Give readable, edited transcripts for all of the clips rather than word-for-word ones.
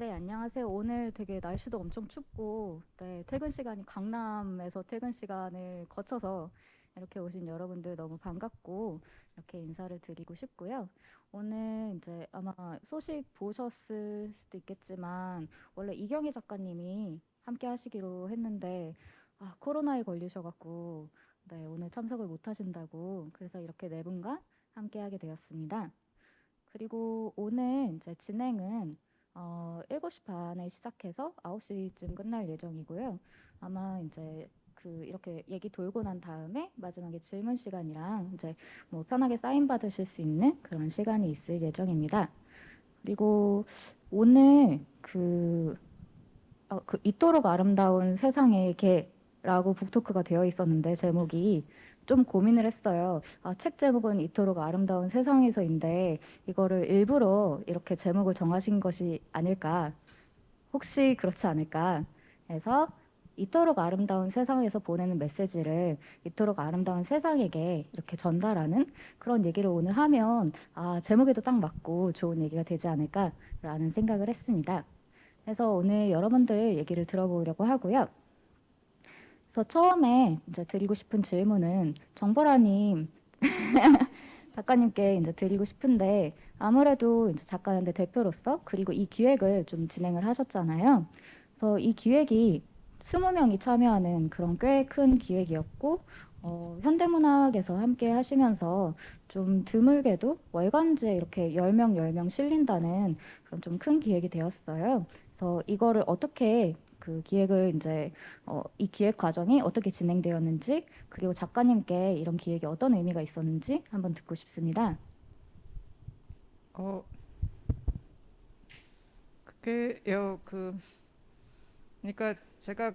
네, 안녕하세요. 오늘 되게 날씨도 엄청 춥고, 네, 퇴근 시간이 강남에서 퇴근 시간을 거쳐서 이렇게 오신 여러분들 너무 반갑고, 이렇게 인사를 드리고 싶고요. 오늘 이제 아마 소식 보셨을 수도 있겠지만, 원래 이경희 작가님이 함께 하시기로 했는데, 코로나에 걸리셔갖고, 네, 오늘 참석을 못 하신다고, 그래서 이렇게 네 분과 함께 하게 되었습니다. 그리고 오늘 이제 진행은 7시 반에 시작해서 9시쯤 끝날 예정이고요. 아마 이제 이렇게 얘기 돌고 난 다음에 마지막에 질문 시간이랑 이제 뭐 편하게 사인 받으실 수 있는 그런 시간이 있을 예정입니다. 그리고 오늘 이토록 아름다운 세상의 개라고 북토크가 되어 있었는데 제목이 좀 고민을 했어요. 책 제목은 이토록 아름다운 세상에서인데 이거를 일부러 이렇게 제목을 정하신 것이 아닐까? 혹시 그렇지 않을까? 해서 이토록 아름다운 세상에서 보내는 메시지를 이토록 아름다운 세상에게 이렇게 전달하는 그런 얘기를 오늘 하면 제목에도 딱 맞고 좋은 얘기가 되지 않을까라는 생각을 했습니다. 그래서 오늘 여러분들 얘기를 들어보려고 하고요. 그래서 처음에 이제 드리고 싶은 질문은 정보라님 작가님께 이제 드리고 싶은데 아무래도 이제 작가연대 대표로서 그리고 이 기획을 좀 진행을 하셨잖아요. 그래서 이 기획이 20명이 참여하는 그런 꽤 큰 기획이었고 현대문학에서 함께 하시면서 좀 드물게도 월간지에 이렇게 10명, 10명 실린다는 그런 좀 큰 기획이 되었어요. 그래서 이거를 어떻게 그 기획을 이제 이 기획 과정이 어떻게 진행되었는지 그리고 작가님께 이런 기획이 어떤 의미가 있었는지 한번 듣고 싶습니다. 어, 그게요, 그러니까 제가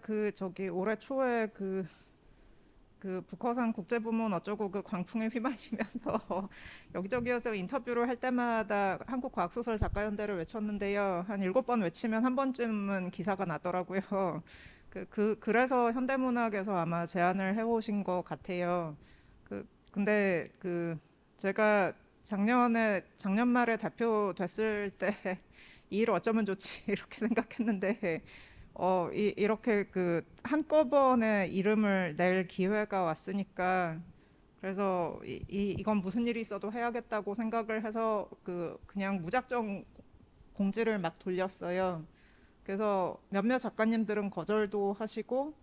올해 초에 그 북허상 국제부문 어쩌고 그 광풍에 휘말리면서 여기저기에서 인터뷰를 할 때마다 한국과학소설 작가연대를 외쳤는데요. 한 7번 외치면 한 번쯤은 기사가 나더라고요. 그래서 현대문학에서 아마 제안을 해오신 것 같아요. 근데 제가 작년 말에 대표 됐을 때 이 일 어쩌면 좋지 이렇게 생각했는데 이렇게 한꺼번에 이름을 낼 기회가 왔으니까 그래서 이건 무슨 일이 있어도 해야겠다고 생각을 해서 그냥 무작정 공지를 막 돌렸어요. 그래서 몇몇 작가님들은 거절도 하시고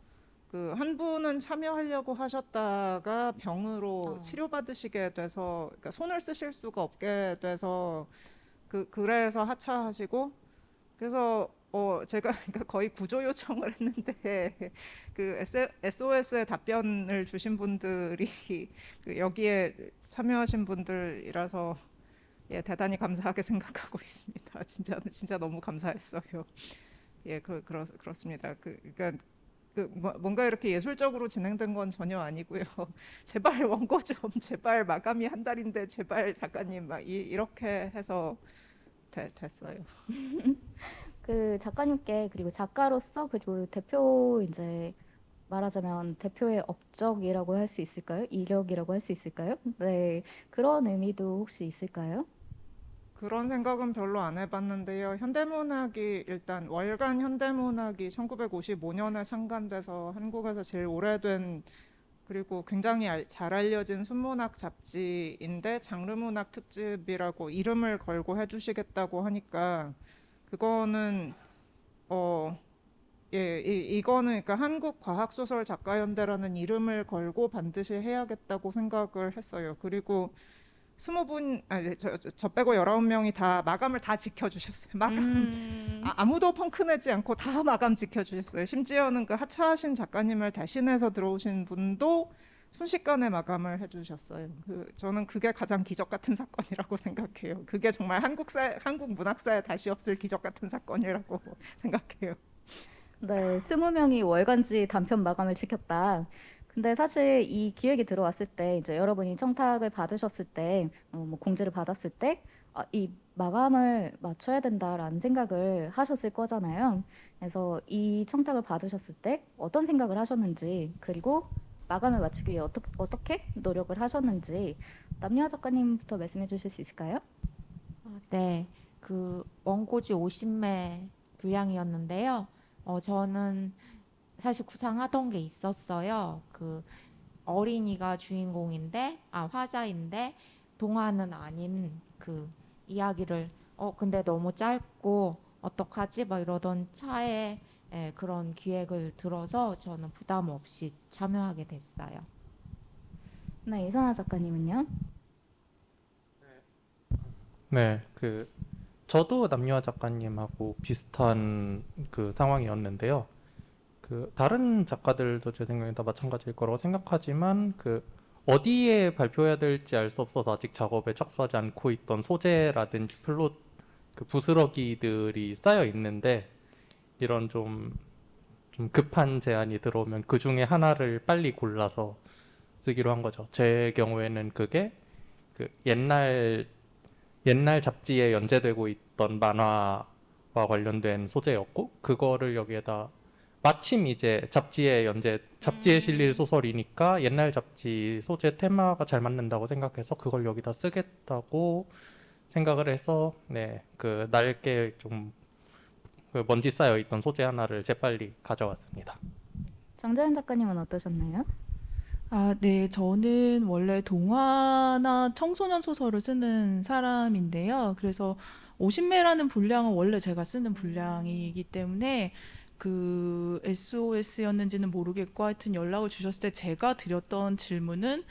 한 분은 참여하려고 하셨다가 병으로 어, 치료받으시게 돼서 그러니까 손을 쓰실 수가 없게 돼서 그래서 하차하시고 그래서 제가 그러니까 거의 구조 요청을 했는데 SOS에 답변을 주신 분들이 여기에 참여하신 분들이라서 예, 대단히 감사하게 생각하고 있습니다. 진짜 너무 감사했어요. 예, 그렇습니다. 그러니까 뭔가 이렇게 예술적으로 진행된 건 전혀 아니고요. 제발 원고 좀, 제발 마감이 한 달인데 제발 작가님 막 이렇게 해서 됐어요. 그 작가님께 그리고 작가로서 그리고 대표 이제 말하자면 대표의 업적이라고 할 수 있을까요? 이력이라고 할 수 있을까요? 네, 그런 의미도 혹시 있을까요? 그런 생각은 별로 안 해봤는데요. 현대문학이 일단 월간 현대문학이 1955년에 창간돼서 한국에서 제일 오래된 그리고 굉장히 잘 알려진 순문학 잡지인데 장르문학 특집이라고 이름을 걸고 해주시겠다고 하니까 그거는 어, 예, 이거는 그러니까 한국과학소설 작가연대라는 이름을 걸고 반드시 해야겠다고 생각을 했어요. 그리고 20분, 저 빼고 19명이 다 마감을 다 지켜주셨어요. 마감, 아무도 펑크내지 않고 다 마감 지켜주셨어요. 심지어는 그 하차하신 작가님을 대신해서 들어오신 분도 순식간에 마감을 해주셨어요. 저는 그게 가장 기적 같은 사건이라고 생각해요. 그게 정말 한국 문학사에 다시 없을 기적 같은 사건이라고 생각해요. 네, 20명이 월간지 단편 마감을 지켰다. 근데 사실 이 기획이 들어왔을 때, 이제 여러분이 청탁을 받으셨을 때, 뭐 공지를 받았을 때, 이 마감을 맞춰야 된다라는 생각을 하셨을 거잖아요. 그래서 이 청탁을 받으셨을 때 어떤 생각을 하셨는지, 그리고 마감을 맞추기 위해 어떻게 노력을 하셨는지, 남녀 작가님부터 말씀해 주실 수 있을까요? 네, 원고지 50매 분량이었는데요. 저는 사실 구상하던 게 있었어요. 그 어린이가 주인공인데, 화자인데 동화는 아닌 그 이야기를 근데 너무 짧고 어떡하지? 막 이러던 차에 그런 기획을 들어서 저는 부담 없이 참여하게 됐어요. 네, 이선아 작가님은요? 네, 저도 남유아 작가님하고 비슷한 그 상황이었는데요. 다른 작가들도 제 생각에 다 마찬가지일 거라고 생각하지만 어디에 발표해야 될지 알 수 없어서 아직 작업에 착수하지 않고 있던 소재라든지 플롯 부스러기들이 쌓여 있는데 이런 좀 급한 제안이 들어오면 그 중에 하나를 빨리 골라서 쓰기로 한 거죠. 제 경우에는 그게 옛날 잡지에 연재되고 있던 만화와 관련된 소재였고 그거를 여기에다 마침 이제 잡지에 실릴 소설이니까 옛날 잡지 소재 테마가 잘 맞는다고 생각해서 그걸 여기다 쓰겠다고 생각을 해서 네, 낡게 먼지 쌓여 있던 소재 하나를 재빨리 가져왔습니다. 정재현 작가님은 어떠셨나요? 네. 저는 원래 동화나 청소년 소설을 쓰는 사람인데요. 그래서 50매라는 분량은 원래 제가 쓰는 분량이기 때문에 그 SOS였는지는 모르겠고 하여튼 연락을 주셨을 때 제가 드렸던 질문은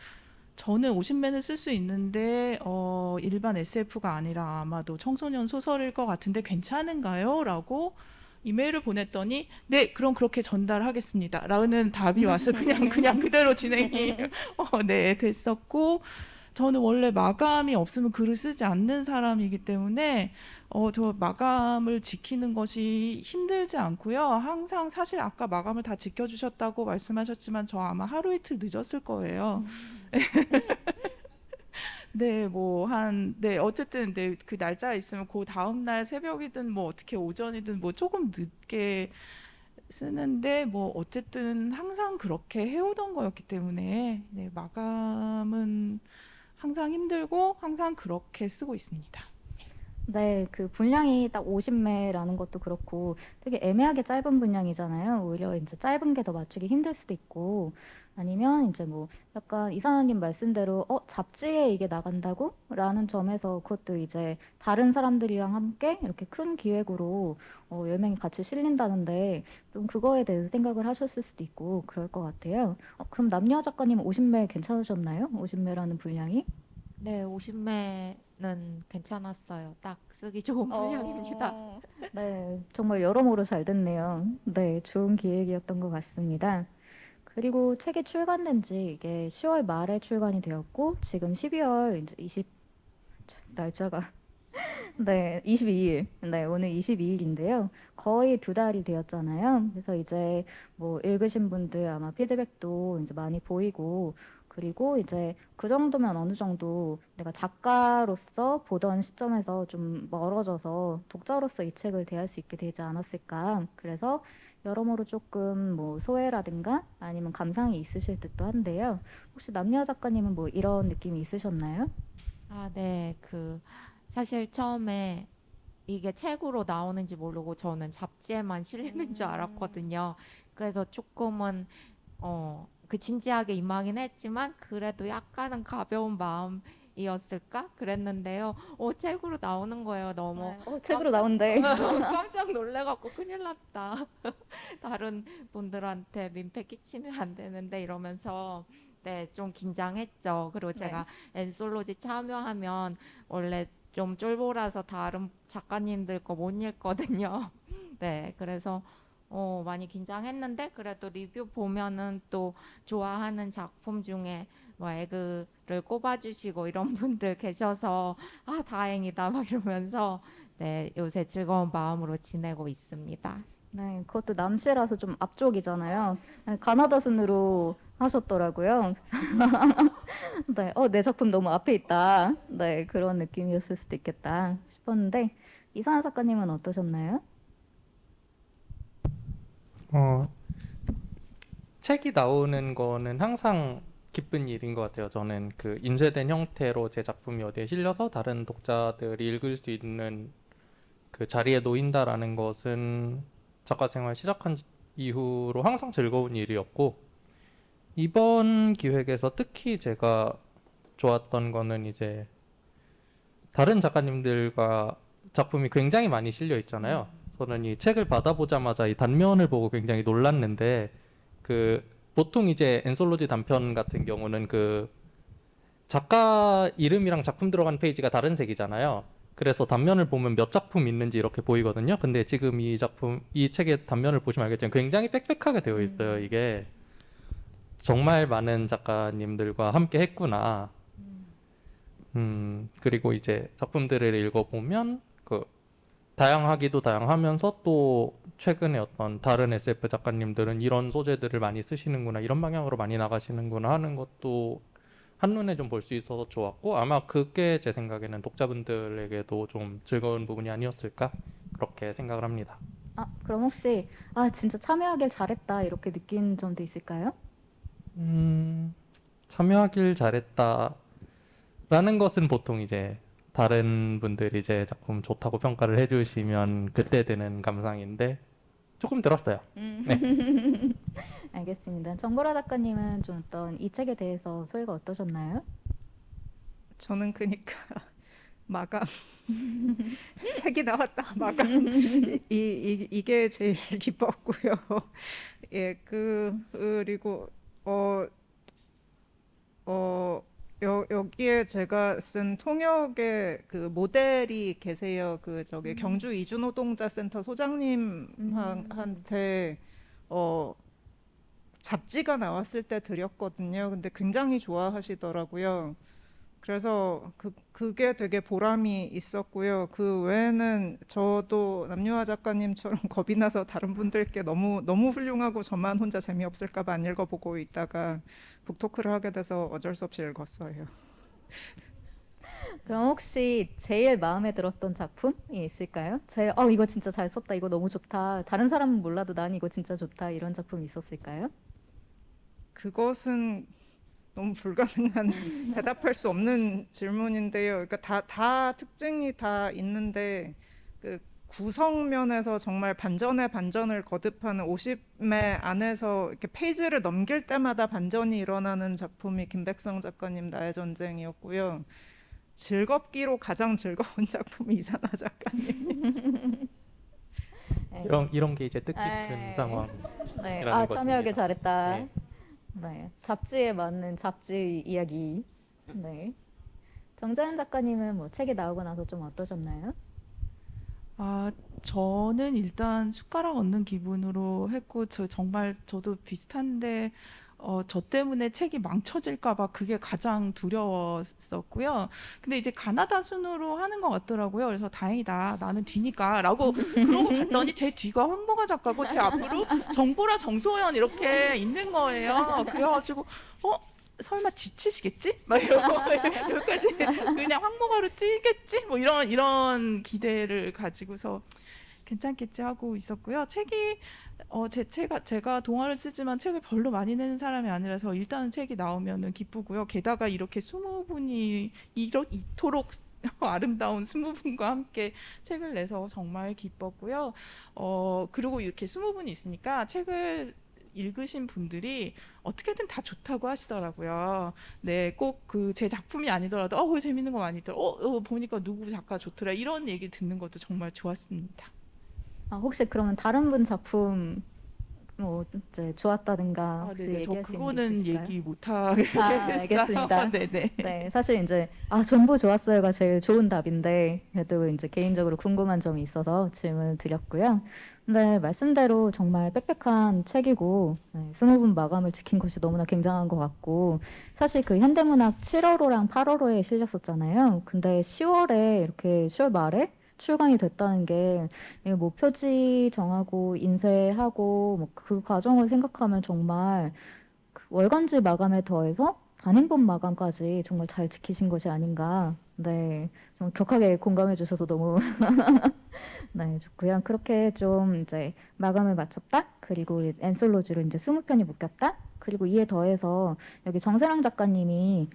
저는 50매는 쓸 수 있는데 일반 SF가 아니라 아마도 청소년 소설일 것 같은데 괜찮은가요? 라고 이메일을 보냈더니 네, 그럼 그렇게 전달하겠습니다. 라는 답이 와서 그냥 그대로 진행이 네, 됐었고 저는 원래 마감이 없으면 글을 쓰지 않는 사람이기 때문에 저 마감을 지키는 것이 힘들지 않고요. 항상 사실 아까 마감을 다 지켜주셨다고 말씀하셨지만 저 아마 하루 이틀 늦었을 거예요. 네, 네, 어쨌든, 네, 그 날짜가 있으면 그 다음날 새벽이든 뭐 어떻게 오전이든 뭐 조금 늦게 쓰는데 어쨌든 항상 그렇게 해오던 거였기 때문에 네, 마감은 항상 힘들고 항상 그렇게 쓰고 있습니다. 네, 그 분량이 딱 50매라는 것도 그렇고 되게 애매하게 짧은 분량이잖아요. 오히려 이제 짧은 게 더 맞추기 힘들 수도 있고 아니면 이제 뭐 약간 이사님 말씀대로 잡지에 이게 나간다고? 라는 점에서 그것도 이제 다른 사람들이랑 함께 이렇게 큰 기획으로 10명이 같이 실린다는데 좀 그거에 대해서 생각을 하셨을 수도 있고 그럴 것 같아요. 그럼 남녀 작가님 50매 괜찮으셨나요? 50매라는 분량이? 네, 50매는 괜찮았어요. 딱 쓰기 좋은 분량입니다. 네, 정말 여러모로 잘 됐네요. 네, 좋은 기획이었던 것 같습니다. 그리고 책이 출간된 지 이게 10월 말에 출간이 되었고, 지금 12월 이제 날짜가, 네, 22일. 네, 오늘 22일인데요. 거의 2달이 되었잖아요. 그래서 이제 뭐 읽으신 분들 아마 피드백도 이제 많이 보이고, 그리고 이제 그 정도면 어느 정도 내가 작가로서 보던 시점에서 좀 멀어져서 독자로서 이 책을 대할 수 있게 되지 않았을까. 그래서 여러모로 조금 뭐 소외라든가 아니면 감상이 있으실 듯도 한데요. 혹시 남녀 작가님은 뭐 이런 느낌이 있으셨나요? 네, 사실 처음에 이게 책으로 나오는지 모르고 저는 잡지에만 실리는 줄 알았거든요. 그래서 조금은 진지하게 임하긴 했지만 그래도 약간은 가벼운 마음이었을까? 그랬는데요. 책으로 나오는 거예요. 너무 책으로 나온대. 깜짝 놀래갖고 큰일 났다. 다른 분들한테 민폐 끼치면 안 되는데 이러면서 네, 좀 긴장했죠. 그리고 제가 엔솔로지 참여하면 원래 좀 쫄보라서 다른 작가님들 거 못 읽거든요. 네, 그래서 많이 긴장했는데 그래도 리뷰 보면은 또 좋아하는 작품 중에 뭐 에그를 꼽아주시고 이런 분들 계셔서 다행이다 막 이러면서 네, 요새 즐거운 마음으로 지내고 있습니다. 네, 그것도 남씨라서 좀 앞쪽이잖아요. 네, 가나다 순으로 하셨더라고요. 네, 내 작품 너무 앞에 있다. 네, 그런 느낌이었을 수도 있겠다 싶었는데 이상한 작가님은 어떠셨나요? 책이 나오는 거는 항상 기쁜 일인 것 같아요. 저는 인쇄된 형태로 제 작품이 어디에 실려서 다른 독자들이 읽을 수 있는 그 자리에 놓인다라는 것은 작가 생활 시작한 이후로 항상 즐거운 일이었고, 이번 기획에서 특히 제가 좋았던 거는 이제 다른 작가님들과 작품이 굉장히 많이 실려 있잖아요. 저는 이 책을 받아보자마자 이 단면을 보고 굉장히 놀랐는데, 그 보통 이제 엔솔로지 단편 같은 경우는 그 작가 이름이랑 작품 들어간 페이지가 다른 색이잖아요. 그래서 단면을 보면 몇 작품 있는지 이렇게 보이거든요. 근데 지금 이 작품, 이 책의 단면을 보시면 알겠지만 굉장히 빽빽하게 되어 있어요. 이게 정말 많은 작가님들과 함께 했구나. 그리고 이제 작품들을 읽어보면 그 다양하기도 다양하면서 또 최근에 어떤 다른 SF 작가님들은 이런 소재들을 많이 쓰시는구나, 이런 방향으로 많이 나가시는구나 하는 것도 한눈에 좀 볼 수 있어서 좋았고, 아마 그게 제 생각에는 독자분들에게도 좀 즐거운 부분이 아니었을까 그렇게 생각을 합니다. 아, 그럼 혹시 진짜 참여하길 잘했다 이렇게 느낀 점도 있을까요? 참여하길 잘했다라는 것은 보통 이제 다른 분들이 제 작품 좋다고 평가를 해주시면 그때 드는 감상인데 조금 들었어요. 알겠습니다. 정보라 작가님은 좀 어떤 이 책에 대해서 소회가 어떠셨나요? 저는 그니까 마감 책이 나왔다 마감 이게 제일 기뻤고요. 예, 그리고 여기에 제가 쓴 통역의 그 모델이 계세요. 그 저기 경주 이주노동자센터 소장님한테 잡지가 나왔을 때 드렸거든요. 근데 굉장히 좋아하시더라고요. 그래서 그게 되게 보람이 있었고요. 그 외에는 저도 남유아 작가님처럼 겁이 나서 다른 분들께 너무 훌륭하고 저만 혼자 재미없을까 봐 안 읽어보고 있다가 북토크를 하게 돼서 어쩔 수 없이 읽었어요. 그럼 혹시 제일 마음에 들었던 작품이 있을까요? 이거 진짜 잘 썼다, 이거 너무 좋다, 다른 사람은 몰라도 난 이거 진짜 좋다, 이런 작품이 있었을까요? 그것은 너무 불가능한 대답할 수 없는 질문인데요. 그러니까 다 특징이 다 있는데 그 구성면에서 정말 반전에 반전을 거듭하는 50매 안에서 이렇게 페이지를 넘길 때마다 반전이 일어나는 작품이 김백성 작가님 나의 전쟁이었고요. 즐겁기로 가장 즐거운 작품이 이산화 작가님. 네. 이런 게 이제 뜻깊은 에이. 상황. 네, 이라는 참여하길 것입니다. 잘했다. 네. 네, 잡지에 맞는 잡지 이야기. 네. 정자연 작가님은 뭐 책이 나오고 나서 좀 어떠셨나요? 저는 일단 숟가락 얹는 기분으로 했고, 정말 저도 비슷한데, 저 때문에 책이 망쳐질까 봐 그게 가장 두려웠었고요. 근데 이제 가나다 순으로 하는 것 같더라고요. 그래서 다행이다, 나는 뒤니까 라고 그러고 봤더니 제 뒤가 황보가 작가고 제 앞으로 정보라 정소연 이렇게 있는 거예요. 그래가지고 설마 지치시겠지? 막 이러고 여기까지 그냥 황보가로 뛰겠지? 뭐 이런 기대를 가지고서 괜찮겠지 하고 있었고요. 책이 제가 동화를 쓰지만 책을 별로 많이 내는 사람이 아니라서 일단은 책이 나오면은 기쁘고요. 게다가 이렇게 20분이 이토록 아름다운 20분과 함께 책을 내서 정말 기뻤고요. 그리고 이렇게 20분이 있으니까 책을 읽으신 분들이 어떻게든 다 좋다고 하시더라고요. 네, 꼭 그 제 작품이 아니더라도 그거 재밌는 거 많이 있더라. 보니까 누구 작가 좋더라. 이런 얘기를 듣는 것도 정말 좋았습니다. 혹시 그러면 다른 분 작품 뭐 이제 좋았다든가 혹시 네네. 저 얘기할 수 있는 게 그거는 있으실까요? 얘기 못 하겠어요. 알겠습니다. 네네. 네, 사실 이제 전부 좋았어요가 제일 좋은 답인데 그래도 이제 개인적으로 궁금한 점이 있어서 질문을 드렸고요. 근데 말씀대로 정말 빽빽한 책이고 20분 마감을 지킨 것이 너무나 굉장한 것 같고, 사실 그 현대문학 7월호랑 8월호에 실렸었잖아요. 근데 10월에 이렇게 10월 말에 출간이 됐다는 게 이게 뭐 표지 정하고 인쇄하고 뭐 그 과정을 생각하면 정말 그 월간지 마감에 더해서 단행본 마감까지 정말 잘 지키신 것이 아닌가. 네, 좀 격하게 공감해 주셔서 너무 네, 좋고요. 그렇게 좀 이제 마감을 마쳤다. 그리고 엔솔로지로 이제 20편이 묶였다. 그리고 이에 더해서 여기 정세랑 작가님이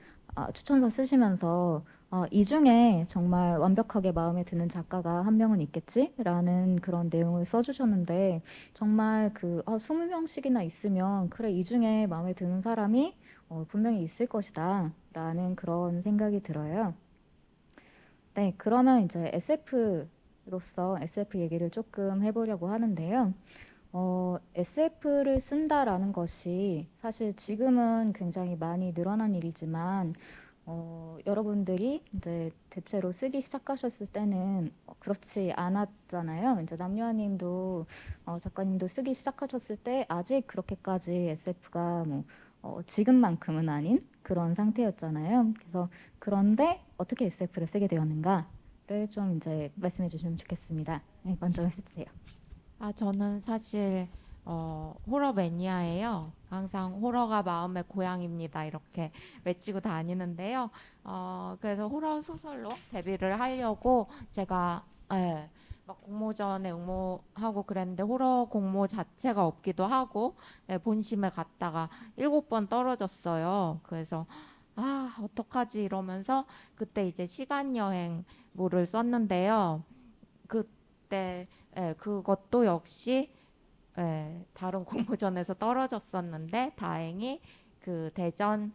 추천서 쓰시면서 이 중에 정말 완벽하게 마음에 드는 작가가 한 명은 있겠지라는 그런 내용을 써주셨는데 정말 20명씩이나 있으면 그래 이 중에 마음에 드는 사람이 분명히 있을 것이다라는 그런 생각이 들어요. 네, 그러면 이제 SF로서 SF 얘기를 조금 해보려고 하는데요. SF를 쓴다라는 것이 사실 지금은 굉장히 많이 늘어난 일이지만 여러분들이 이제 대체로 쓰기 시작하셨을 때는 그렇지 않았잖아요. 이제 남유아님도 작가님도 쓰기 시작하셨을 때 아직 그렇게까지 SF가 뭐 지금만큼은 아닌 그런 상태였잖아요. 그래서 그런데 어떻게 SF를 쓰게 되었는가를 좀 이제 말씀해 주시면 좋겠습니다. 네, 먼저 해주세요. 저는 사실 호러 매니아예요. 항상 호러가 마음의 고향입니다. 이렇게 외치고 다니는데요. 그래서 호러 소설로 데뷔를 하려고 제가 예, 막 공모전에 응모하고 그랬는데 호러 공모 자체가 없기도 하고 본심에 갔다가 7번 떨어졌어요. 그래서 어떡하지 이러면서 그때 이제 시간 여행물을 썼는데요. 그때 그것도 역시 다른 공모전에서 떨어졌었는데 다행히 그 대전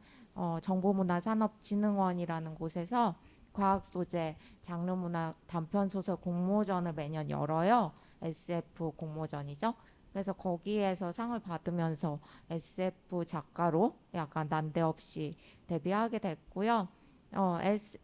정보문화산업진흥원이라는 곳에서 과학 소재 장르문학 단편 소설 공모전을 매년 열어요. SF 공모전이죠. 그래서 거기에서 상을 받으면서 SF 작가로 약간 난데없이 데뷔하게 됐고요.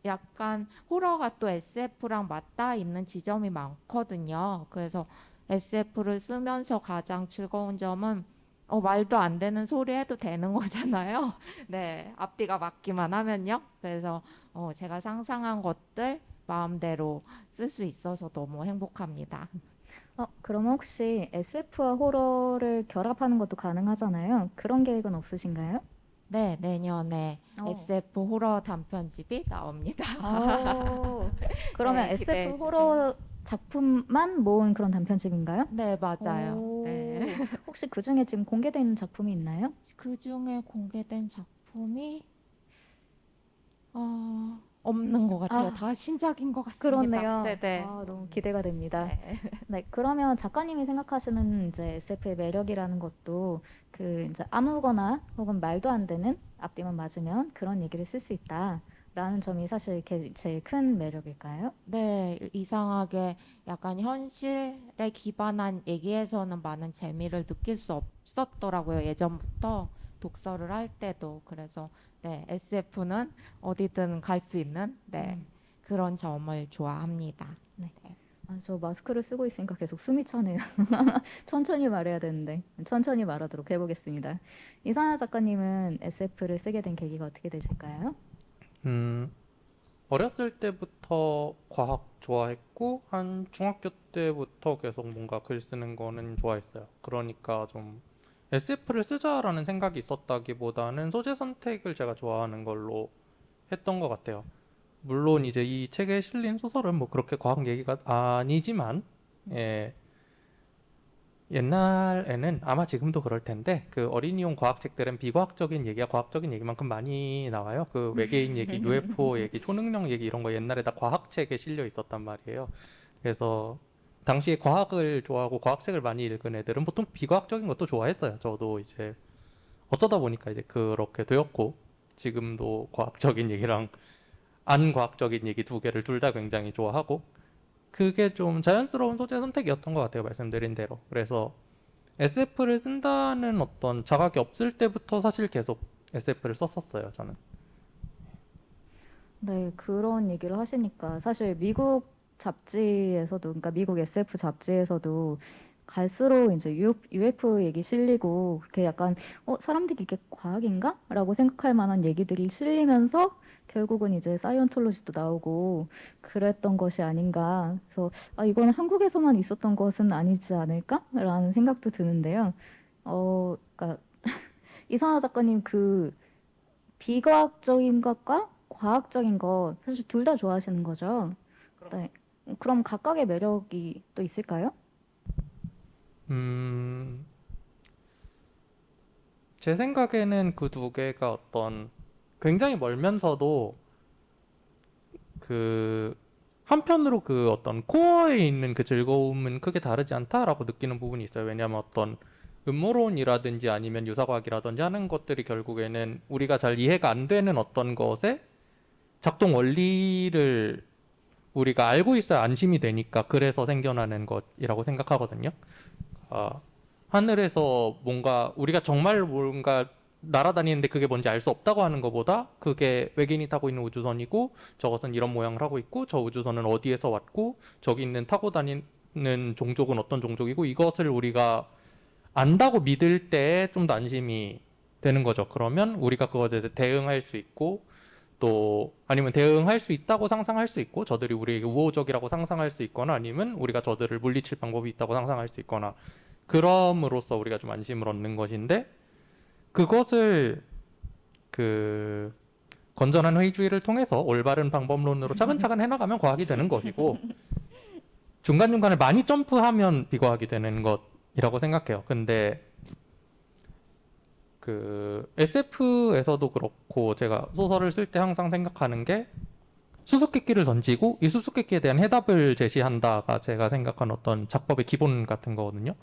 약간 호러가 또 SF랑 맞닿아 있는 지점이 많거든요. 그래서 SF를 쓰면서 가장 즐거운 점은 말도 안 되는 소리 해도 되는 거잖아요. 네, 앞뒤가 맞기만 하면요. 그래서 제가 상상한 것들 마음대로 쓸 수 있어서 너무 행복합니다. 그러면 혹시 SF와 호러를 결합하는 것도 가능하잖아요. 그런 계획은 없으신가요? 네, 내년에 어. SF 호러 단편집이 나옵니다. 그러면 네, SF 기대해 주세요. 호러 작품만 모은 그런 단편집인가요? 네, 맞아요. 오, 네. 혹시 그 중에 지금 공개되어 있는 작품이 있나요? 그 중에 공개된 작품이 없는 것 같아요. 아, 다 신작인 것 같습니다. 그렇네요. 네네. 너무 기대가 됩니다. 네. 네, 그러면 작가님이 생각하시는 이제 SF의 매력이라는 것도 이제 아무거나 혹은 말도 안 되는 앞뒤만 맞으면 그런 얘기를 쓸 수 있다라는 점이 사실 제일 큰 매력일까요? 네, 이상하게 약간 현실에 기반한 얘기에서는 많은 재미를 느낄 수 없었더라고요. 예전부터 독서를 할 때도. 그래서 네, SF는 어디든 갈 수 있는 그런 점을 좋아합니다. 네. 저 마스크를 쓰고 있으니까 계속 숨이 차네요. 천천히 말해야 되는데 천천히 말하도록 해보겠습니다. 이상하 작가님은 SF를 쓰게 된 계기가 어떻게 되실까요? 어렸을 때부터 과학 좋아했고 한 중학교 때부터 계속 뭔가 글 쓰는 거는 좋아했어요. 그러니까 좀 SF를 쓰자라는 생각이 있었다기보다는 소재 선택을 제가 좋아하는 걸로 했던 것 같아요. 물론 이제 이 책에 실린 소설은 뭐 그렇게 과학 얘기가 아니지만 예, 옛날에는 아마 지금도 그럴 텐데 그 어린이용 과학책들은 비과학적인 얘기와 과학적인 얘기만큼 많이 나와요. 그 외계인 얘기, UFO 얘기, 초능력 얘기 이런 거 옛날에 다 과학책에 실려 있었단 말이에요. 그래서 당시에 과학을 좋아하고 과학책을 많이 읽은 애들은 보통 비과학적인 것도 좋아했어요. 저도 이제 어쩌다 보니까 이제 그렇게 되었고 지금도 과학적인 얘기랑 안 과학적인 얘기 두 개를 둘 다 굉장히 좋아하고 그게 좀 자연스러운 소재 선택이었던 것 같아요. 말씀드린 대로. 그래서 SF를 쓴다는 어떤 자각이 없을 때부터 사실 계속 SF를 썼었어요, 저는. 네, 그런 얘기를 하시니까 사실 미국 잡지에서도, 그러니까 미국 SF 잡지에서도 갈수록 이제 UFO 얘기 실리고 그렇게 약간 사람들이 이게 과학인가? 라고 생각할 만한 얘기들이 실리면서 결국은 이제 사이언톨로지도 나오고 그랬던 것이 아닌가. 그래서 이거는 한국에서만 있었던 것은 아니지 않을까? 라는 생각도 드는데요. 그러니까 이상하 작가님 비과학적인 것과 과학적인 것 사실 둘 다 좋아하시는 거죠? 네. 그럼 각각의 매력이 또 있을까요? 음, 제 생각에는 그 두 개가 어떤 굉장히 멀면서도 그 한편으로 그 어떤 코어에 있는 그 즐거움은 크게 다르지 않다라고 느끼는 부분이 있어요. 왜냐하면 어떤 음모론이라든지 아니면 유사과학이라든지 하는 것들이 결국에는 우리가 잘 이해가 안 되는 어떤 것의 작동 원리를 우리가 알고 있어야 안심이 되니까 그래서 생겨나는 것이라고 생각하거든요. 아, 하늘에서 뭔가 우리가 정말 뭔가 날아다니는데 그게 뭔지 알 수 없다고 하는 것보다 그게 외계인이 타고 있는 우주선이고 저것은 이런 모양을 하고 있고 저 우주선은 어디에서 왔고 저기 있는 타고 다니는 종족은 어떤 종족이고 이것을 우리가 안다고 믿을 때 좀 더 안심이 되는 거죠. 그러면 우리가 그것에 대응할 수 있고 또 아니면 대응할 수 있다고 상상할 수 있고 저들이 우리에게 우호적이라고 상상할 수 있거나 아니면 우리가 저들을 물리칠 방법이 있다고 상상할 수 있거나 그럼으로써 우리가 좀 안심을 얻는 것인데 그것을 그 건전한 회의주의를 통해서 올바른 방법론으로 차근차근 해나가면 과학이 되는 것이고 중간중간에 많이 점프하면 비과학이 되는 것이라고 생각해요. 근데 그 SF에서도 그렇고 제가 소설을 쓸 때 항상 생각하는 게 수수께끼를 던지고 이 수수께끼에 대한 해답을 제시한다가 제가 생각한 어떤 작법의 기본 같은 거거든요.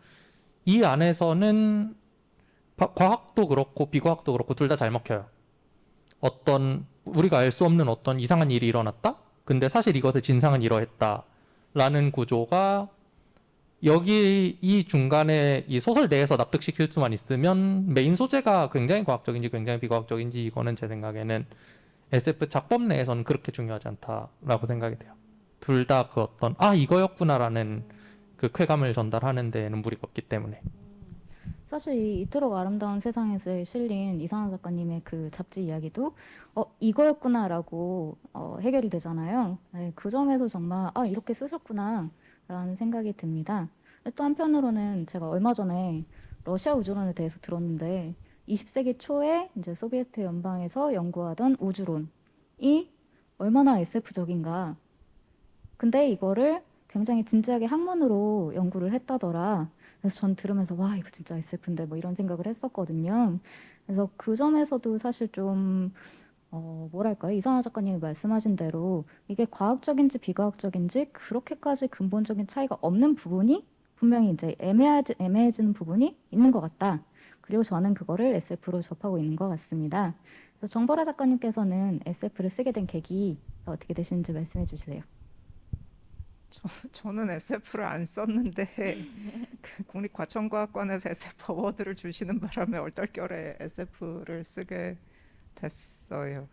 이 안에서는 과학도 그렇고 비과학도 그렇고 둘 다 잘 먹혀요. 어떤 우리가 알 수 없는 어떤 이상한 일이 일어났다? 근데 사실 이것의 진상은 이러했다. 라는 구조가 여기 이 중간에 이 소설 내에서 납득시킬 수만 있으면 메인 소재가 굉장히 과학적인지 굉장히 비과학적인지 이거는 제 생각에는 SF 작법 내에서는 그렇게 중요하지 않다라고 생각이 돼요. 둘 다 그 어떤 이거였구나라는 그 쾌감을 전달하는 데에는 무리가 없기 때문에. 사실 이 이토록 아름다운 세상에서 실린 이상한 작가님의 그 잡지 이야기도 이거였구나라고 해결이 되잖아요. 네, 그 점에서 정말 이렇게 쓰셨구나라는 생각이 듭니다. 또 한편으로는 제가 얼마 전에 러시아 우주론에 대해서 들었는데 20세기 초에 이제 소비에트 연방에서 연구하던 우주론이 얼마나 SF적인가. 근데 이거를 굉장히 진지하게 학문으로 연구를 했다더라. 그래서 전 들으면서 와 이거 진짜 SF인데 뭐 이런 생각을 했었거든요. 그래서 그 점에서도 사실 좀 뭐랄까요? 이상하 작가님이 말씀하신 대로 이게 과학적인지 비과학적인지 그렇게까지 근본적인 차이가 없는 부분이 분명히 이제 애매해지는 부분이 있는 것 같다. 그리고 저는 그거를 SF로 접하고 있는 것 같습니다. 그래서 정보라 작가님께서는 SF를 쓰게 된 계기 어떻게 되시는지 말씀해 주세요. 저는 SF를 안 썼는데 그 국립과천과학관에서 SF 어워드를 주시는 바람에 얼떨결에 SF를 쓰게 됐어요.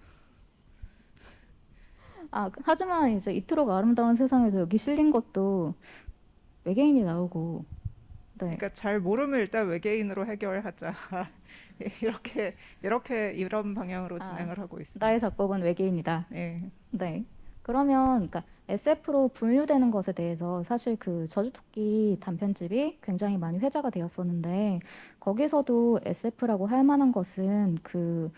하지만 이제 이토록 아름다운 세상에서 여기 실린 것도 외계인이 나오고, 네. 그러니까 잘 모르면 일단 외계인으로 해결하자. 이런 방향으로 진행을 하고 있습니다. 나의 작법은 외계인이다. 네. 네. 그러면 그러니까 SF로 분류되는 것에 대해서 사실 그 저주토끼 단편집이 굉장히 많이 회자가 되었었는데 거기서도 SF라고 할 만한 것은 그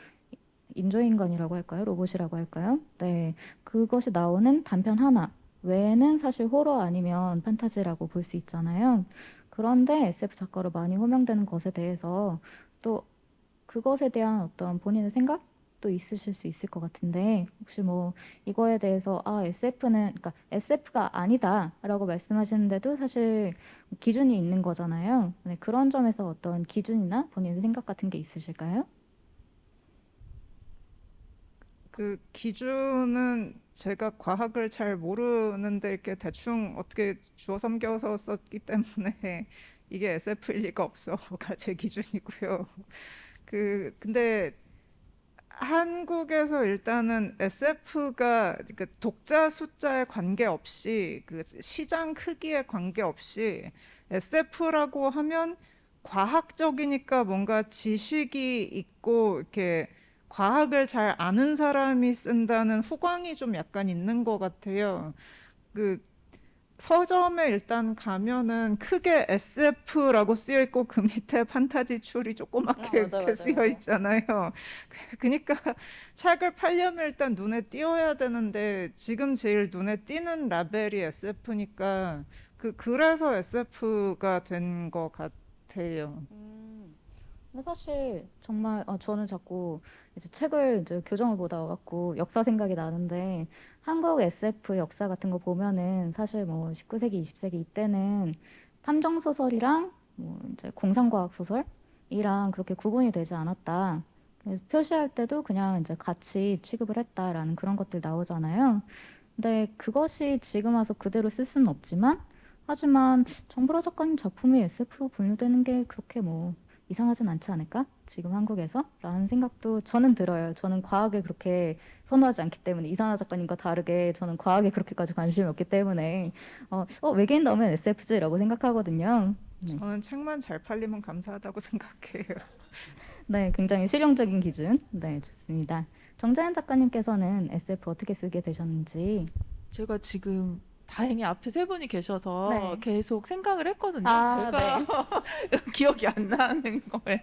인조인간이라고 할까요? 로봇이라고 할까요? 네. 그것이 나오는 단편 하나 외에는 사실 호러 아니면 판타지라고 볼 수 있잖아요. 그런데 SF 작가로 많이 호명되는 것에 대해서 또 그것에 대한 어떤 본인의 생각도 있으실 수 있을 것 같은데 혹시 뭐 이거에 대해서 SF는 그러니까 SF가 아니다라고 말씀하시는데도 사실 기준이 있는 거잖아요. 네, 그런 점에서 어떤 기준이나 본인의 생각 같은 게 있으실까요? 그 기준은 제가 과학을 잘 모르는데 이렇게 대충 어떻게 주워 삼겨서 썼기 때문에 이게 SF일 리가 없어가 제 기준이고요. 근데 한국에서 일단은 SF가 그 독자 숫자에 관계없이 그 시장 크기에 관계없이 SF라고 하면 과학적이니까 뭔가 지식이 있고 이렇게 과학을 잘 아는 사람이 쓴다는 후광이 좀 약간 있는 것 같아요. 그 서점에 일단 가면은 크게 SF라고 쓰여 있고 그 밑에 판타지 추리 조그맣게 맞아, 이렇게 맞아, 쓰여 맞아. 있잖아요. 그러니까 책을 팔려면 일단 눈에 띄어야 되는데 지금 제일 눈에 띄는 라벨이 SF니까 그래서 SF가 된 것 같아요. 근데 사실 정말 저는 자꾸 이제 책을 이제 교정을 보다 와갖고 역사 생각이 나는데 한국 SF 역사 같은 거 보면은 사실 뭐 19세기, 20세기 이때는 탐정 소설이랑 뭐 이제 공상과학 소설이랑 그렇게 구분이 되지 않았다. 그래서 표시할 때도 그냥 이제 같이 취급을 했다라는 그런 것들 나오잖아요. 근데 그것이 지금 와서 그대로 쓸 수는 없지만, 하지만 정보라 작가님 작품이 SF로 분류되는 게 그렇게 뭐 이상하진 않지 않을까? 지금 한국에서? 라는 생각도 저는 들어요. 저는 과학을 그렇게 선호하지 않기 때문에, 이산화 작가님과 다르게 저는 과학에 그렇게까지 관심이 없기 때문에 외계인 나오면 SF지라고 생각하거든요. 네. 저는 책만 잘 팔리면 감사하다고 생각해요. 네, 굉장히 실용적인 기준. 네, 좋습니다. 정자연 작가님께서는 SF 어떻게 쓰게 되셨는지. 제가 지금 다행히 앞에 세 분이 계셔서 네. 계속 생각을 했거든요. 아, 제가 기억이 안 나는 거예요.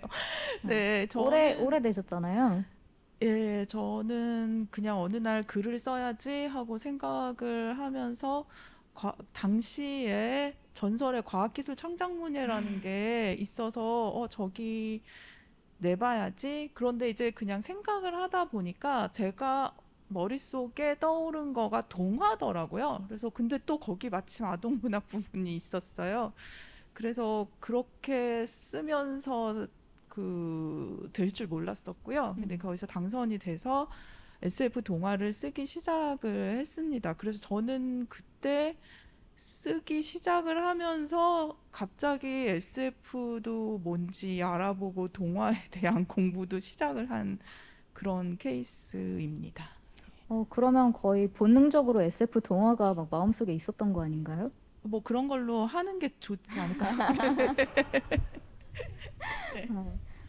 네, 오래 되셨잖아요. 예, 저는 그냥 어느 날 글을 써야지 하고 생각을 하면서 당시에 전설의 과학기술 창작문예라는 게 있어서 저기 내봐야지. 그런데 이제 그냥 생각을 하다 보니까 제가 머릿속에 떠오른 거가 동화더라고요. 그래서 근데 또 거기 마침 아동문학 부분이 있었어요. 그래서 그렇게 쓰면서 될 줄 몰랐었고요. 근데 거기서 당선이 돼서 SF 동화를 쓰기 시작을 했습니다. 그래서 저는 그때 쓰기 시작을 하면서 갑자기 SF도 뭔지 알아보고 동화에 대한 공부도 시작을 한 그런 케이스입니다. 그러면 거의 본능적으로 SF 동화가 막 마음속에 있었던 거 아닌가요? 뭐 그런 걸로 하는 게 좋지 않을까요? 네.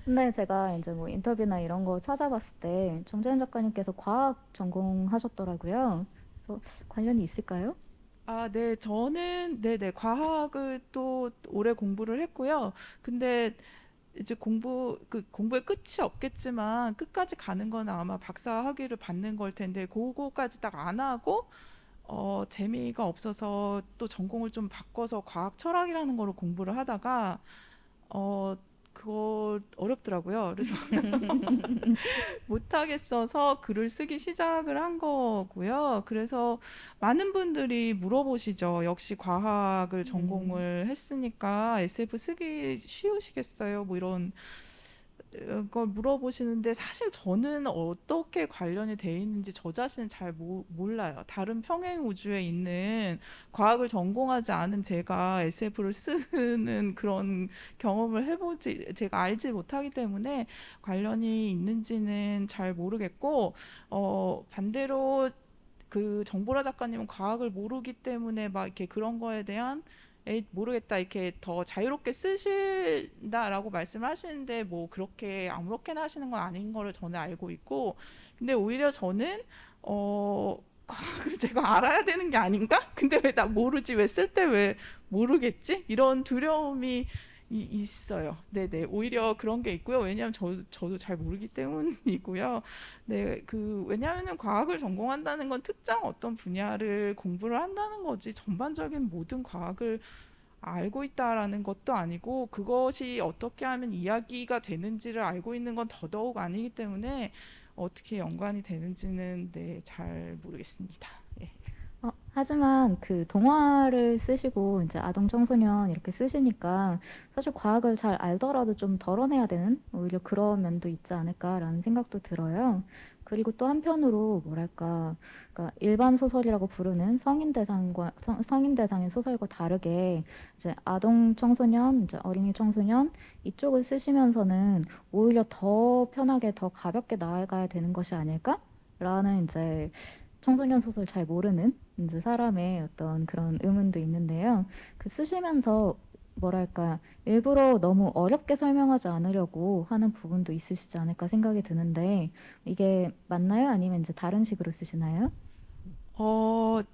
근데 제가 이제 뭐 인터뷰나 이런 거 찾아봤을 때 정재현 작가님께서 과학 전공하셨더라고요. 그래서 관련이 있을까요? 아, 네, 저는 네네 과학을 또 오래 공부를 했고요. 근데 이제 공부의 끝이 없겠지만 끝까지 가는 건 아마 박사 학위를 받는 걸 텐데 그거까지 딱 안 하고 재미가 없어서 또 전공을 좀 바꿔서 과학 철학이라는 거로 공부를 하다가 그거 어렵더라고요. 그래서 못하겠어서 글을 쓰기 시작을 한 거고요. 그래서 많은 분들이 물어보시죠. 역시 과학을 전공을 했으니까 SF 쓰기 쉬우시겠어요? 뭐 이런 걸 물어보시는데 사실 저는 어떻게 관련이 돼 있는지 저 자신은 잘 몰라요. 다른 평행 우주에 있는 과학을 전공하지 않은 제가 SF를 쓰는 그런 경험을 제가 알지 못하기 때문에 관련이 있는지는 잘 모르겠고, 반대로 그 정보라 작가님은 과학을 모르기 때문에 막 이렇게 그런 거에 대한 에이, 모르겠다 이렇게 더 자유롭게 쓰신다라고 말씀을 하시는데 뭐 그렇게 아무렇게나 하시는 건 아닌 거를 저는 알고 있고, 근데 오히려 저는 과학을 제가 알아야 되는 게 아닌가? 근데 왜 나 모르지? 왜 쓸 때 왜 모르겠지? 이런 두려움이 있어요. 네네. 오히려 그런 게 있고요. 왜냐하면 저도 잘 모르기 때문이고요. 네, 왜냐하면 과학을 전공한다는 건 특정 어떤 분야를 공부를 한다는 거지 전반적인 모든 과학을 알고 있다라는 것도 아니고 그것이 어떻게 하면 이야기가 되는지를 알고 있는 건 더더욱 아니기 때문에 어떻게 연관이 되는지는 네, 잘 모르겠습니다. 예. 하지만 그 동화를 쓰시고 이제 아동 청소년 이렇게 쓰시니까 사실 과학을 잘 알더라도 좀 덜어내야 되는 오히려 그런 면도 있지 않을까라는 생각도 들어요. 그리고 또 한편으로 뭐랄까, 그러니까 일반 소설이라고 부르는 성인 대상의 소설과 다르게 이제 아동 청소년, 이제 어린이 청소년 이쪽을 쓰시면서는 오히려 더 편하게 더 가볍게 나아가야 되는 것이 아닐까라는 이제 청소년 소설 잘 모르는 이제 사람의 어떤 그런 의문도 있는데요. 그 쓰시면서 뭐랄까 일부러 너무 어렵게 설명하지 않으려고 하는 부분도 있으시지 않을까 생각이 드는데 이게 맞나요? 아니면 이제 다른 식으로 쓰시나요?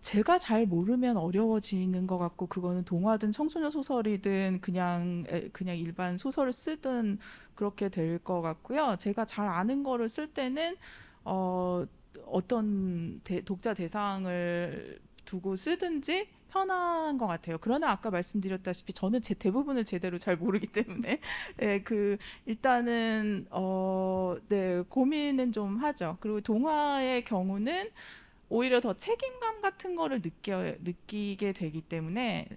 제가 잘 모르면 어려워지는 것 같고, 그거는 동화든 청소년 소설이든 그냥 일반 소설을 쓰든 그렇게 될 것 같고요. 제가 잘 아는 거를 쓸 때는, 어떤 독자 대상을 두고 쓰든지 편한 것 같아요. 그러나 아까 말씀드렸다시피 저는 대부분을 제대로 잘 모르기 때문에 네, 일단은 네, 고민은 좀 하죠. 그리고 동화의 경우는 오히려 더 책임감 같은 거를 느끼게 되기 때문에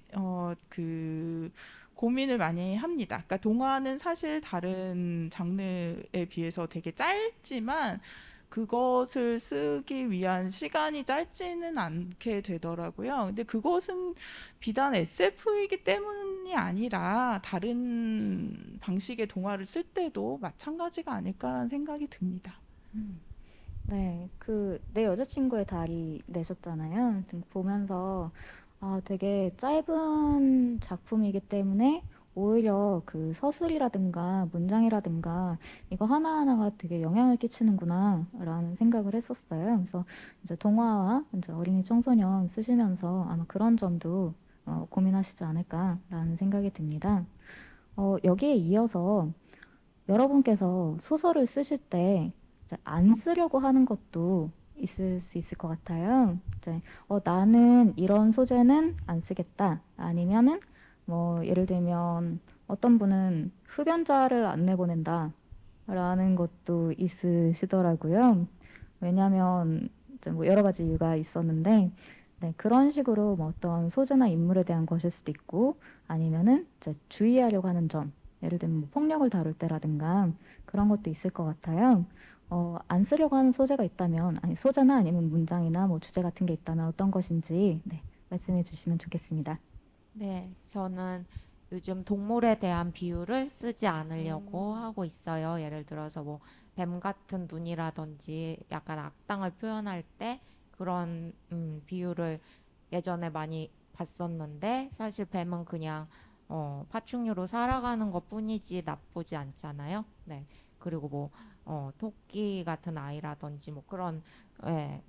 그 고민을 많이 합니다. 그러니까 동화는 사실 다른 장르에 비해서 되게 짧지만 그것을 쓰기 위한 시간이 짧지는 않게 되더라고요. 근데 그것은 비단 SF이기 때문이 아니라 다른 방식의 동화를 쓸 때도 마찬가지가 아닐까라는 생각이 듭니다. 네, 그 내 여자친구의 달이 내셨잖아요. 보면서 되게 짧은 작품이기 때문에 오히려 그 서술이라든가 문장이라든가 이거 하나하나가 되게 영향을 끼치는구나라는 생각을 했었어요. 그래서 이제 동화와 이제 어린이 청소년 쓰시면서 아마 그런 점도 고민하시지 않을까라는 생각이 듭니다. 여기에 이어서 여러분께서 소설을 쓰실 때 이제 안 쓰려고 하는 것도 있을 수 있을 것 같아요. 이제 나는 이런 소재는 안 쓰겠다. 아니면은 뭐 예를 들면 어떤 분은 흡연자를 안 내보낸다라는 것도 있으시더라고요. 왜냐하면 이제 뭐 여러 가지 이유가 있었는데 네, 그런 식으로 뭐 어떤 소재나 인물에 대한 것일 수도 있고 아니면은 이제 주의하려고 하는 점, 예를 들면 뭐 폭력을 다룰 때라든가 그런 것도 있을 것 같아요. 안 쓰려고 하는 소재가 있다면, 아니 소재나 아니면 문장이나 뭐 주제 같은 게 있다면 어떤 것인지 네, 말씀해 주시면 좋겠습니다. 네, 저는 요즘 동물에 대한 비유를 쓰지 않으려고 하고 있어요. 예를 들어서 뭐 뱀 같은 눈이라든지 약간 악당을 표현할 때 그런 비유를 예전에 많이 봤었는데 사실 뱀은 그냥 파충류로 살아가는 것뿐이지 나쁘지 않잖아요. 네. 그리고 뭐 토끼 같은 아이라든지 뭐 그런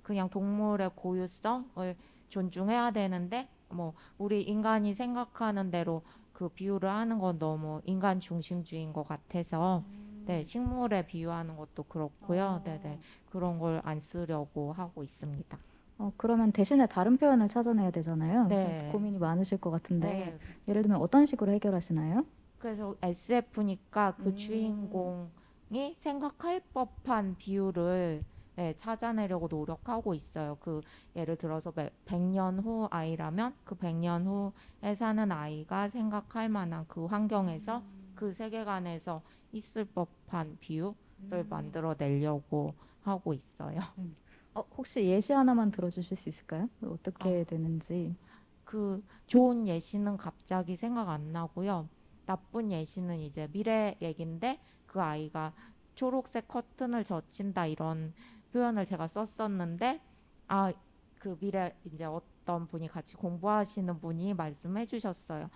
그냥 동물의 고유성을 존중해야 되는데 뭐 우리 인간이 생각하는 대로 그 비유를 하는 건 너무 인간 중심주의인 것 같아서 네, 식물에 비유하는 것도 그렇고요. 네네. 그런 걸 안 쓰려고 하고 있습니다. 그러면 대신에 다른 표현을 찾아내야 되잖아요. 네. 고민이 많으실 것 같은데 네. 예를 들면 어떤 식으로 해결하시나요? 그래서 SF니까 그 음. 주인공이 생각할 법한 비유를 찾아내려고 노력하고 있어요. 그 예를 들어서 100년 후 아이라면 그 100년 후에 사는 아이가 생각할 만한 그 환경에서 그 세계관에서 있을 법한 비유를 만들어내려고 하고 있어요. 혹시 예시 하나만 들어주실 수 있을까요? 어떻게 아. 되는지. 그 좋은 예시는 갑자기 생각 안 나고요. 나쁜 예시는 이제 미래 얘긴데 그 아이가 초록색 커튼을 젖힌다 이런 표현을 제가 썼었는데 그 미래 이제 어떤 분이 같이 공부하시는 분이 말씀해 주셨어요.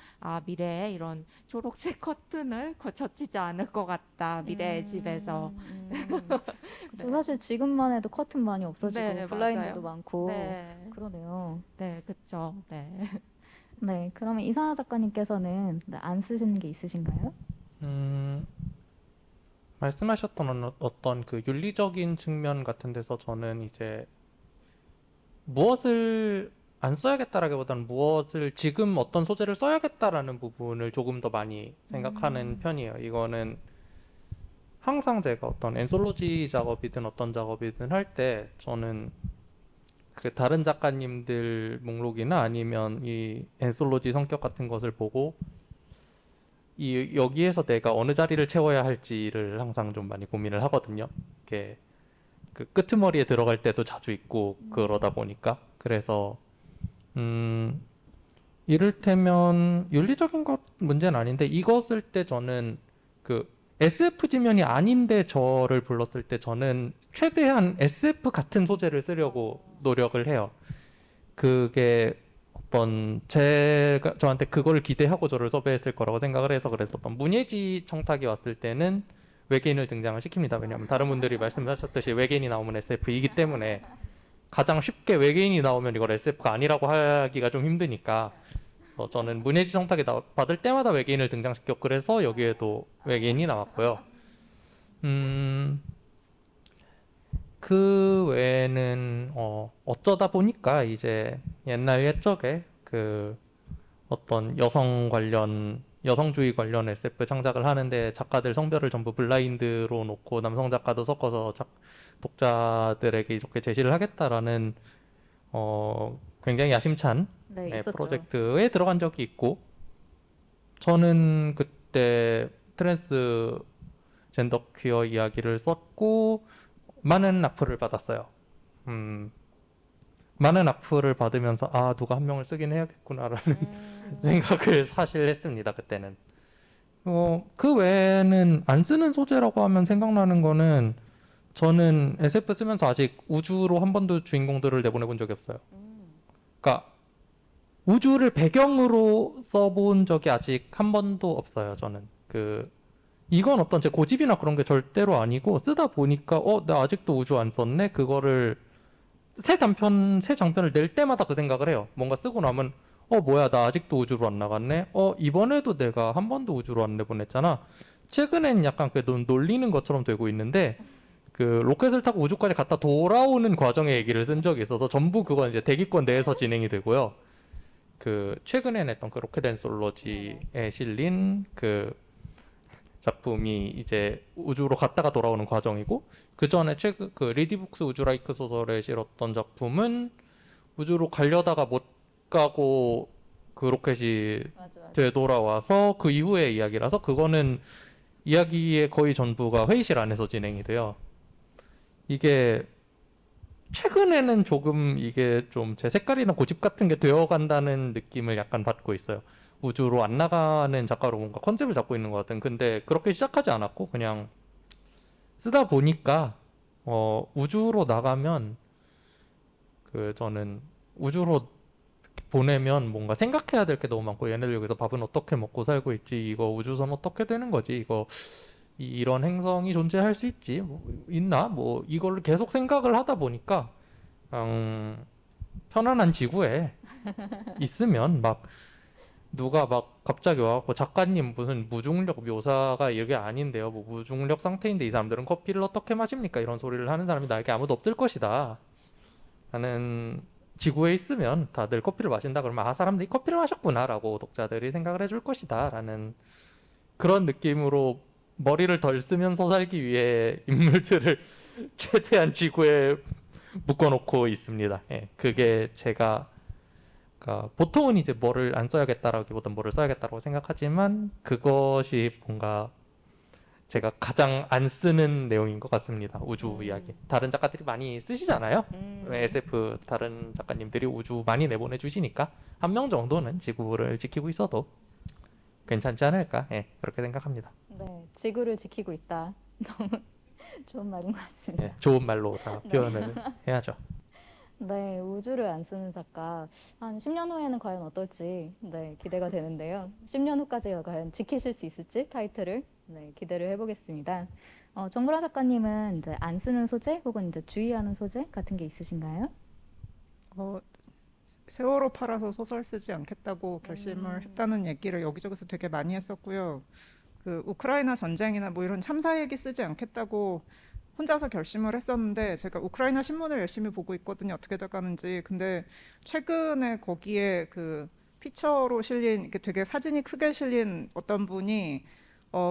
미래에 이런 초록색 커튼을 젖히지 않을 것 같다. 미래의 집에서. 저 사실 지금만 해도 커튼 많이 없어지고 네, 블라인드도 맞아요. 많고 네. 그러네요. 네, 그쵸. 네. 네, 그러면 이상하 작가님께서는 안 쓰시는 게 있으신가요? 말씀하셨던 어떤 그 윤리적인 측면 같은 데서 저는 이제 무엇을 안 써야겠다라기보다는 무엇을 지금 어떤 소재를 써야겠다라는 부분을 조금 더 많이 생각하는 편이에요. 이거는 항상 제가 어떤 엔솔로지 작업이든 어떤 작업이든 할 때 저는 그 다른 작가님들 목록이나 아니면 이 엔솔로지 성격 같은 것을 보고 여기에서 내가 어느 자리를 채워야 할지를 항상 좀 많이 고민을 하거든요. 이게 그 끄트머리에 들어갈 때도 자주 있고 그러다 보니까 그래서 이를테면 윤리적인 것 문제는 아닌데 이거 쓸 때 저는 그 SF 지면이 아닌데 저를 불렀을 때 저는 최대한 SF 같은 소재를 쓰려고 노력을 해요. 그게 어떤 제가 저한테 그거를 기대하고 저를 섭외했을 거라고 생각을 해서 그랬었던 문예지 청탁이 왔을 때는 외계인을 등장을 시킵니다. 왜냐하면 다른 분들이 말씀하셨듯이 외계인이 나오면 SF이기 때문에 가장 쉽게 외계인이 나오면 이걸 SF가 아니라고 하기가 좀 힘드니까 저는 문예지 청탁이 받을 때마다 외계인을 등장시켜 그래서 여기에도 외계인이 나왔고요. 그 외에는 어쩌다 보니까 이제 옛날 옛적에 그 어떤 여성주의 관련 SF 창작을 하는데 작가들 성별을 전부 블라인드로 놓고 남성 작가도 섞어서 독자들에게 이렇게 제시를 하겠다라는 굉장히 야심찬 네, 네, 있었죠. 프로젝트에 들어간 적이 있고 저는 그때 트랜스젠더 퀴어 이야기를 썼고 많은 악플을 받았어요. 많은 악플을 받으면서 아 누가 한 명을 쓰긴 해야겠구나라는 생각을 사실 했습니다. 그때는. 그 외에는 안 쓰는 소재라고 하면 생각나는 거는 저는 SF 쓰면서 아직 우주로 한 번도 주인공들을 내보내본 적이 없어요. 그러니까 우주를 배경으로 써본 적이 아직 한 번도 없어요. 저는 이건 어떤 제 고집이나 그런 게 절대로 아니고 쓰다 보니까 나 아직도 우주 안 썼네. 그거를 새 장편을 낼 때마다 그 생각을 해요. 뭔가 쓰고 나면 뭐야 나 아직도 우주로 안 나갔네. 이번에도 내가 한 번도 우주로 안 내보냈잖아. 최근엔 약간 그 놀리는 것처럼 되고 있는데 그 로켓을 타고 우주까지 갔다 돌아오는 과정의 얘기를 쓴 적이 있어서 전부 그건 이제 대기권 내에서 진행이 되고요. 그 최근에 냈던 그 로켓 앤 솔로지에 실린 그 작품이 이제 우주로 갔다가 돌아오는 과정이고 그 전에 최근 그 리디북스 우주라이크 소설에 실었던 작품은 우주로 가려다가 못 가고 그 로켓이 맞아. 되돌아와서 그 이후의 이야기라서 그거는 이야기의 거의 전부가 회의실 안에서 진행이 돼요. 이게 최근에는 조금 이게 좀 제 색깔이나 고집 같은 게 되어간다는 느낌을 약간 받고 있어요. 우주로 안 나가는 작가로 뭔가 컨셉을 잡고 있는 것 같은. 근데 그렇게 시작하지 않았고 그냥 쓰다 보니까 우주로 나가면 저는 우주로 보내면 뭔가 생각해야 될 게 너무 많고 얘네들 여기서 밥은 어떻게 먹고 살고 있지 이거 우주선 어떻게 되는 거지 이거 이런 행성이 존재할 수 있지 뭐 있나 뭐 이걸 계속 생각을 하다 보니까 편안한 지구에 있으면 막 누가 막 갑자기 와갖고 작가님 무슨 무중력 묘사가 이게 아닌데요 뭐 무중력 상태인데 이 사람들은 커피를 어떻게 마십니까 이런 소리를 하는 사람이 나에게 아무도 없을 것이다 나는 지구에 있으면 다들 커피를 마신다 그러면 아 사람들이 커피를 마셨구나 라고 독자들이 생각을 해줄 것이다 라는 그런 느낌으로 머리를 덜 쓰면서 살기 위해 인물들을 최대한 지구에 묶어놓고 있습니다. 예, 그게 제가 그러니까 보통은 이제 뭐를 안 써야겠다라기보단 뭐를 써야겠다라고 생각하지만 그것이 뭔가 제가 가장 안 쓰는 내용인 것 같습니다. 우주 이야기. 다른 작가들이 많이 쓰시잖아요. SF 다른 작가님들이 우주 많이 내보내 주시니까 한 명 정도는 지구를 지키고 있어도 괜찮지 않을까? 예, 그렇게 생각합니다. 네, 지구를 지키고 있다. 너무 좋은 말인 것 같습니다. 예, 좋은 말로 다 표현을 해야죠. 네, 우주를 안 쓰는 작가 한 10년 후에는 과연 어떨지 네, 기대가 되는데요. 10년 후까지 과연 지키실 수 있을지 타이틀을 네, 기대를 해보겠습니다. 정보라 작가님은 이제 안 쓰는 소재 혹은 이제 주의하는 소재 같은 게 있으신가요? 어, 세월호 팔아서 소설 쓰지 않겠다고 결심을 했다는 얘기를 여기저기서 되게 많이 했었고요. 그 우크라이나 전쟁이나 뭐 이런 참사 얘기 쓰지 않겠다고 혼자서 결심을 했었는데 제가 우크라이나 신문을 열심히 보고 있거든요. 어떻게 돼가는지. 근데 최근에 거기에 그 피처로 실린 이렇게 되게 사진이 크게 실린 어떤 분이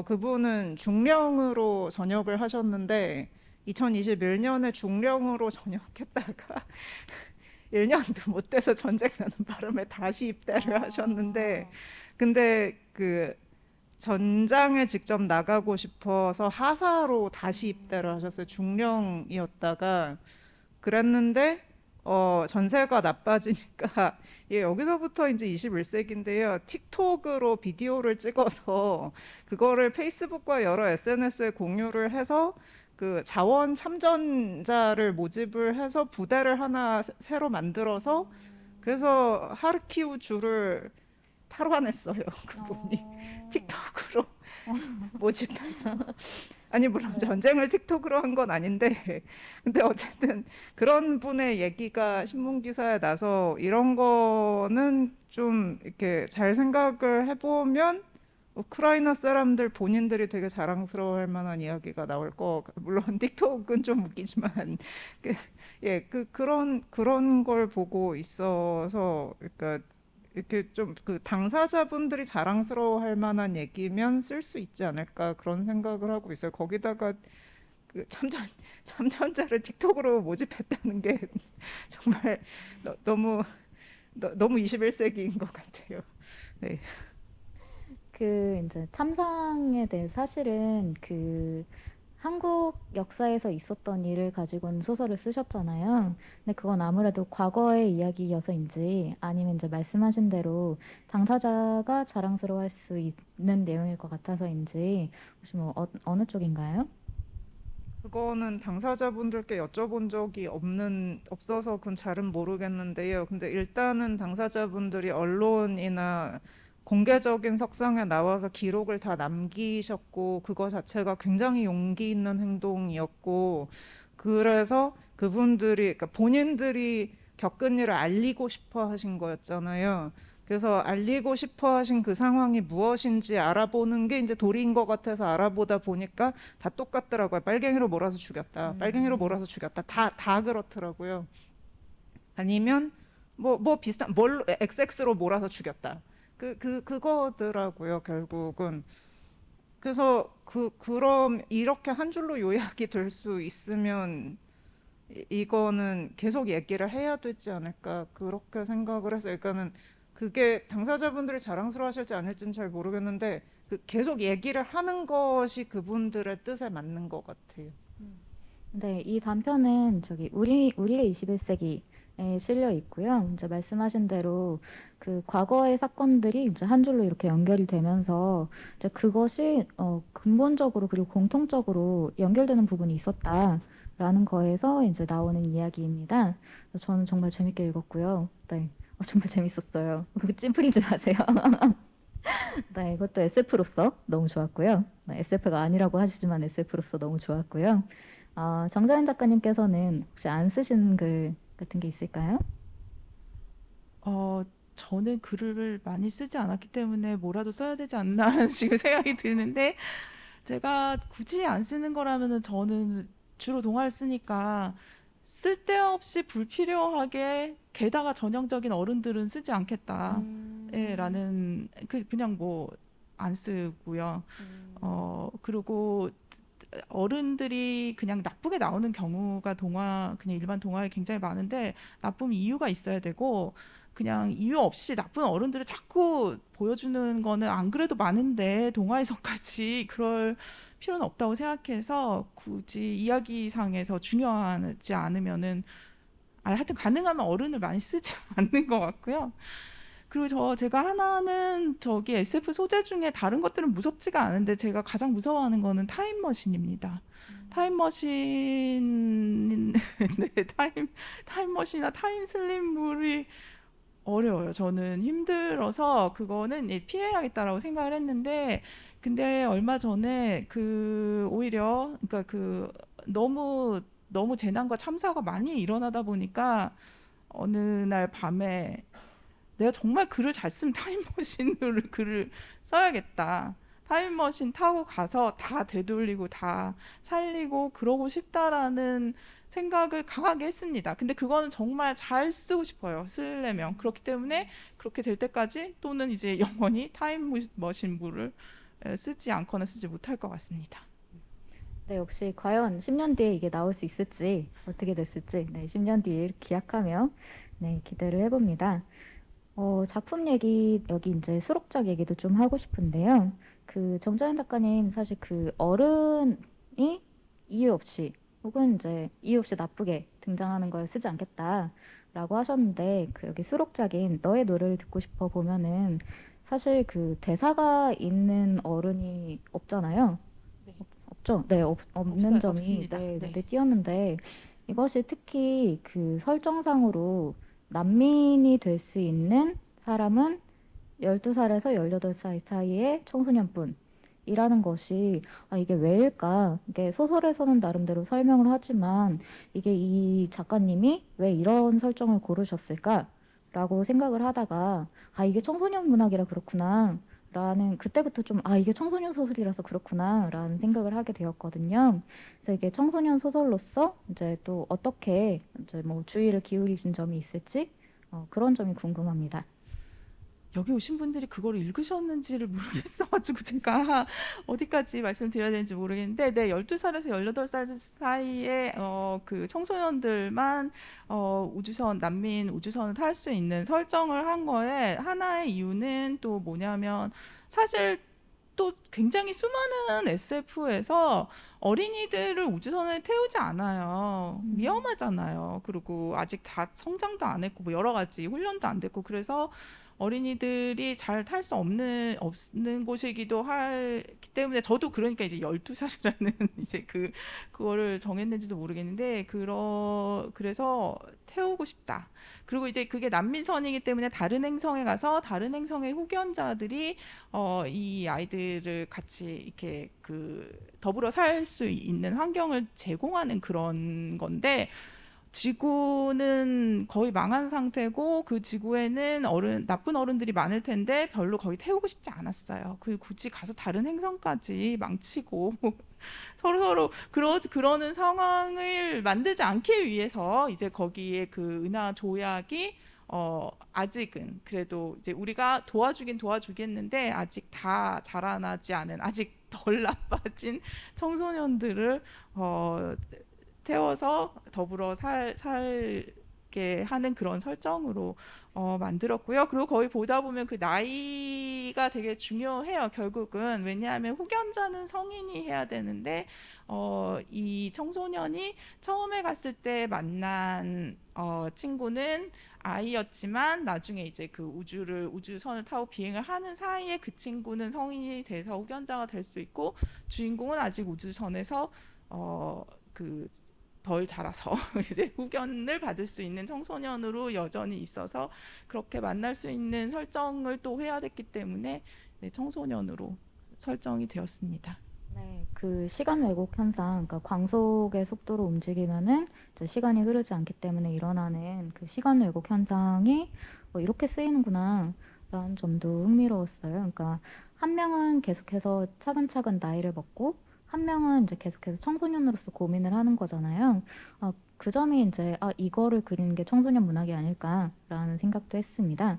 그분은 중령으로 전역을 하셨는데 2021년에 중령으로 전역했다가 1년도 못 돼서 전쟁 나는 바람에 다시 입대를 하셨는데 근데 그 전장에 직접 나가고 싶어서 하사로 다시 입대를 하셨어요. 중령이었다가 그랬는데 전세가 나빠지니까 예, 여기서부터 이제 21세기인데요. 틱톡으로 비디오를 찍어서 그거를 페이스북과 여러 SNS에 공유를 해서 그 자원 참전자를 모집을 해서 부대를 하나 새로 만들어서 그래서 하르키우 주를 탈환했어요. 그분이 틱톡으로 모집해서 아니 물론 전쟁을 틱톡으로 한 건 아닌데 근데 어쨌든 그런 분의 얘기가 신문 기사에 나서 이런 거는 좀 이렇게 잘 생각을 해보면 우크라이나 사람들 본인들이 되게 자랑스러워할 만한 이야기가 나올 거 물론 틱톡은 좀 웃기지만 그런 걸 보고 있어서 그러니까 이렇게 좀 그 당사자분들이 자랑스러워할 만한 얘기면 쓸 수 있지 않을까 그런 생각을 하고 있어요. 거기다가 그 참전자를 틱톡으로 모집했다는 게 정말 너무 21세기인 것 같아요. 네. 그 이제 참상에 대해 사실은 그 한국 역사에서 있었던 일을 가지고는 소설을 쓰셨잖아요. 근데 그건 아무래도 과거의 이야기여서인지 아니면 이제 말씀하신 대로 당사자가 자랑스러워할 수 있는 내용일 것 같아서인지 혹시 뭐 어느 쪽인가요? 그거는 당사자분들께 여쭤본 적이 없어서 그건 잘은 모르겠는데요. 근데 일단은 당사자분들이 언론이나 공개적인 석상에 나와서 기록을 다 남기셨고 그거 자체가 굉장히 용기 있는 행동이었고 그래서 그분들이 그러니까 본인들이 겪은 일을 알리고 싶어 하신 거였잖아요. 그래서 알리고 싶어 하신 그 상황이 무엇인지 알아보는 게 이제 도리인 것 같아서 알아보다 보니까 다 똑같더라고요. 빨갱이로 몰아서 죽였다. 빨갱이로 몰아서 죽였다. 다 그렇더라고요. 아니면 뭐 비슷한 뭘로 XX로 몰아서 죽였다. 그거더라고요. 결국은. 그래서 그럼 이렇게 한 줄로 요약이 될 수 있으면 이거는 계속 얘기를 해야 되지 않을까 그렇게 생각을 해서 그러니까는 그게 당사자분들이 자랑스러워하실지 아닐지는 잘 모르겠는데 그 계속 얘기를 하는 것이 그분들의 뜻에 맞는 것 같아요. 네, 이 단편은 저기 우리의 21세기에 실려 있고요. 이제 말씀하신 대로 그 과거의 사건들이 이제 한 줄로 이렇게 연결이 되면서 이제 그것이 근본적으로 그리고 공통적으로 연결되는 부분이 있었다라는 거에서 이제 나오는 이야기입니다. 그래서 저는 정말 재밌게 읽었고요. 네, 정말 재밌었어요. 그 찜플이지 마세요. 네, 이것도 SF로서 너무 좋았고요. 네, SF가 아니라고 하시지만 SF로서 너무 좋았고요. 정자연 작가님께서는 혹시 안 쓰신 글 같은 게 있을까요? 저는 글을 많이 쓰지 않았기 때문에 뭐라도 써야 되지 않나라는 지금 생각이 드는데 제가 굳이 안 쓰는 거라면은 저는 주로 동화를 쓰니까 쓸데없이 불필요하게 게다가 전형적인 어른들은 쓰지 않겠다. 예, 라는 그냥 뭐 안 쓰고요. 그리고 어른들이 그냥 나쁘게 나오는 경우가 그냥 일반 동화에 굉장히 많은데 나쁜 이유가 있어야 되고 그냥 이유 없이 나쁜 어른들을 자꾸 보여주는 거는 안 그래도 많은데 동화에서까지 그럴 필요는 없다고 생각해서 굳이 이야기상에서 중요하지 않으면은 하여튼 가능하면 어른을 많이 쓰지 않는 것 같고요. 그리고 제가 하나는 저기 SF 소재 중에 다른 것들은 무섭지가 않은데 제가 가장 무서워하는 거는 타임머신입니다. 타임머신, 네, 타임머신이나 타임슬립물이 어려워요. 저는 힘들어서 그거는 피해야겠다라고 생각을 했는데, 근데 얼마 전에 오히려, 그러니까 너무 재난과 참사가 많이 일어나다 보니까 어느 날 밤에 내가 정말 글을 잘 쓰면 타임머신으로 글을 써야겠다. 타임머신 타고 가서 다 되돌리고 다 살리고 그러고 싶다라는 생각을 강하게 했습니다. 근데 그거는 정말 잘 쓰고 싶어요. 쓰려면. 그렇기 때문에 그렇게 될 때까지 또는 이제 영원히 타임머신물을 쓰지 않거나 쓰지 못할 것 같습니다. 네, 역시 과연 10년 뒤에 이게 나올 수 있을지 어떻게 됐을지 10년 뒤에 기약하며 기대를 해봅니다. 작품 얘기 여기 이제 수록작 얘기도 좀 하고 싶은데요. 그 정자연 작가님 사실 그 어른이 이유 없이 혹은 이제 이유 없이 나쁘게 등장하는 걸 쓰지 않겠다라고 하셨는데 그 여기 수록작인 너의 노래를 듣고 싶어 보면은 사실 그 대사가 있는 어른이 없잖아요. 네. 없죠? 네, 없는 점이 없습니다. 눈에 띄었는데 이것이 특히 그 설정상으로 난민이 될 수 있는 사람은 12살에서 18살 사이의 청소년뿐이라는 것이 이게 왜일까? 이게 소설에서는 나름대로 설명을 하지만 이게 이 작가님이 왜 이런 설정을 고르셨을까라고 생각을 하다가 이게 청소년 문학이라 그렇구나. 라는 그때부터 좀 이게 청소년 소설이라서 그렇구나 라는 생각을 하게 되었거든요. 그래서 이게 청소년 소설로서 이제 또 어떻게 이제 뭐 주의를 기울이신 점이 있을지 그런 점이 궁금합니다. 여기 오신 분들이 그걸 읽으셨는지를 모르겠어가지고 제가 어디까지 말씀드려야 되는지 모르겠는데, 네, 12살에서 18살 사이에 그 청소년들만 우주선, 난민 우주선을 탈 수 있는 설정을 한 거에 하나의 이유는 또 뭐냐면, 사실 또 굉장히 수많은 SF에서 어린이들을 우주선에 태우지 않아요. 위험하잖아요. 그리고 아직 다 성장도 안 했고 뭐 여러 가지 훈련도 안 됐고, 그래서 어린이들이 잘 탈 수 없는 곳이기도 하기 때문에, 저도 그러니까 이제 12살이라는 이제 그거를 정했는지도 모르겠는데, 그래서 태우고 싶다. 그리고 이제 그게 난민선이기 때문에 다른 행성에 가서 다른 행성의 후견자들이 이 아이들을 같이 이렇게 더불어 살 수 있는 환경을 제공하는 그런 건데, 지구는 거의 망한 상태고 그 지구에는 나쁜 어른들이 많을 텐데 별로 거기 태우고 싶지 않았어요. 굳이 가서 다른 행성까지 망치고 서로 그러는 상황을 만들지 않기 위해서 이제 거기에 그 은하 조약이 아직은 그래도 이제 우리가 도와주겠는데, 아직 다 자라나지 않은, 아직 덜 나빠진 청소년들을 태워서 더불어 살게 하는 그런 설정으로 만들었고요. 그리고 거의 보다 보면 그 나이가 되게 중요해요, 결국은. 왜냐하면 후견자는 성인이 해야 되는데, 이 청소년이 처음에 갔을 때 만난 친구는 아이였지만, 나중에 이제 그 우주선을 타고 비행을 하는 사이에 그 친구는 성인이 돼서 후견자가 될 수 있고, 주인공은 아직 우주선에서 덜 자라서 이제 후견을 받을 수 있는 청소년으로 여전히 있어서, 그렇게 만날 수 있는 설정을 또 해야 됐기 때문에, 네, 청소년으로 설정이 되었습니다. 네, 그 시간 왜곡 현상, 그러니까 광속의 속도로 움직이면은 이제 시간이 흐르지 않기 때문에 일어나는 그 시간 왜곡 현상이 이렇게 쓰이는구나라는 점도 흥미로웠어요. 그러니까 한 명은 계속해서 차근차근 나이를 먹고, 한 명은 이제 계속해서 청소년으로서 고민을 하는 거잖아요. 그 점이 이제 이거를 그리는 게 청소년 문학이 아닐까라는 생각도 했습니다.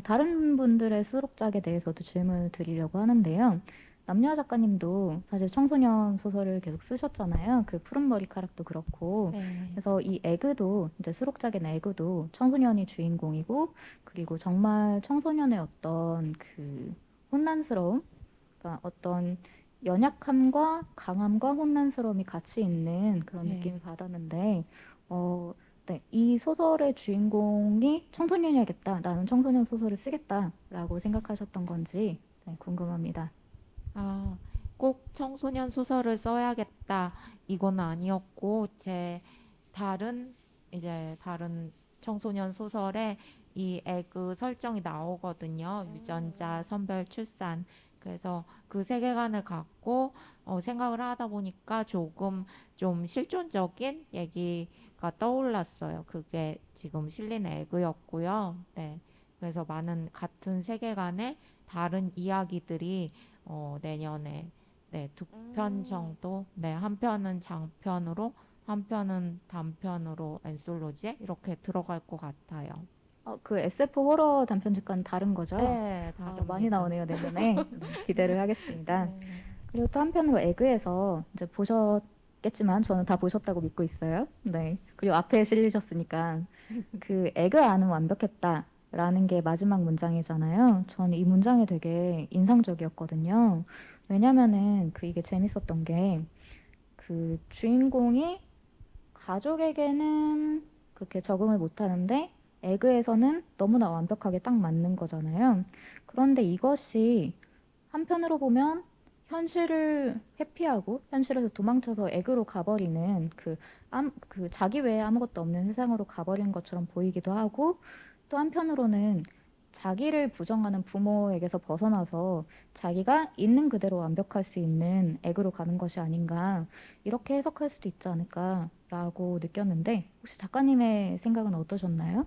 다른 분들의 수록작에 대해서도 질문을 드리려고 하는데요. 남녀 작가님도 사실 청소년 소설을 계속 쓰셨잖아요. 그 푸른 머리카락도 그렇고. 네. 그래서 이 에그도 이제 수록작의 에그도 청소년이 주인공이고, 그리고 정말 청소년의 어떤 그 혼란스러움, 그러니까 어떤 연약함과 강함과 혼란스러움이 같이 있는 그런 네. 느낌을 받았는데, 네, 이 소설의 주인공이 청소년이야겠다, 나는 청소년 소설을 쓰겠다라고 생각하셨던 건지 궁금합니다. 꼭 청소년 소설을 써야겠다 이건 아니었고, 제 다른 청소년 소설에 이 에그 설정이 나오거든요. 유전자, 선별, 출산. 그래서 그 세계관을 갖고 생각을 하다 보니까 조금 좀 실존적인 얘기가 떠올랐어요. 그게 지금 실린 에그였고요. 네. 그래서 많은 같은 세계관의 다른 이야기들이 내년에 네, 2편 정도, 네, 한 편은 장편으로, 한 편은 단편으로 엔솔로지에 이렇게 들어갈 것 같아요. 그 SF 호러 단편집과는 다른 거죠? 네, 많이 다릅니다. 나오네요, 내년에. 네, 기대를 하겠습니다. 네. 그리고 또 한편으로 에그에서 이제 보셨겠지만 저는 다 보셨다고 믿고 있어요. 네. 그리고 앞에 실리셨으니까 그 에그 안은 완벽했다라는 게 마지막 문장이잖아요. 저는 이 문장이 되게 인상적이었거든요. 왜냐면은 이게 재밌었던 게, 그 주인공이 가족에게는 그렇게 적응을 못 하는데 에그에서는 너무나 완벽하게 딱 맞는 거잖아요. 그런데 이것이 한편으로 보면 현실을 회피하고 현실에서 도망쳐서 에그로 가버리는 그 자기 외에 아무것도 없는 세상으로 가버리는 것처럼 보이기도 하고, 또 한편으로는 자기를 부정하는 부모에게서 벗어나서 자기가 있는 그대로 완벽할 수 있는 에그로 가는 것이 아닌가, 이렇게 해석할 수도 있지 않을까라고 느꼈는데, 혹시 작가님의 생각은 어떠셨나요?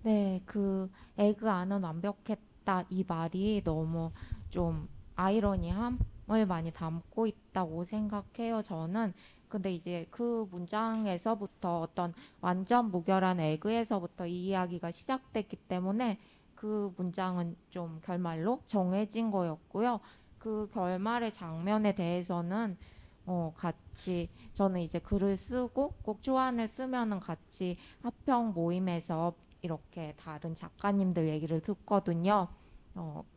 네, 그 에그 안은 완벽했다 이 말이 너무 좀 아이러니함을 많이 담고 있다고 생각해요, 저는. 근데 이제 그 문장에서부터 어떤 완전 무결한 에그에서부터 이 이야기가 시작됐기 때문에 그 문장은 좀 결말로 정해진 거였고요. 그 결말의 장면에 대해서는 같이 저는 이제 글을 쓰고 꼭 초안을 쓰면은 같이 합평 모임에서 이렇게 다른 작가님들 얘기를 듣거든요.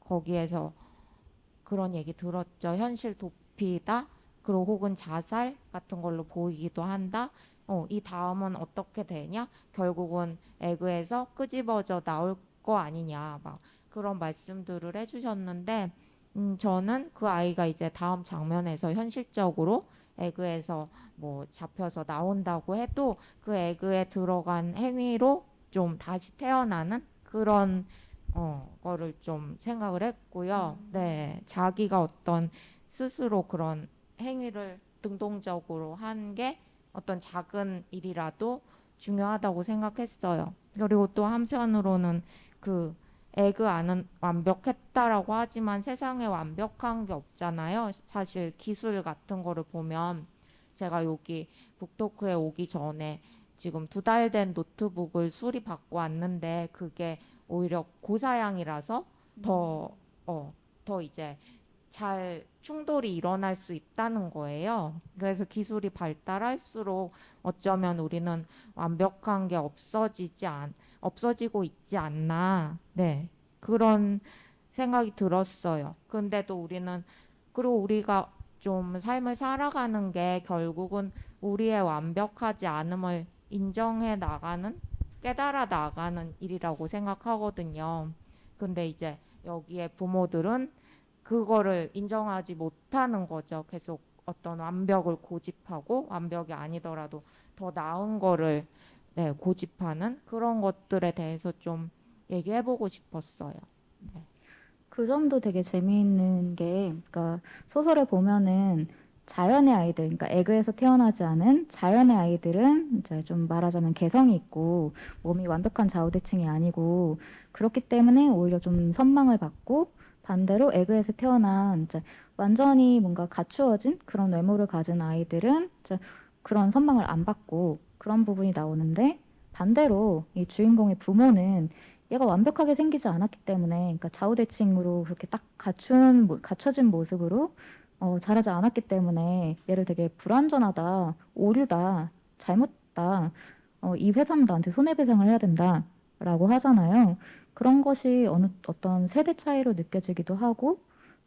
거기에서 그런 얘기 들었죠. 현실 도피다. 그리고 혹은 자살 같은 걸로 보이기도 한다. 이 다음은 어떻게 되냐? 결국은 에그에서 끄집어져 나올 거 아니냐. 막 그런 말씀들을 해주셨는데, 저는 그 아이가 이제 다음 장면에서 현실적으로 에그에서 뭐 잡혀서 나온다고 해도 그 에그에 들어간 행위로 좀 다시 태어나는 그런 거를 좀 생각을 했고요. 네, 자기가 어떤 스스로 그런 행위를 능동적으로 한 게 어떤 작은 일이라도 중요하다고 생각했어요. 그리고 또 한편으로는 그 에그 안은 완벽했다라고 하지만 세상에 완벽한 게 없잖아요. 사실 기술 같은 거를 보면 제가 여기 북토크에 오기 전에 지금 2달 된 노트북을 수리받고 왔는데 그게 오히려 고사양이라서 더, 더 이제 잘 충돌이 일어날 수 있다는 거예요. 그래서 기술이 발달할수록 어쩌면 우리는 완벽한 게 없어지고 있지 않나. 네. 그런 생각이 들었어요. 근데도 그리고 우리가 좀 삶을 살아가는 게 결국은 우리의 완벽하지 않음을 인정해 나가는, 깨달아 나가는 일이라고 생각하거든요. 근데 이제 여기에 부모들은 그거를 인정하지 못하는 거죠. 계속 어떤 완벽을 고집하고 완벽이 아니더라도 더 나은 거를 네, 고집하는 그런 것들에 대해서 좀 얘기해보고 싶었어요. 네. 그 점도 되게 재미있는 게, 그러니까 소설에 보면은 자연의 아이들, 그러니까 에그에서 태어나지 않은 자연의 아이들은 이제 좀 말하자면 개성이 있고 몸이 완벽한 좌우대칭이 아니고 그렇기 때문에 오히려 좀 선망을 받고 반대로 에그에서 태어난 이제 완전히 뭔가 갖추어진 그런 외모를 가진 아이들은 이제 그런 선망을 안 받고 그런 부분이 나오는데 반대로 이 주인공의 부모는 얘가 완벽하게 생기지 않았기 때문에, 그러니까 좌우대칭으로 그렇게 딱 갖춰진 모습으로 자라지 않았기 때문에 얘를 되게 불완전하다, 오류다, 잘못다, 이 회사는 나한테 손해배상을 해야 된다라고 하잖아요. 그런 것이 어떤 세대 차이로 느껴지기도 하고,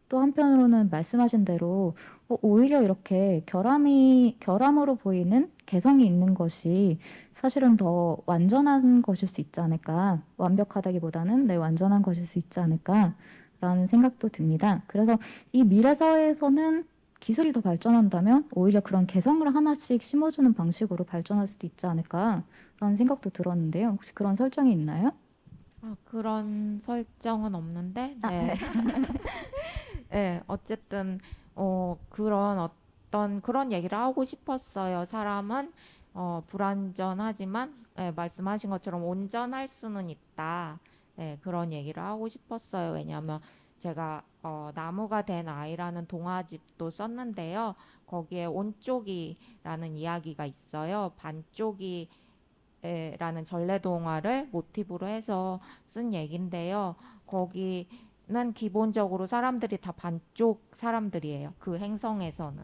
또 한편으로는 말씀하신 대로 오히려 이렇게 결함으로 보이는 개성이 있는 것이 사실은 더 완전한 것일 수 있지 않을까. 완벽하다기보다는 완전한 것일 수 있지 않을까라는 생각도 듭니다. 그래서 이 미래 사회에서는 기술이 더 발전한다면 오히려 그런 개성을 하나씩 심어주는 방식으로 발전할 수도 있지 않을까라는 생각도 들었는데요. 혹시 그런 설정이 있나요? 그런 설정은 없는데, 네. 네, 어쨌든 그런 얘기를 하고 싶었어요. 사람은 불완전하지만 말씀하신 것처럼 온전할 수는 있다. 그런 얘기를 하고 싶었어요. 왜냐하면 제가 나무가 된 아이라는 동화집도 썼는데요. 거기에 온쪽이라는 이야기가 있어요. 반쪽이 라는 전래동화를 모티브로 해서 쓴 얘긴데요. 거기는 기본적으로 사람들이 다 반쪽 사람들이에요. 그 행성에서는.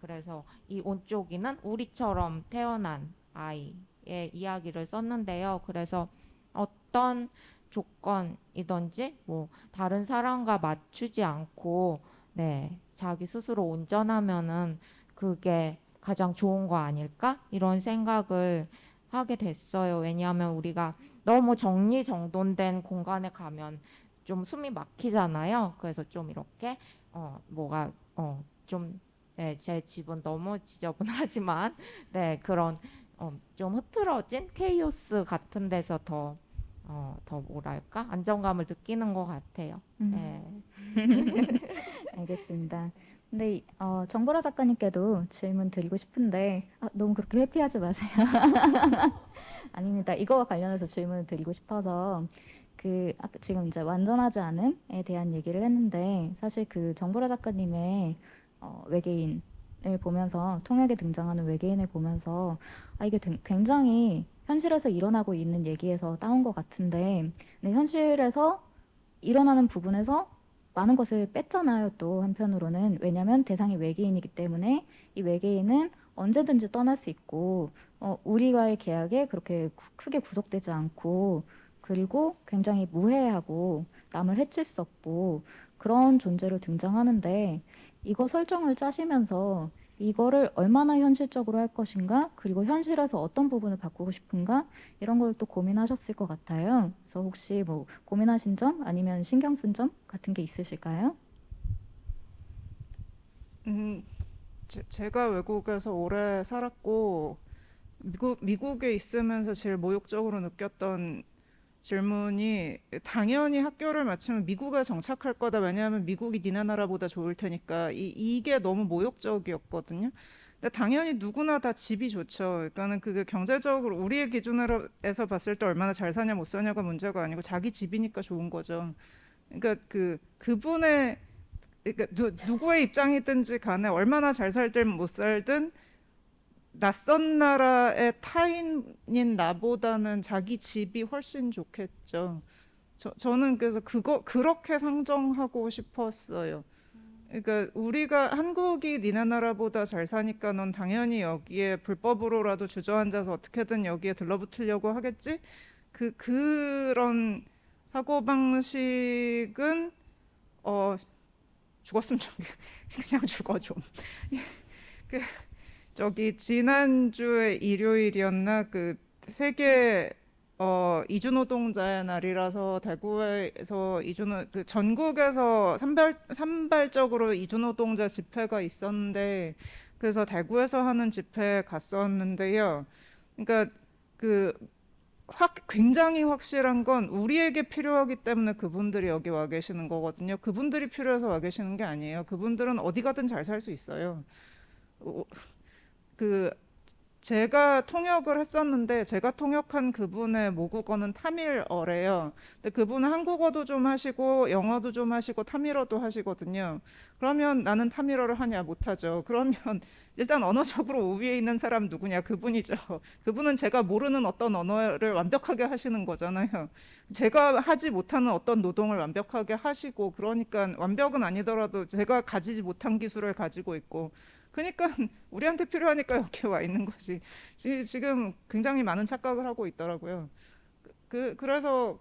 그래서 이 온쪽이는 우리처럼 태어난 아이의 이야기를 썼는데요. 그래서 어떤 조건이든지 뭐 다른 사람과 맞추지 않고 자기 스스로 온전하면은 그게 가장 좋은 거 아닐까? 이런 생각을 하게 됐어요. 왜냐하면 우리가 너무 정리정돈된 공간에 가면 좀 숨이 막히잖아요. 그래서 좀 이렇게 뭐가 좀 제 집은 너무 지저분하지만 그런 좀 흐트러진 케이오스 같은 데서 더 뭐랄까 안정감을 느끼는 것 같아요. 네. 알겠습니다. 근데 정보라 작가님께도 질문 드리고 싶은데 너무 그렇게 회피하지 마세요. 아닙니다. 이거와 관련해서 질문을 드리고 싶어서 아까 지금 이제 완전하지 않음에 대한 얘기를 했는데 사실 그 정보라 작가님의 외계인을 보면서 통역에 등장하는 외계인을 보면서 이게 굉장히 현실에서 일어나고 있는 얘기에서 따온 것 같은데, 근데 현실에서 일어나는 부분에서 많은 것을 뺐잖아요. 또 한편으로는 왜냐하면 대상이 외계인이기 때문에 이 외계인은 언제든지 떠날 수 있고 우리와의 계약에 그렇게 크게 구속되지 않고 그리고 굉장히 무해하고 남을 해칠 수 없고 그런 존재로 등장하는데 이거 설정을 짜시면서 이거를 얼마나 현실적으로 할 것인가 그리고 현실에서 어떤 부분을 바꾸고 싶은가 이런 걸 또 고민하셨을 것 같아요. 그래서 혹시 뭐 고민하신 점 아니면 신경 쓴 점 같은 게 있으실까요? 제가 외국에서 오래 살았고 미국에 있으면서 제일 모욕적으로 느꼈던 질문이 당연히 학교를 마치면 미국에 정착할 거다. 왜냐하면 미국이 니네 나라보다 좋을 테니까 이게 너무 모욕적이었거든요. 근데 당연히 누구나 다 집이 좋죠. 그러니까는 그게 경제적으로 우리의 기준으로서 봤을 때 얼마나 잘 사냐 못 사냐가 문제가 아니고 자기 집이니까 좋은 거죠. 그러니까 그분의 그러니까 누구의 입장이든지 간에 얼마나 잘 살든 못 살든 낯선 나라의 타인인 나보다는 자기 집이 훨씬 좋겠죠. 저는 그래서 그렇게 상정하고 싶었어요. 그러니까 우리가 한국이 니네 나라보다 잘 사니까 넌 당연히 여기에 불법으로라도 주저앉아서 어떻게든 여기에 들러붙으려고 하겠지. 그런 사고방식은 죽었으면 그냥 죽어 좀. 그 저기 지난주에 일요일이었나 그 세계 이주노동자의 날이라서 대구에서 그 전국에서 산발적으로 이주노동자 집회가 있었는데 그래서 대구에서 하는 집회에 갔었는데요. 그러니까 굉장히 확실한 건 우리에게 필요하기 때문에 그분들이 여기 와 계시는 거거든요. 그분들이 필요해서 와 계시는 게 아니에요. 그분들은 어디 가든 잘 살 수 있어요. 그 제가 통역을 했었는데 제가 통역한 그분의 모국어는 타밀어래요. 근데 그분은 한국어도 좀 하시고 영어도 좀 하시고 타밀어도 하시거든요. 그러면 나는 타밀어를 하냐 못하죠. 그러면 일단 언어적으로 우위에 있는 사람 누구냐 그분이죠. 그분은 제가 모르는 어떤 언어를 완벽하게 하시는 거잖아요. 제가 하지 못하는 어떤 노동을 완벽하게 하시고 그러니까 완벽은 아니더라도 제가 가지지 못한 기술을 가지고 있고 그러니까 우리한테 필요하니까 여기 와 있는 거지. 지금 굉장히 많은 착각을 하고 있더라고요. 그래서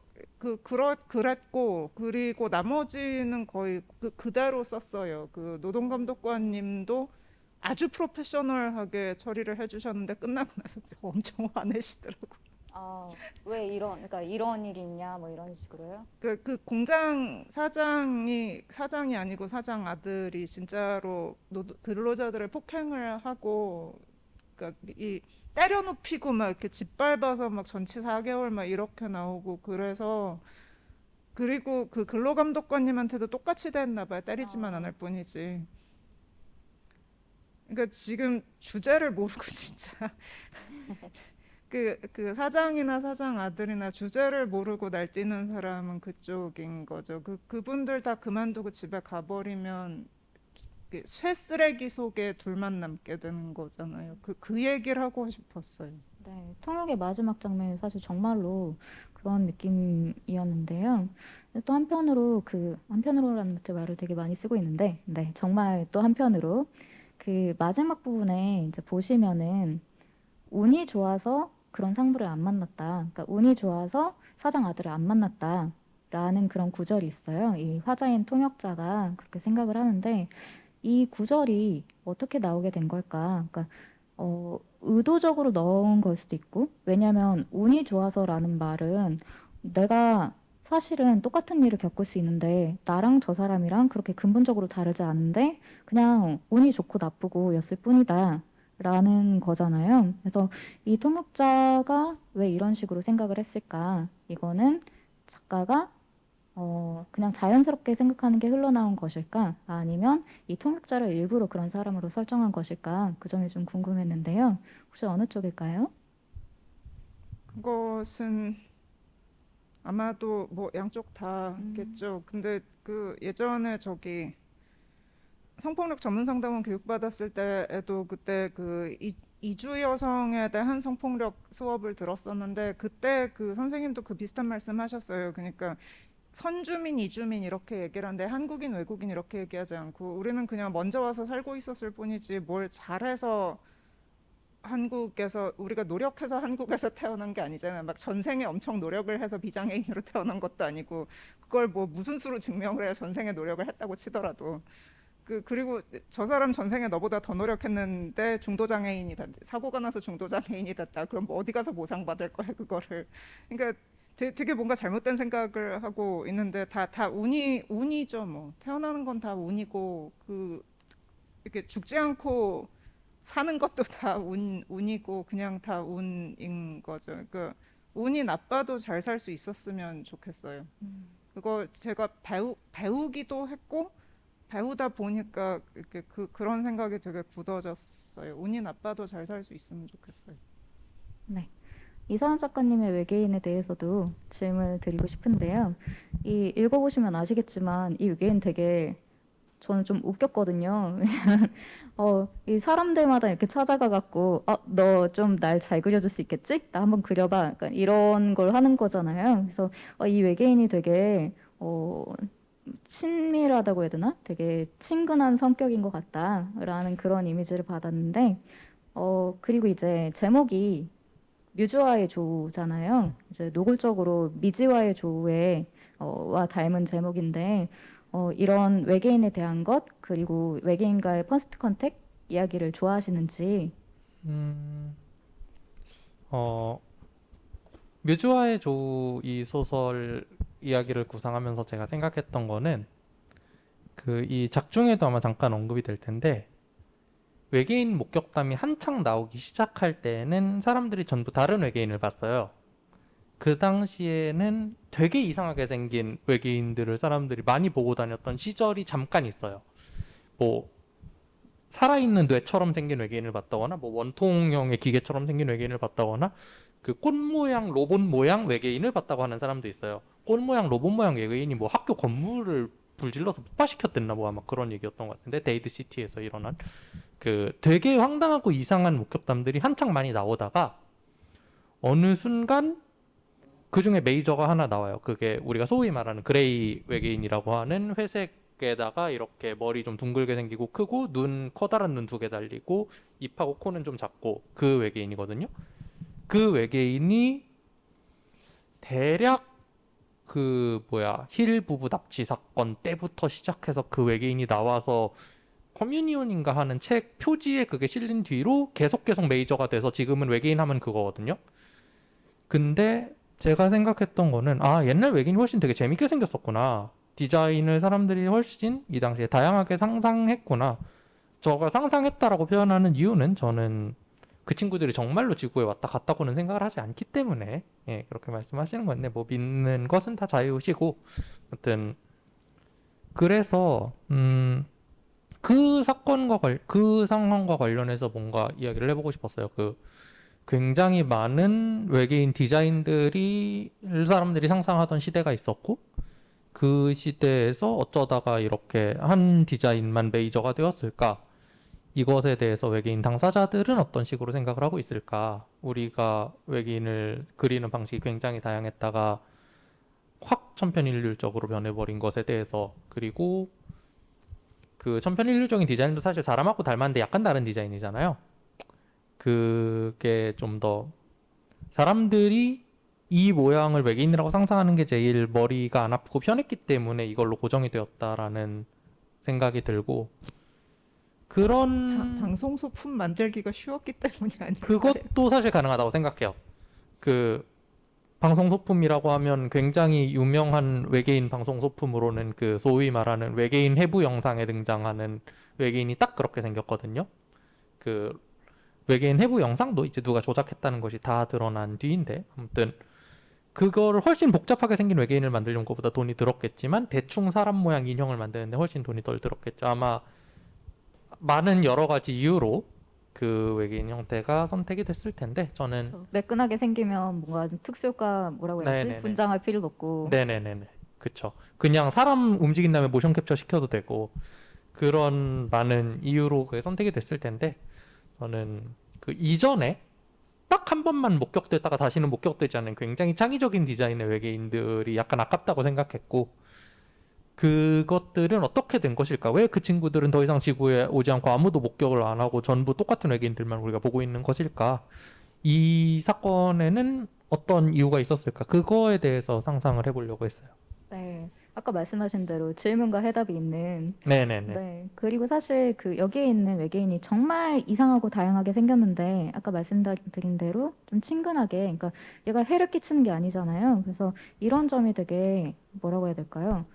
그랬고 그리고 나머지는 거의 그대로 썼어요. 그 노동감독관님도 아주 프로페셔널하게 처리를 해주셨는데 끝나고 나서 엄청 화내시더라고. 왜 그러니까 이런 일이 있냐 뭐 이런 식으로요? 그 공장 사장이 아니고 사장 아들이 진짜로 근로자들을 폭행을 하고 그러니까 이 때려 눕히고 막 이렇게 짓밟아서 막 전치 4개월 막 이렇게 나오고 그래서 그리고 그 근로감독관님한테도 똑같이 됐나 봐요. 때리지만 않을 뿐이지. 그러니까 지금 주제를 모르고 진짜 그 사장이나 사장 아들이나 주제를 모르고 날뛰는 사람은 그쪽인 거죠. 그분들 다 그만두고 집에 가버리면 쇠 쓰레기 속에 둘만 남게 되는 거잖아요. 그 얘기를 하고 싶었어요. 네, 통역의 마지막 장면이 사실 정말로 그런 느낌이었는데요. 근데 또 한편으로라는 말을 되게 많이 쓰고 있는데, 네, 정말 또 한편으로 그 마지막 부분에 이제 보시면은 운이 좋아서 그런 상부를 안 만났다. 그러니까 운이 좋아서 사장 아들을 안 만났다라는 그런 구절이 있어요. 이 화자인 통역자가 그렇게 생각을 하는데 이 구절이 어떻게 나오게 된 걸까? 그러니까 의도적으로 넣은 걸 수도 있고, 왜냐면 운이 좋아서라는 말은 내가 사실은 똑같은 일을 겪을 수 있는데 나랑 저 사람이랑 그렇게 근본적으로 다르지 않은데 그냥 운이 좋고 나쁘고였을 뿐이다. 라는 거잖아요. 그래서 이 통역자가 왜 이런 식으로 생각을 했을까? 이거는 작가가 그냥 자연스럽게 생각하는 게 흘러나온 것일까? 아니면 이 통역자를 일부러 그런 사람으로 설정한 것일까? 그 점이 좀 궁금했는데요. 혹시 어느 쪽일까요? 그것은 아마도 뭐 양쪽 다겠죠. 근데 그 예전에 저기 성폭력 전문 상담원 교육 받았을 때에도 그때 이주 여성에 대한 성폭력 수업을 들었었는데 그때 그 선생님도 그 비슷한 말씀하셨어요. 그러니까 선주민, 이주민 이렇게 얘기를 하는데 한국인, 외국인 이렇게 얘기하지 않고 우리는 그냥 먼저 와서 살고 있었을 뿐이지 뭘 잘해서 한국에서 우리가 노력해서 한국에서 태어난 게 아니잖아요. 막 전생에 엄청 노력을 해서 비장애인으로 태어난 것도 아니고 그걸 뭐 무슨 수로 증명을 해야 전생에 노력을 했다고 치더라도 그리고 저 사람 전생에 너보다 더 노력했는데 중도 장애인이 다 사고가 나서 중도 장애인이 됐다. 그럼 뭐 어디 가서 보상받을 거야 그거를. 그러니까 되게 뭔가 잘못된 생각을 하고 있는데 다 운이죠 뭐. 태어나는 건 다 운이고 이렇게 죽지 않고 사는 것도 다 운이고 그냥 다 운인 거죠. 그러니까 운이 나빠도 잘 살 수 있었으면 좋겠어요. 그거 제가 배우기도 했고 배우다 보니까 이렇게 그런 생각이 되게 굳어졌어요. 운이 나빠도 잘 살 수 있으면 좋겠어요. 네. 이사연 작가님의 외계인에 대해서도 질문을 드리고 싶은데요. 읽어보시면 아시겠지만 이 외계인 되게 저는 좀 웃겼거든요. 왜냐면 이 사람들마다 이렇게 찾아가 갖고 너 좀 날 잘 그려줄 수 있겠지? 나 한번 그려봐. 약간 이런 걸 하는 거잖아요. 그래서 이 외계인이 되게 친밀하다고 해야 되나? 되게 친근한 성격인 것 같다라는 그런 이미지를 받았는데 그리고 이제 제목이 뮤즈와의 조우잖아요. 이제 노골적으로 미지와의 조우에 와 닮은 제목인데 이런 외계인에 대한 것 그리고 외계인과의 퍼스트 컨택 이야기를 좋아하시는지. 음, 어, 뮤즈와의 조우 이 소설 이야기를 구상하면서 제가 생각했던 거는 이 작중에도 아마 잠깐 언급이 될 텐데 외계인 목격담이 한창 나오기 시작할 때는 사람들이 전부 다른 외계인을 봤어요. 그 당시에는 되게 이상하게 생긴 외계인들을 사람들이 많이 보고 다녔던 시절이 잠깐 있어요. 뭐 살아있는 뇌처럼 생긴 외계인을 봤다거나 뭐 원통형의 기계처럼 생긴 외계인을 봤다거나 그 꽃 모양 로봇 모양 외계인을 봤다고 하는 사람도 있어요. 꽃 모양 로봇 모양 외계인이 뭐 학교 건물을 불질러서 폭파시켰댔나 뭐 아마 그런 얘기였던 것 같은데 데이드 시티에서 일어난 되게 황당하고 이상한 목격담들이 한창 많이 나오다가 어느 순간 그 중에 메이저가 하나 나와요. 그게 우리가 소위 말하는 그레이 외계인이라고 하는 회색에다가 이렇게 머리 좀 둥글게 생기고 크고 눈 커다란 눈 2개 달리고 입하고 코는 좀 작고 그 외계인이거든요. 그 외계인이 대략 힐 부부 납치 사건 때부터 시작해서 그 외계인이 나와서 커뮤니온인가 하는 책 표지에 그게 실린 뒤로 계속 메이저가 돼서 지금은 외계인 하면 그거거든요. 근데 제가 생각했던 거는 옛날 외계인이 훨씬 되게 재밌게 생겼었구나. 디자인을 사람들이 훨씬 이 당시에 다양하게 상상했구나. 저가 상상했다라고 표현하는 이유는 저는 그 친구들이 정말로 지구에 왔다 갔다고는 생각을 하지 않기 때문에 그렇게 말씀하시는 건데 뭐 믿는 것은 다 자유시고 아무튼 그래서 그 사건과 그 상황과 관련해서 뭔가 이야기를 해보고 싶었어요. 굉장히 많은 외계인 디자인들이 사람들이 상상하던 시대가 있었고 그 시대에서 어쩌다가 이렇게 한 디자인만 메이저가 되었을까? 이것에 대해서 외계인 당사자들은 어떤 식으로 생각을 하고 있을까? 우리가 외계인을 그리는 방식이 굉장히 다양했다가 확 천편일률적으로 변해버린 것에 대해서 그리고 그 천편일률적인 디자인도 사실 사람하고 닮았는데 약간 다른 디자인이잖아요. 그게 좀 더 사람들이 이 모양을 외계인이라고 상상하는 게 제일 머리가 안 아프고 편했기 때문에 이걸로 고정이 되었다라는 생각이 들고 그런 방송 소품 만들기가 쉬웠기 때문이 아닐까요? 그것도 사실 가능하다고 생각해요. 방송 소품이라고 하면 굉장히 유명한 외계인 방송 소품으로는 소위 말하는 외계인 해부 영상에 등장하는 외계인이 딱 그렇게 생겼거든요. 외계인 해부 영상도 이제 누가 조작했다는 것이 다 드러난 뒤인데 아무튼 그거를 훨씬 복잡하게 생긴 외계인을 만들려는 것보다 돈이 들었겠지만 대충 사람 모양 인형을 만드는데 훨씬 돈이 덜 들었겠죠. 아마 많은 여러 가지 이유로 그 외계인 형태가 선택이 됐을 텐데 저는 매끈하게 생기면 뭔가 좀 특수효과 뭐라고 해야지? 네네네. 분장할 필요도 없고. 네네네네 그쵸. 그냥 사람 움직인 다음에 모션 캡처 시켜도 되고 그런 많은 이유로 그게 선택이 됐을 텐데 저는 그 이전에 딱 한 번만 목격됐다가 다시는 목격되지 않는 굉장히 창의적인 디자인의 외계인들이 약간 아깝다고 생각했고, 그것들은 어떻게 된 것일까? 왜 그 친구들은 더 이상 지구에 오지 않고 아무도 목격을 안 하고 전부 똑같은 외계인들만 우리가 보고 있는 것일까? 이 사건에는 어떤 이유가 있었을까? 그거에 대해서 상상을 해보려고 했어요. 네, 아까 말씀하신 대로 질문과 해답이 있는 네네네. 네, 그리고 사실 그 여기에 있는 외계인이 정말 이상하고 다양하게 생겼는데 아까 말씀드린 대로 좀 친근하게, 그러니까 얘가 해를 끼치는 게 아니잖아요. 그래서 이런 점이 되게 뭐라고 해야 될까요?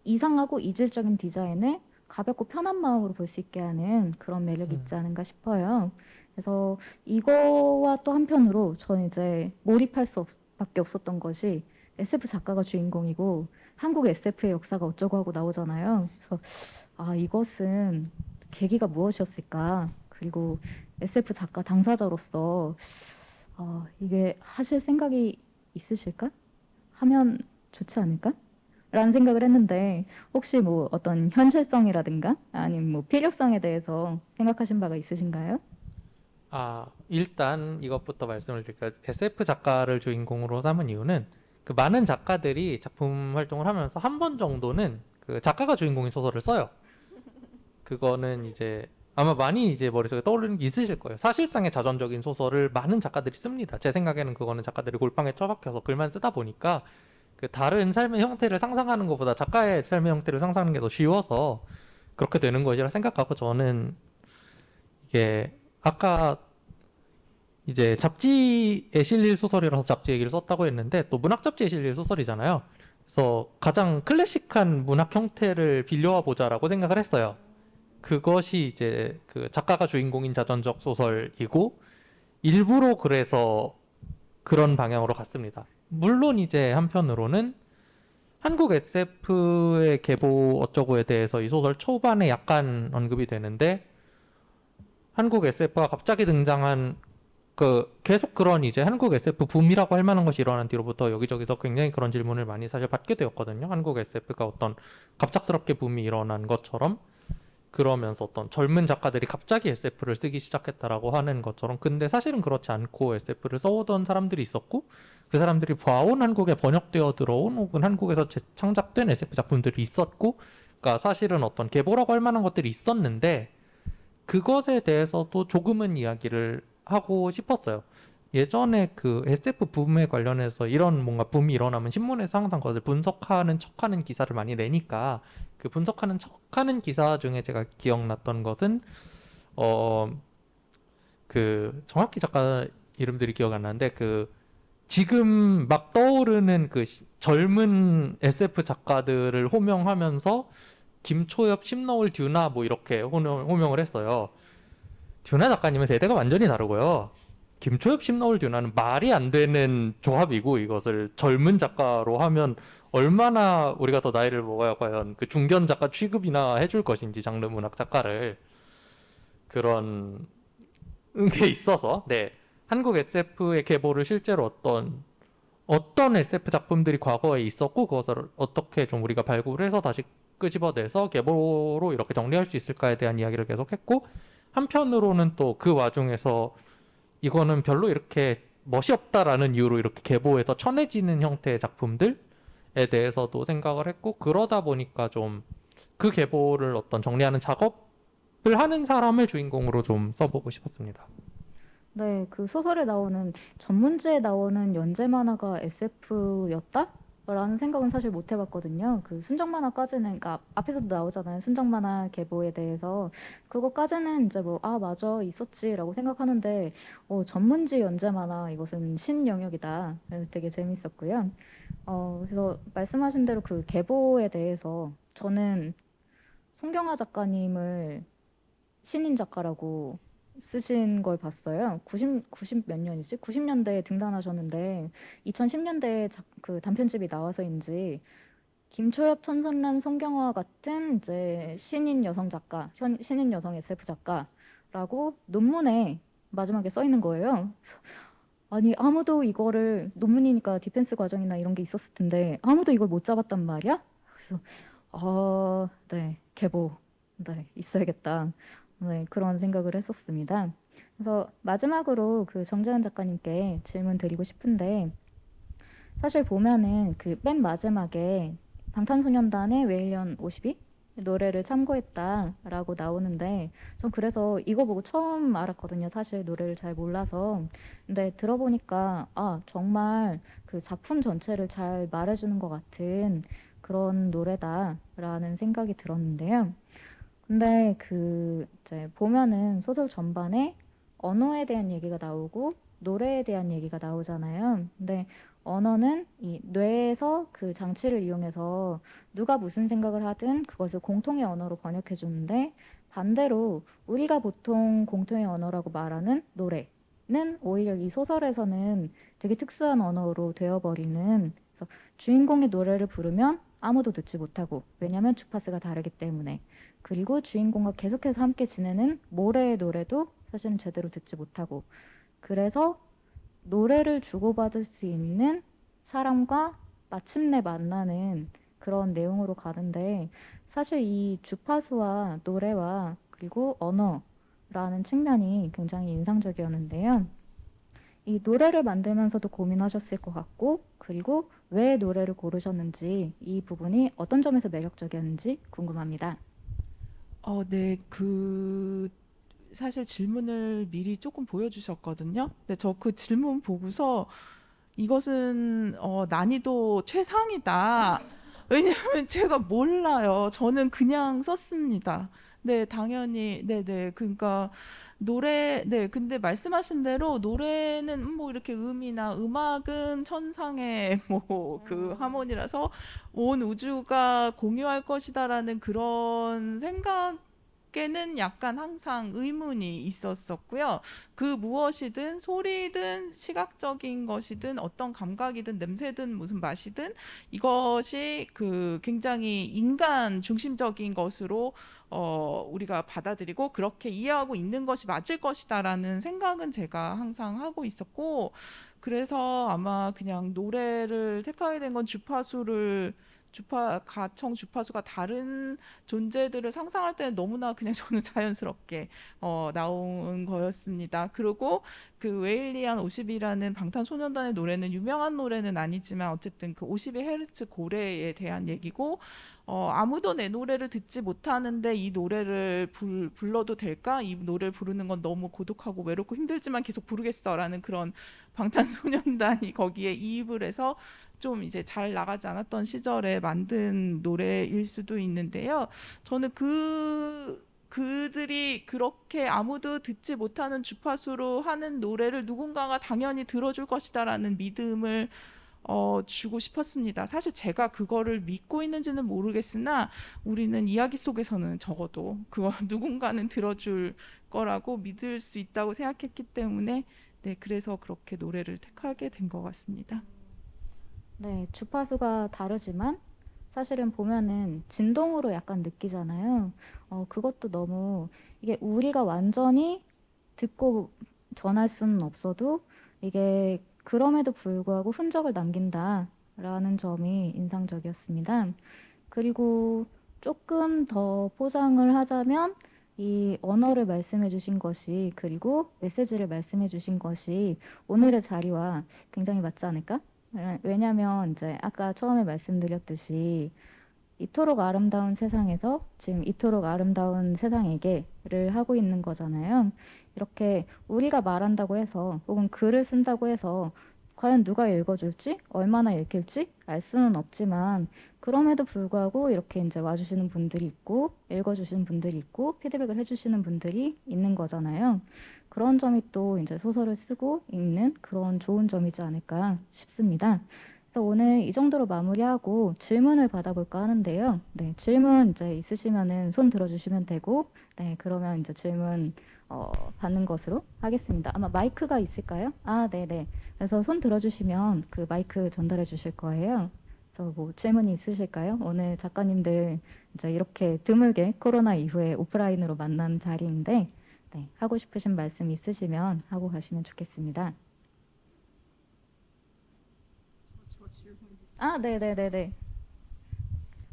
이상하고 이질적인 디자인을 가볍고 편한 마음으로 볼 수 있게 하는 그런 매력이 있지 않은가 싶어요. 그래서 이거와 또 한편으로 저는 이제 몰입할 수밖에 없었던 것이 SF 작가가 주인공이고 한국 SF의 역사가 어쩌고 하고 나오잖아요. 그래서 아, 이것은 계기가 무엇이었을까? 그리고 SF 작가 당사자로서 이게 하실 생각이 있으실까? 하면 좋지 않을까? 라는 생각을 했는데 혹시 뭐 어떤 현실성이라든가 아니면 뭐 필요성에 대해서 생각하신 바가 있으신가요? 일단 이것부터 말씀을 드릴까요? SF 작가를 주인공으로 삼은 이유는 그 많은 작가들이 작품 활동을 하면서 한 번 정도는 그 작가가 주인공인 소설을 써요. 그거는 이제 아마 많이 이제 머릿속에 떠오르는 게 있으실 거예요. 사실상의 자전적인 소설을 많은 작가들이 씁니다. 제 생각에는 그거는 작가들이 골방에 처박혀서 글만 쓰다 보니까 그 다른 삶의 형태를 상상하는 것보다 작가의 삶의 형태를 상상하는 게 더 쉬워서 그렇게 되는 것이라 생각하고, 저는 이게 아까 이제 잡지에 실릴 소설이라서 잡지 얘기를 썼다고 했는데 또 문학 잡지에 실릴 소설이잖아요. 그래서 가장 클래식한 문학 형태를 빌려와 보자라고 생각을 했어요. 그것이 이제 그 작가가 주인공인 자전적 소설이고, 일부러 그래서 그런 방향으로 갔습니다. 물론 이제 한편으로는 한국 SF의 계보 어쩌고에 대해서 이 소설 초반에 약간 언급이 되는데, 한국 SF가 갑자기 등장한 그 계속 그런 이제 한국 SF 붐이라고 할 만한 것이 일어난 뒤로부터 여기저기서 굉장히 그런 질문을 많이 사실 받게 되었거든요. 한국 SF가 어떤 갑작스럽게 붐이 일어난 것처럼, 그러면서 어떤 젊은 작가들이 갑자기 SF를 쓰기 시작했다라고 하는 것처럼. 근데 사실은 그렇지 않고 SF를 써오던 사람들이 있었고, 그 사람들이 봐온 한국에 번역되어 들어온 혹은 한국에서 재창작된 SF 작품들이 있었고, 그러니까 사실은 어떤 계보라고 할 만한 것들이 있었는데 그것에 대해서도 조금은 이야기를 하고 싶었어요. 예전에 그 SF 붐에 관련해서 이런 뭔가 붐이 일어나면 신문에서 항상 그것을 분석하는 척하는 기사를 많이 내니까, 그 분석하는 척하는 기사 중에 제가 기억났던 것은 그 정확히 작가 이름들이 기억 안 나는데, 그 지금 막 떠오르는 그 젊은 SF 작가들을 호명하면서 김초엽, 심너울, 듀나 뭐 이렇게 호명을 했어요. 듀나 작가님은 세대가 완전히 다르고요. 김초엽, 심너울, 듀나는 말이 안 되는 조합이고, 이것을 젊은 작가로 하면 얼마나 우리가 더 나이를 먹어야 과연 그 중견 작가 취급이나 해줄 것인지, 장르 문학 작가를. 그런 게 있어서, 네, 한국 SF의 계보를 실제로 어떤 SF 작품들이 과거에 있었고 그것을 어떻게 좀 우리가 발굴해서 다시 끄집어내서 계보로 이렇게 정리할 수 있을까에 대한 이야기를 계속했고, 한편으로는 또 그 와중에서 이거는 별로 이렇게 멋이 없다라는 이유로 이렇게 계보에서 쳐내지는 형태의 작품들에 대해서도 생각을 했고, 그러다 보니까 좀 그 계보를 어떤 정리하는 작업을 하는 사람을 주인공으로 좀 써보고 싶었습니다. 네, 그 소설에 나오는 전문지에 나오는 연재 만화가 SF였다? 라는 생각은 사실 못 해봤거든요. 그 순정 만화까지는, 그러니까 앞에서도 나오잖아요. 순정 만화 계보에 대해서. 그거까지는 이제 뭐, 아, 맞아, 있었지라고 생각하는데, 전문지 연재 만화, 이것은 신영역이다. 그래서 되게 재밌었고요. 그래서 말씀하신 대로 그 계보에 대해서 저는 송경화 작가님을 신인 작가라고 쓰신 걸 봤어요. 90 몇 년이지? 90년대에 등단하셨는데 2010년대에 그 단편집이 나와서인지 김초엽, 천선란, 송경화 같은 이제 신인 여성 작가, 신인 여성 SF 작가라고 논문에 마지막에 써 있는 거예요. 그래서 아니, 아무도 이거를, 논문이니까 디펜스 과정이나 이런 게 있었을 텐데 아무도 이걸 못 잡았단 말이야? 그래서 네, 계보, 네, 있어야겠다. 네, 그런 생각을 했었습니다. 그래서 마지막으로 그 정재은 작가님께 질문 드리고 싶은데 사실 보면은 그 맨 마지막에 방탄소년단의 웨일리언 52 노래를 참고했다라고 나오는데 전 그래서 이거 보고 처음 알았거든요. 사실 노래를 잘 몰라서. 근데 들어보니까 아, 정말 그 작품 전체를 잘 말해주는 것 같은 그런 노래다라는 생각이 들었는데요. 근데 그 이제 보면은 소설 전반에 언어에 대한 얘기가 나오고 노래에 대한 얘기가 나오잖아요. 근데 언어는 이 뇌에서 그 장치를 이용해서 누가 무슨 생각을 하든 그것을 공통의 언어로 번역해 주는데 반대로 우리가 보통 공통의 언어라고 말하는 노래는 오히려 이 소설에서는 되게 특수한 언어로 되어버리는 그래서 주인공의 노래를 부르면 아무도 듣지 못하고 왜냐하면 주파수가 다르기 때문에 그리고 주인공과 계속해서 함께 지내는 모래의 노래도 사실은 제대로 듣지 못하고 그래서 노래를 주고받을 수 있는 사람과 마침내 만나는 그런 내용으로 가는데 사실 이 주파수와 노래와 그리고 언어라는 측면이 굉장히 인상적이었는데요. 이 노래를 만들면서도 고민하셨을 것 같고 그리고 왜 노래를 고르셨는지 이 부분이 어떤 점에서 매력적이었는지 궁금합니다. 네. 사실 질문을 미리 조금 보여주셨거든요. 근데 저 그 질문 보고서 이것은 난이도 최상이다. 왜냐하면 제가 몰라요. 저는 그냥 썼습니다. 네, 당연히. 네네. 그러니까 네. 근데 말씀하신 대로 노래는 뭐 이렇게 음이나 음악은 천상의 뭐 그 하모니라서 온 우주가 공유할 것이다라는 그런 생각에는 약간 항상 의문이 있었었고요. 그 무엇이든 소리든 시각적인 것이든 어떤 감각이든 냄새든 무슨 맛이든 이것이 그 굉장히 인간 중심적인 것으로 우리가 받아들이고 그렇게 이해하고 있는 것이 맞을 것이다라는 생각은 제가 항상 하고 있었고 그래서 아마 그냥 노래를 택하게 된 건 가청 주파수가 다른 존재들을 상상할 때는 너무나 그냥 저는 자연스럽게 나온 거였습니다. 그리고 그 웨일리안 50이라는 방탄소년단의 노래는 유명한 노래는 아니지만 어쨌든 그 52헤르츠 고래에 대한 얘기고 아무도 내 노래를 듣지 못하는데 이 노래를 불러도 될까? 이 노래를 부르는 건 너무 고독하고 외롭고 힘들지만 계속 부르겠어라는 그런 방탄소년단이 거기에 이입을 해서 좀 이제 잘 나가지 않았던 시절에 만든 노래일 수도 있는데요. 저는 그들이 그렇게 아무도 듣지 못하는 주파수로 하는 노래를 누군가가 당연히 들어줄 것이다라는 믿음을 주고 싶었습니다. 사실 제가 그거를 믿고 있는지는 모르겠으나 우리는 이야기 속에서는 적어도 그거 누군가는 들어줄 거라고 믿을 수 있다고 생각했기 때문에 네, 그래서 그렇게 노래를 택하게 된 것 같습니다. 네, 주파수가 다르지만 사실은 보면은 진동으로 약간 느끼잖아요. 그것도 너무 이게 우리가 완전히 듣고 전할 수는 없어도 이게 그럼에도 불구하고 흔적을 남긴다라는 점이 인상적이었습니다. 그리고 조금 더 포장을 하자면 이 언어를 말씀해 주신 것이 그리고 메시지를 말씀해 주신 것이 오늘의 자리와 굉장히 맞지 않을까? 왜냐면 이제 아까 처음에 말씀드렸듯이 이토록 아름다운 세상에서 지금 이토록 아름다운 세상에게를 하고 있는 거잖아요. 이렇게 우리가 말한다고 해서 혹은 글을 쓴다고 해서 과연 누가 읽어줄지 얼마나 읽힐지 알 수는 없지만 그럼에도 불구하고 이렇게 이제 와주시는 분들이 있고 읽어주시는 분들이 있고 피드백을 해주시는 분들이 있는 거잖아요. 그런 점이 또 이제 소설을 쓰고 읽는 그런 좋은 점이지 않을까 싶습니다. 그래서 오늘 이 정도로 마무리하고 질문을 받아볼까 하는데요. 네, 질문 이제 있으시면은 손 들어주시면 되고, 네, 그러면 이제 질문 받는 것으로 하겠습니다. 아마 마이크가 있을까요? 아, 네네. 그래서 손 들어주시면 그 마이크 전달해 주실 거예요. 그래서 뭐 질문이 있으실까요? 오늘 작가님들 이제 이렇게 드물게 코로나 이후에 오프라인으로 만난 자리인데, 네, 하고 싶으신 말씀 있으시면 하고 가시면 좋겠습니다. 아, 네네네네.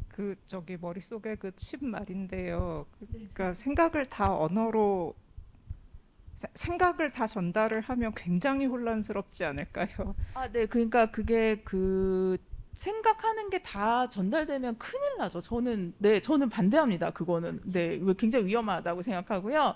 그 저기 머릿속에 그 칩 말인데요. 그러니까 생각을 다 언어로 생각을 다 전달을 하면 굉장히 혼란스럽지 않을까요? 네. 그러니까 그게 생각하는 게 다 전달되면 큰일 나죠. 저는 반대합니다. 그거는. 네. 굉장히 위험하다고 생각하고요.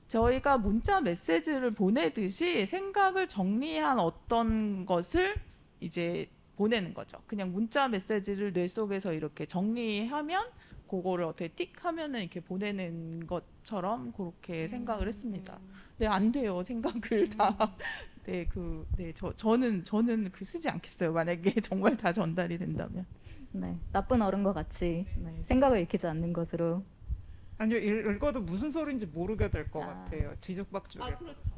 저희가 문자 메시지를 보내듯이 생각을 정리한 어떤 것을 이제 보내는 거죠. 그냥 문자 메시지를 뇌 속에서 이렇게 정리하면 그거를 어떻게 틱 하면은 이렇게 보내는 것처럼 그렇게 생각을 했습니다. 네, 안 돼요. 생각을 다. 네, 저는 쓰지 않겠어요. 만약에 정말 다 전달이 된다면. 네, 나쁜 어른과 같이 네, 생각을 읽히지 않는 것으로. 아니요, 읽어도 무슨 소리인지 모르게 될 것 아. 같아요. 뒤죽박죽일 그렇죠.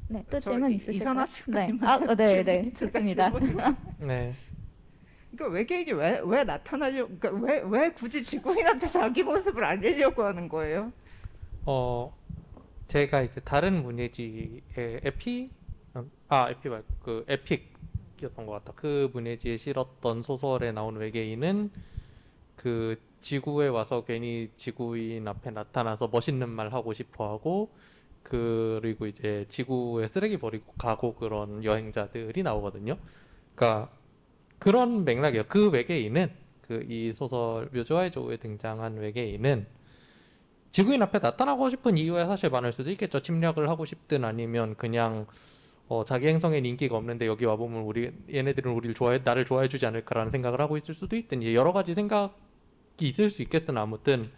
네, 또 저 질문 이- 있으실까요? 이산화 네, 작가님한테 네, 네, 질문이 좋습니다. 네. 그러니까 외계인이 왜 나타나려고, 그러니까 왜 굳이 지구인한테 자기 모습을 알리려고 하는 거예요? 제가 이제 다른 문예지의 에픽 말고 그 에픽이었던 것 같다. 그 문예지에 실었던 소설에 나온 외계인은 그 지구에 와서 괜히 지구인 앞에 나타나서 멋있는 말 하고 싶어 하고, 그리고 이제 지구에 쓰레기 버리고 가고 그런 여행자들이 나오거든요. 그러니까 그런 맥락이에요. 그 외계인은 이 소설 묘조와의 조우에 등장한 외계인은 지구인 앞에 나타나고 싶은 이유에 사실 많을 수도 있겠죠. 침략을 하고 싶든 아니면 그냥 자기 행성엔 인기가 없는데 여기 와보면 얘네들은 나를 좋아해주지 않을까라는 생각을 하고 있을 수도 있든, 이제 여러 가지 생각이 있을 수 있겠으나 아무튼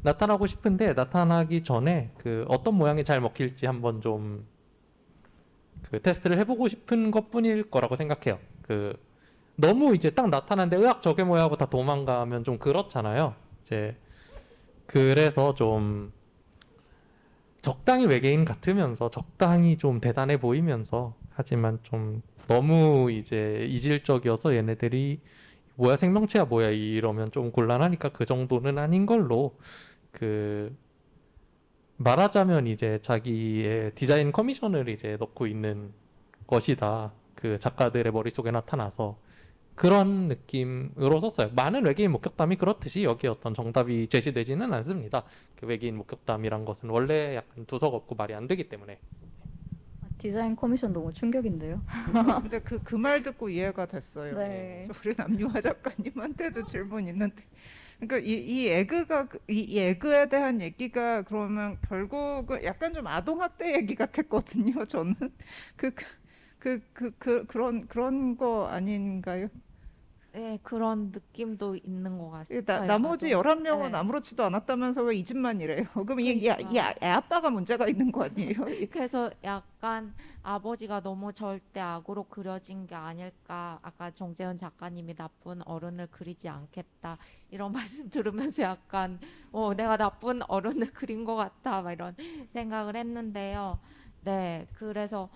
나타나고 싶은데 나타나기 전에 어떤 모양이 잘 먹힐지 한번 좀 테스트를 해보고 싶은 것뿐일 거라고 생각해요. 너무 이제 딱 나타났는데 으악 저게 뭐야 하고 다 도망가면 좀 그렇잖아요. 이제 그래서 좀 적당히 외계인 같으면서 적당히 좀 대단해 보이면서, 하지만 좀 너무 이제 이질적이어서 얘네들이 뭐야 생명체야 뭐야 이러면 좀 곤란하니까 그 정도는 아닌 걸로, 말하자면 이제 자기의 디자인 커미션을 이제 넣고 있는 것이다. 작가들의 머릿속에 나타나서 그런 느낌으로 썼어요. 많은 외계인 목격담이 그렇듯이 여기에 어떤 정답이 제시되지는 않습니다. 외계인 목격담이란 것은 원래 약간 두석 없고 말이 안 되기 때문에. 디자인 커미션 너무 충격인데요. 근데 그 말 듣고 이해가 됐어요. 네. 우리 남유아 작가님한테도 질문 있는데, 그러니까 이 에그에 대한 얘기가 그러면 결국은 약간 좀 아동 학대 얘기 같았거든요. 저는 그런 거 아닌가요? 네, 그런 느낌도 있는 것 같아요. 나머지 아동. 11명은 네. 아무렇지도 않았다면서 왜 이 집만 이래요? 그럼 그러니까. 애 아빠가 문제가 있는 거 아니에요? 그래서 약간 아버지가 너무 절대 악으로 그려진 게 아닐까. 아까 정재현 작가님이 나쁜 어른을 그리지 않겠다 이런 말씀 들으면서 약간 내가 나쁜 어른을 그린 것 같다 막 이런 생각을 했는데요. 네, 그래서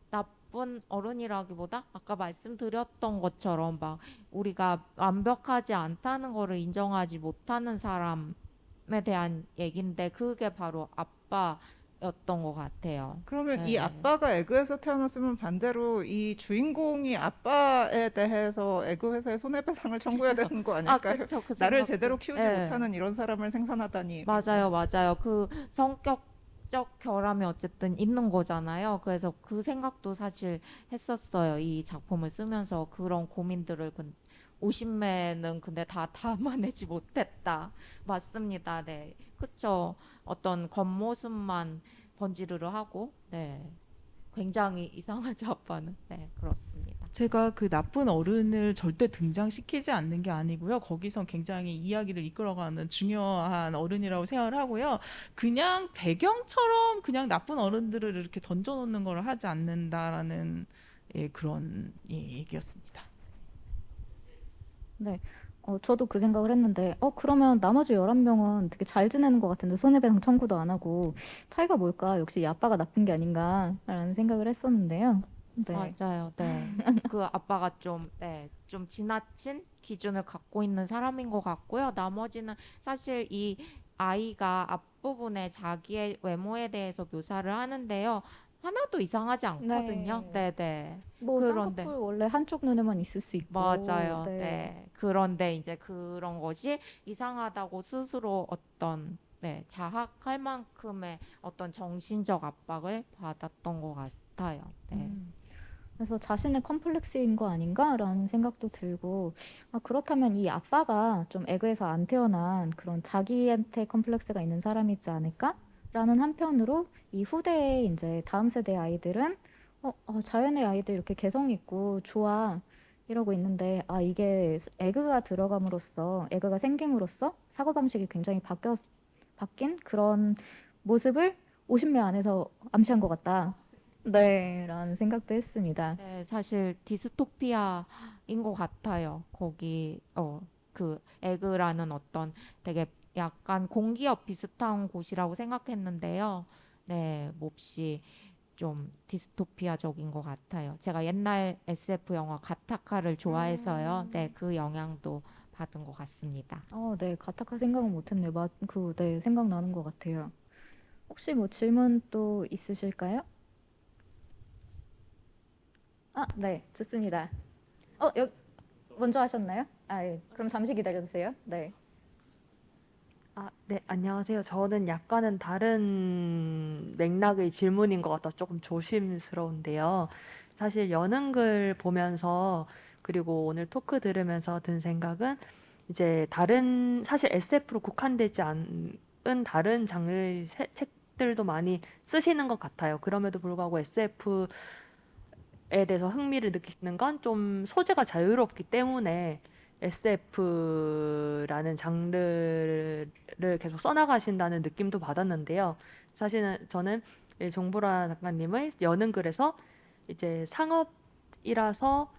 나쁜 어른이라기보다 아까 말씀드렸던 것처럼 막 우리가 완벽하지 않다는 거를 인정하지 못하는 사람에 대한 얘긴데, 그게 바로 아빠였던 것 같아요. 그러면 이 네. 아빠가 에그에서 태어났으면 반대로 이 주인공이 아빠에 대해서 에그 회사에 손해배상을 청구해야 되는 거 아닐까요? 그쵸, 그 나를 생각도. 제대로 키우지 네. 못하는 이런 사람을 생산하다니. 맞아요. 그 성격적 결함이 어쨌든 있는 거잖아요. 그래서 그 생각도 사실 했었어요. 이 작품을 쓰면서 그런 고민들을 50매는 근데 다 담아내지 못했다. 맞습니다. 네. 그쵸. 어떤 겉모습만 번지르르 하고, 네. 굉장히 이상하죠, 아빠는. 네, 그렇습니다. 제가 그 나쁜 어른을 절대 등장시키지 않는 게 아니고요. 거기서 굉장히 이야기를 이끌어가는 중요한 어른이라고 생각을 하고요. 그냥 배경처럼 그냥 나쁜 어른들을 이렇게 던져놓는 걸 하지 않는다라는 그런 얘기였습니다. 네. 저도 그 생각을 했는데, 그러면 나머지 11명은 되게 잘 지내는 것 같은데 손해배상 청구도 안 하고 차이가 뭘까? 역시 이 아빠가 나쁜 게 아닌가라는 생각을 했었는데요. 네. 맞아요. 네. 그 아빠가 좀 지나친 기준을 갖고 있는 사람인 것 같고요. 나머지는 사실 이 아이가 앞부분에 자기의 외모에 대해서 묘사를 하는데요. 하나도 이상하지 않거든요. 네. 뭐 그런데. 쌍꺼풀 원래 한쪽 눈에만 있을 수 있고. 맞아요. 네. 네. 그런데 이제 그런 것이 이상하다고 스스로 어떤 네, 자학할 만큼의 어떤 정신적 압박을 받았던 것 같아요. 네. 그래서 자신의 컴플렉스인 거 아닌가라는 생각도 들고, 아, 그렇다면 이 아빠가 좀 에그에서 안 태어난 그런 자기한테 컴플렉스가 있는 사람이지 않을까라는 한편으로 이 후대의 이제 다음 세대 아이들은 자연의 아이들 이렇게 개성 있고 좋아 이러고 있는데, 아, 이게 에그가 들어감으로써 에그가 생김으로써 사고방식이 굉장히 바뀐 그런 모습을 50매 안에서 암시한 것 같다. 네, 라는 생각도 했습니다. 네, 사실 디스토피아인 것 같아요. 거기 그 에그라는 어떤 되게 약간 공기업 비슷한 곳이라고 생각했는데요. 네, 몹시 좀 디스토피아적인 것 같아요. 제가 옛날 SF 영화 가타카를 좋아해서요. 네, 그 영향도 받은 것 같습니다. 네, 가타카 생각은 못했네요. 네, 생각나는 것 같아요. 혹시 뭐 질문 또 있으실까요? 아, 네, 좋습니다. 먼저 하셨나요? 아, 예. 그럼 잠시 기다려주세요. 네. 네, 안녕하세요. 저는 약간은 다른 맥락의 질문인 것 같아서 조금 조심스러운데요. 사실 여능글 보면서 그리고 오늘 토크 들으면서 든 생각은 이제 사실 SF로 국한되지 않은 다른 장르의 책들도 많이 쓰시는 것 같아요. 그럼에도 불구하고 SF에 대해서 흥미를 느끼시는 건 좀 소재가 자유롭기 때문에 SF라는 장르를 계속 써나가신다는 느낌도 받았는데요. 사실은 저는 이 정보라 작가님의 여능글에서 이제 상업이라서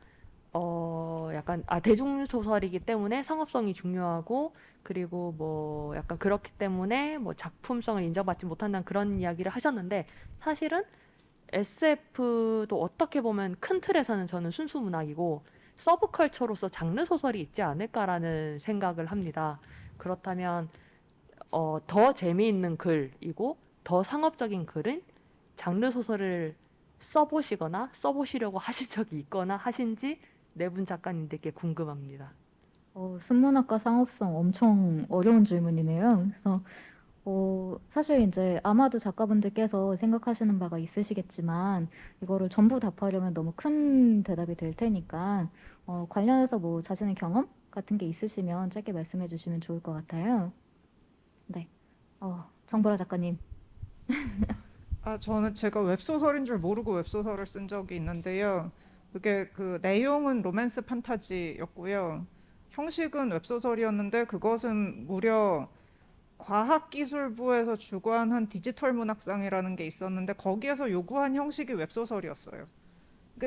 약간 대중소설이기 때문에 상업성이 중요하고 그리고 뭐 약간 그렇기 때문에 뭐 작품성을 인정받지 못한다는 그런 이야기를 하셨는데 사실은 SF도 어떻게 보면 큰 틀에서는 저는 순수 문학이고 서브컬처로서 장르 소설이 있지 않을까라는 생각을 합니다. 그렇다면 더 재미있는 글이고 더 상업적인 글은 장르 소설을 써보시거나 써보시려고 하신 적이 있거나 하신지 네 분 작가님들께 궁금합니다. 순문학과 상업성 엄청 어려운 질문이네요. 그래서 사실 이제 아마도 작가분들께서 생각하시는 바가 있으시겠지만 이거를 전부 답하려면 너무 큰 대답이 될 테니까 관련해서 뭐 자신의 경험 같은 게 있으시면 짧게 말씀해 주시면 좋을 것 같아요. 네. 정보라 작가님. 저는 제가 웹소설인 줄 모르고 웹소설을 쓴 적이 있는데요. 그게 그 내용은 로맨스 판타지였고요. 형식은 웹소설이었는데 그것은 무려 과학기술부에서 주관한 디지털 문학상이라는 게 있었는데 거기에서 요구한 형식이 웹소설이었어요.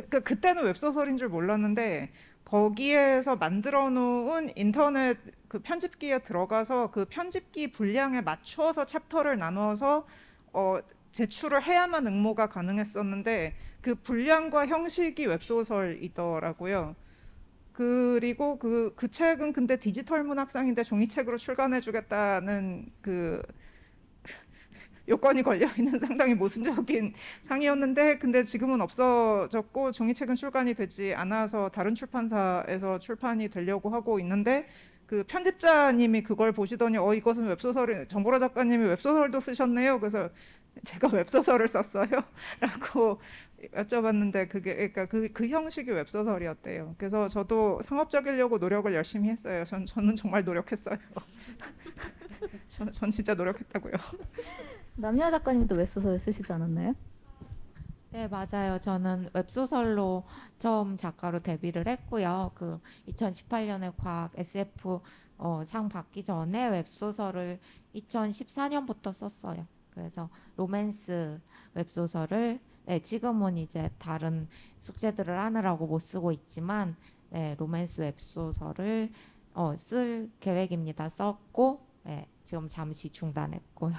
그때는 웹소설인 줄 몰랐는데 거기에서 만들어 놓은 인터넷 그 편집기에 들어가서 그 편집기 분량에 맞춰서 챕터를 나눠서 제출을 해야만 응모가 가능했었는데 그 분량과 형식이 웹소설이더라고요. 그리고 그 책은 근데 디지털 문학상인데 종이책으로 출간해주겠다는 그 요건이 걸려 있는 상당히 모순적인 상이었는데 근데 지금은 없어졌고 종이책은 출간이 되지 않아서 다른 출판사에서 출판이 되려고 하고 있는데 그 편집자님이 그걸 보시더니 이것은 웹소설이 정보라 작가님이 웹소설도 쓰셨네요. 그래서 제가 웹소설을 썼어요. 라고 여쭤봤는데 그러니까 그 형식이 웹소설이었대요. 그래서 저도 상업적이려고 노력을 열심히 했어요. 저는 정말 노력했어요. 전 진짜 노력했다고요. 남녀 작가님도 웹소설 쓰시지 않았나요? 네, 맞아요. 저는 웹소설로 처음 작가로 데뷔를 했고요. 그 2018년에 과학 SF 상 받기 전에 웹소설을 2014년부터 썼어요. 그래서 로맨스 웹소설을 지금은 이제 다른 숙제들을 하느라고 못 쓰고 있지만 로맨스 웹소설을 쓸 계획입니다. 썼고 지금 잠시 중단했고요.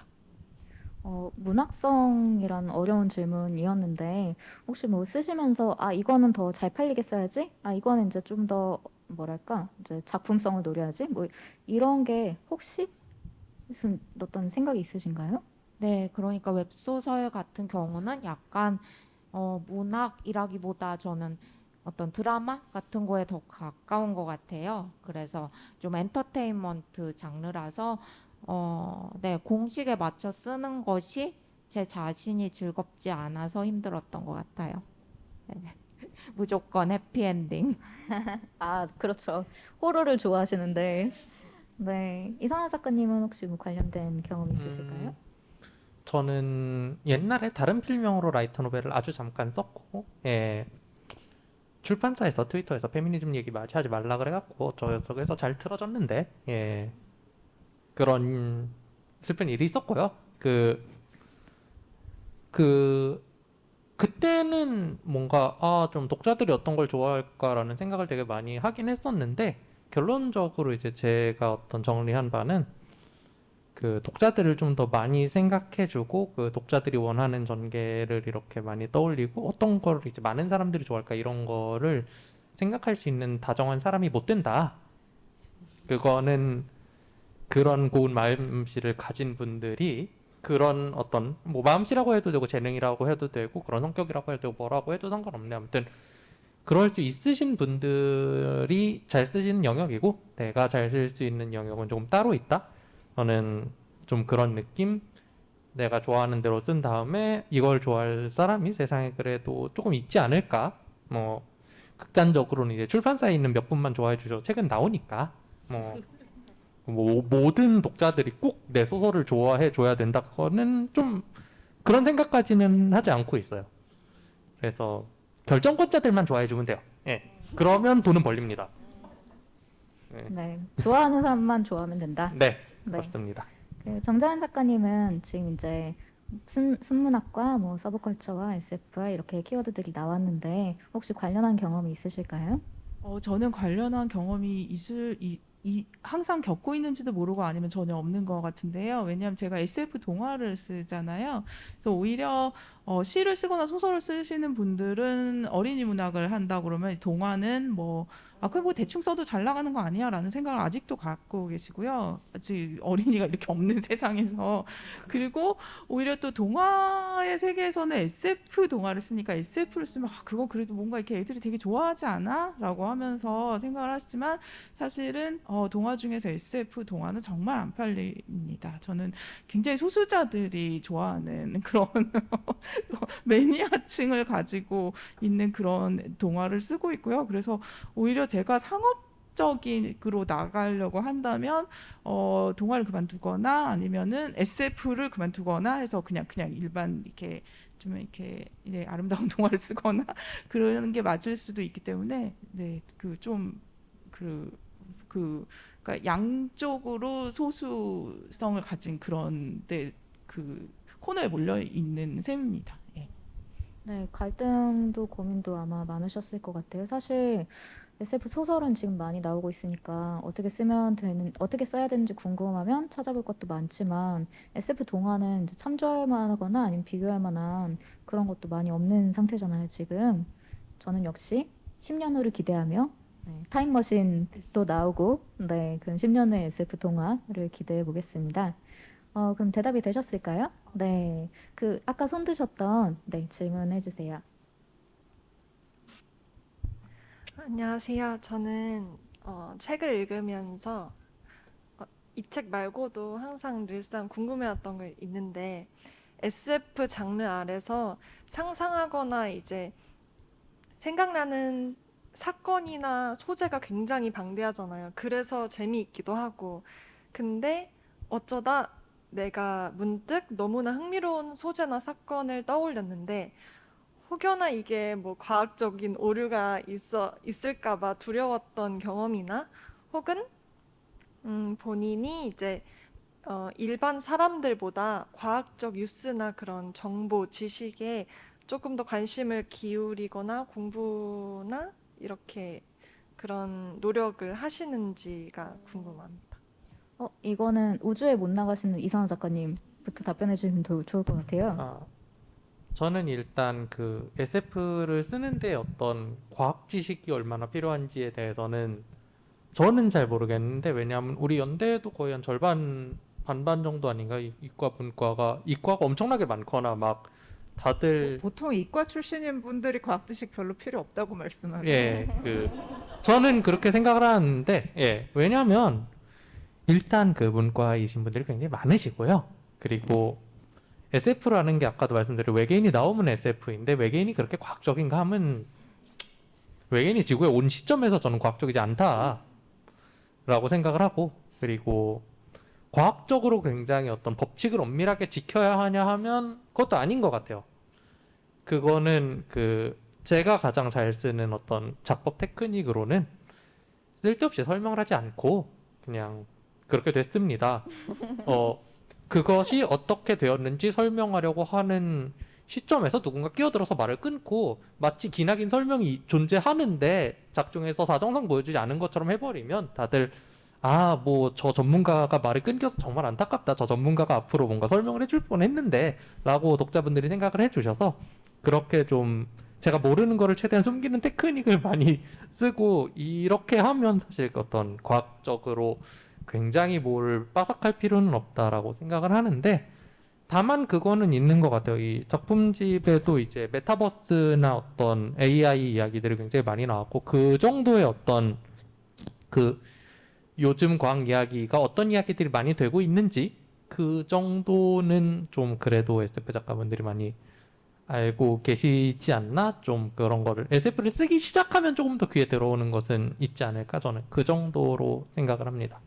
문학성이란 어려운 질문이었는데 혹시 뭐 쓰시면서 이거는 더 잘 팔리게 써야지? 이거는 이제 좀 더 뭐랄까 이제 작품성을 노려야지? 뭐 이런 게 혹시 무슨 어떤 생각이 있으신가요? 네, 그러니까 웹소설 같은 경우는 약간 문학이라기보다 저는 어떤 드라마 같은 거에 더 가까운 것 같아요. 그래서 좀 엔터테인먼트 장르라서 네, 공식에 맞춰 쓰는 것이 제 자신이 즐겁지 않아서 힘들었던 것 같아요. 네. 무조건 해피엔딩. 아, 그렇죠. 호러를 좋아하시는데. 네. 이상하 작가님은 혹시 뭐 관련된 경험 있으실까요? 저는 옛날에 다른 필명으로 라이터 노벨을 아주 잠깐 썼고, 예, 출판사에서 트위터에서 페미니즘 얘기 많이 하지 말라 그래갖고 저쪽에서 잘 틀어졌는데, 예, 그런 슬픈 일이 있었고요. 그때는 뭔가 좀 독자들이 어떤 걸 좋아할까라는 생각을 되게 많이 하긴 했었는데, 결론적으로 이제 제가 어떤 정리한 바는 그 독자들을 좀 더 많이 생각해주고 그 독자들이 원하는 전개를 이렇게 많이 떠올리고 어떤 거를 이제 많은 사람들이 좋아할까 이런 거를 생각할 수 있는 다정한 사람이 못 된다. 그거는 그런 고운 마음씨를 가진 분들이 그런 어떤 뭐 마음씨라고 해도 되고 재능이라고 해도 되고 그런 성격이라고 해도 되고 뭐라고 해도 상관없네. 아무튼 그럴 수 있으신 분들이 잘 쓰시는 영역이고 내가 잘 쓸 수 있는 영역은 조금 따로 있다. 저는 좀 그런 느낌. 내가 좋아하는 대로 쓴 다음에 이걸 좋아할 사람이 세상에 그래도 조금 있지 않을까. 뭐 극단적으로는 이제 출판사에 있는 몇 분만 좋아해 주셔. 책은 나오니까. 뭐 모든 독자들이 꼭 내 소설을 좋아해 줘야 된다. 그거는 좀 그런 생각까지는 하지 않고 있어요. 그래서 결정권자들만 좋아해 주면 돼요. 예. 그러면 돈은 벌립니다. 네. 좋아하는 사람만 좋아하면 된다. 네, 네. 그렇습니다. 그 정자은 작가님은 지금 이제 순문학과, 뭐 서브컬처와 SF와 이렇게 키워드들이 나왔는데 혹시 관련한 경험이 있으실까요? 저는 관련한 경험이 항상 겪고 있는지도 모르고 아니면 전혀 없는 것 같은데요. 왜냐하면 제가 SF 동화를 쓰잖아요. 그래서 오히려 시를 쓰거나 소설을 쓰시는 분들은 어린이 문학을 한다 그러면 동화는 그거 뭐 대충 써도 잘 나가는 거 아니야? 라는 생각을 아직도 갖고 계시고요. 아직 어린이가 이렇게 없는 세상에서. 그리고 오히려 또 동화의 세계에서는 SF 동화를 쓰니까 SF를 쓰면 그건 그래도 뭔가 이렇게 애들이 되게 좋아하지 않아? 라고 하면서 생각을 하시지만 사실은 동화 중에서 SF 동화는 정말 안 팔립니다. 저는 굉장히 소수자들이 좋아하는 그런 매니아층을 가지고 있는 그런 동화를 쓰고 있고요. 그래서 오히려 제가 상업적으로 나가려고 한다면 동화를 그만두거나 아니면은 SF를 그만두거나 해서 그냥 일반 이렇게 좀 이렇게 아름다운 동화를 쓰거나 그러는 게 맞을 수도 있기 때문에 그러니까 양쪽으로 소수성을 가진 그런 그 코너에 몰려 있는 셈입니다. 예. 네, 갈등도 고민도 아마 많으셨을 것 같아요. 사실 SF 소설은 지금 많이 나오고 있으니까 어떻게 써야 되는지 궁금하면 찾아볼 것도 많지만 SF 동화는 이제 참조할 만하거나 아니면 비교할 만한 그런 것도 많이 없는 상태잖아요, 지금. 저는 역시 10년 후를 기대하며 타임머신도 나오고 그런 10년 후의 SF 동화를 기대해 보겠습니다. 그럼 대답이 되셨을까요? 네. 아까 손 드셨던 질문해 주세요. 안녕하세요. 저는 책을 읽으면서 이 책 말고도 항상 늘상 궁금해했던 게 있는데 SF 장르 아래서 상상하거나 이제 생각나는 사건이나 소재가 굉장히 방대하잖아요. 그래서 재미있기도 하고. 근데 어쩌다 내가 문득 너무나 흥미로운 소재나 사건을 떠올렸는데 혹여나 이게 뭐 과학적인 오류가 있을까 봐 두려웠던 경험이나 혹은 본인이 이제 일반 사람들보다 과학적 뉴스나 그런 정보, 지식에 조금 더 관심을 기울이거나 공부나 이렇게 그런 노력을 하시는지가 궁금합니다. 이거는 우주에 못 나가시는 이상한 작가님부터 답변해 주시면 좋을 것 같아요. 저는 일단 그 SF를 쓰는데 어떤 과학 지식이 얼마나 필요한지에 대해서는 저는 잘 모르겠는데 왜냐하면 우리 연대에도 거의 한 절반 반반 정도 아닌가 이과 분과가 이과가 엄청나게 많거나 막 다들 보통 이과 출신인 분들이 과학 지식 별로 필요 없다고 말씀하세요. 저는 그렇게 생각을 하는데 왜냐하면 일단 그 문과이신 분들이 굉장히 많으시고요. 그리고 SF라는 게 아까도 말씀드린 외계인이 나오면 SF인데 외계인이 그렇게 과학적인가 하면 외계인이 지구에 온 시점에서 저는 과학적이지 않다라고 생각을 하고, 그리고 과학적으로 굉장히 어떤 법칙을 엄밀하게 지켜야 하냐 하면 그것도 아닌 것 같아요. 그거는 그 제가 가장 잘 쓰는 어떤 작법 테크닉으로는 쓸데없이 설명을 하지 않고 그냥 그렇게 됐습니다. 그것이 어떻게 되었는지 설명하려고 하는 시점에서 누군가 끼어들어서 말을 끊고 마치 기나긴 설명이 존재하는데 작중에서 사정상 보여주지 않은 것처럼 해버리면 다들 뭐 저 전문가가 말이 끊겨서 정말 안타깝다. 저 전문가가 앞으로 뭔가 설명을 해줄 뻔했는데 라고 독자분들이 생각을 해주셔서 그렇게 좀 제가 모르는 거를 최대한 숨기는 테크닉을 많이 쓰고, 이렇게 하면 사실 어떤 과학적으로 굉장히 뭘 빠삭할 필요는 없다라고 생각을 하는데, 다만 그거는 있는 것 같아요. 이 작품집에도 이제 메타버스나 어떤 AI 이야기들이 굉장히 많이 나왔고, 그 정도의 어떤 그 요즘 과학 이야기가 어떤 이야기들이 많이 되고 있는지 그 정도는 좀 그래도 SF 작가분들이 많이 알고 계시지 않나? 좀 그런 거를 SF를 쓰기 시작하면 조금 더 귀에 들어오는 것은 있지 않을까? 저는 그 정도로 생각을 합니다.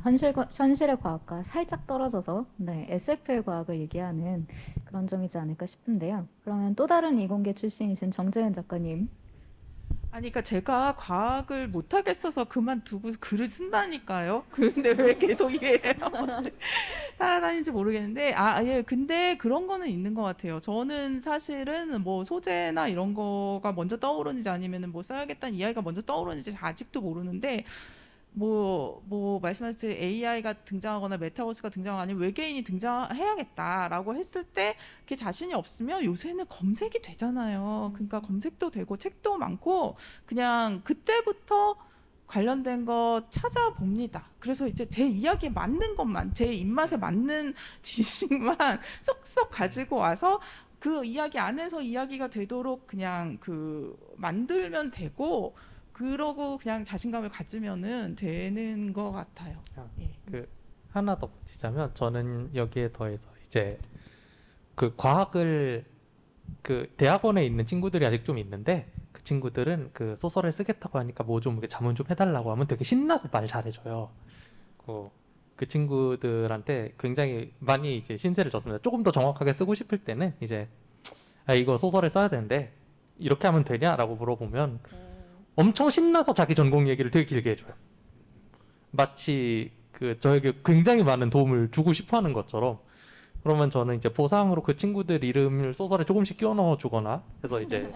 현실의 과학과 살짝 떨어져서 SF의 과학을 얘기하는 그런 점이지 않을까 싶은데요. 그러면 또 다른 이공계 출신이신 정재은 작가님. 아니, 그러니까 제가 과학을 못하겠어서 그만두고 글을 쓴다니까요. 그런데 왜 계속 이래요? 따라다니는지 모르겠는데, 예, 근데 그런 거는 있는 것 같아요. 저는 사실은 뭐 소재나 이런 거가 먼저 떠오르는지 아니면은 뭐 써야겠다는 이야기가 먼저 떠오르는지 아직도 모르는데, 뭐 말씀하셨듯이 AI가 등장하거나 메타버스가 등장하거나 아니면 외계인이 등장해야겠다라고 했을 때 그게 자신이 없으면 요새는 검색이 되잖아요. 그러니까 검색도 되고 책도 많고 그냥 그때부터 관련된 거 찾아봅니다. 그래서 이제 제 이야기에 맞는 것만, 제 입맛에 맞는 지식만 쏙쏙 가지고 와서 그 이야기 안에서 이야기가 되도록 그냥 만들면 되고, 그러고 그냥 자신감을 가지면은 되는 것 같아요. 예. 그 하나 더 붙이자면 저는 여기에 더해서 이제 그 과학을 그 대학원에 있는 친구들이 아직 좀 있는데, 그 친구들은 그 소설을 쓰겠다고 하니까 뭐 좀 자문 좀 해달라고 하면 되게 신나서 말 잘해줘요. 그 친구들한테 굉장히 많이 이제 신세를 졌습니다. 조금 더 정확하게 쓰고 싶을 때는 이제 이거 소설에 써야 되는데 이렇게 하면 되냐라고 물어보면 엄청 신나서 자기 전공 얘기를 되게 길게 해줘요. 마치 그 저에게 굉장히 많은 도움을 주고 싶어하는 것처럼. 그러면 저는 이제 보상으로 그 친구들 이름을 소설에 조금씩 끼워 넣어 주거나 해서 이제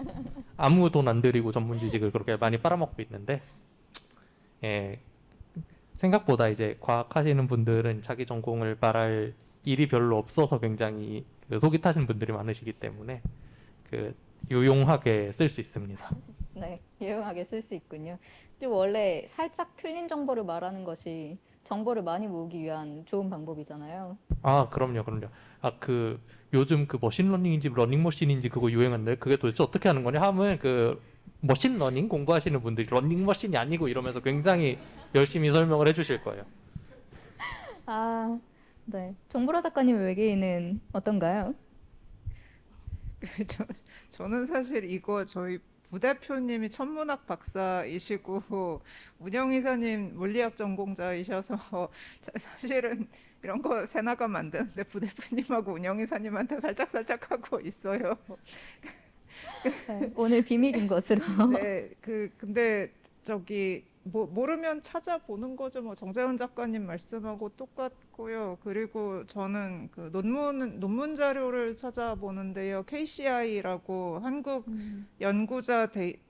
아무 돈 안 들이고 전문 지식을 그렇게 많이 빨아먹고 있는데, 생각보다 이제 과학하시는 분들은 자기 전공을 말할 일이 별로 없어서 굉장히 속이 타신 분들이 많으시기 때문에 유용하게 쓸 수 있습니다. 네, 유용하게 쓸 수 있군요. 그리고 원래 살짝 틀린 정보를 말하는 것이 정보를 많이 모으기 위한 좋은 방법이잖아요. 그럼요. 요즘 머신러닝인지 러닝머신인지 그거 유행한데 그게 도대체 어떻게 하는 거냐 하면 머신러닝 공부하시는 분들이 러닝머신이 아니고 이러면서 굉장히 열심히 설명을 해주실 거예요. 네. 정보라 작가님 외계인은 어떤가요? 저는 사실 이거 저희 부대표님이 천문학 박사이시고 운영이사님 물리학 전공자이셔서 사실은 이런 거 새나가면 안 되는데 부대표님하고 운영이사님한테 살짝 하고 있어요. 네, 오늘 비밀인 것으로. 네, 근데 모르면 찾아보는 거죠. 뭐 정재훈 작가님 말씀하고 똑같고요. 그리고 저는 그 논문 자료를 찾아보는데요. KCI라고 한국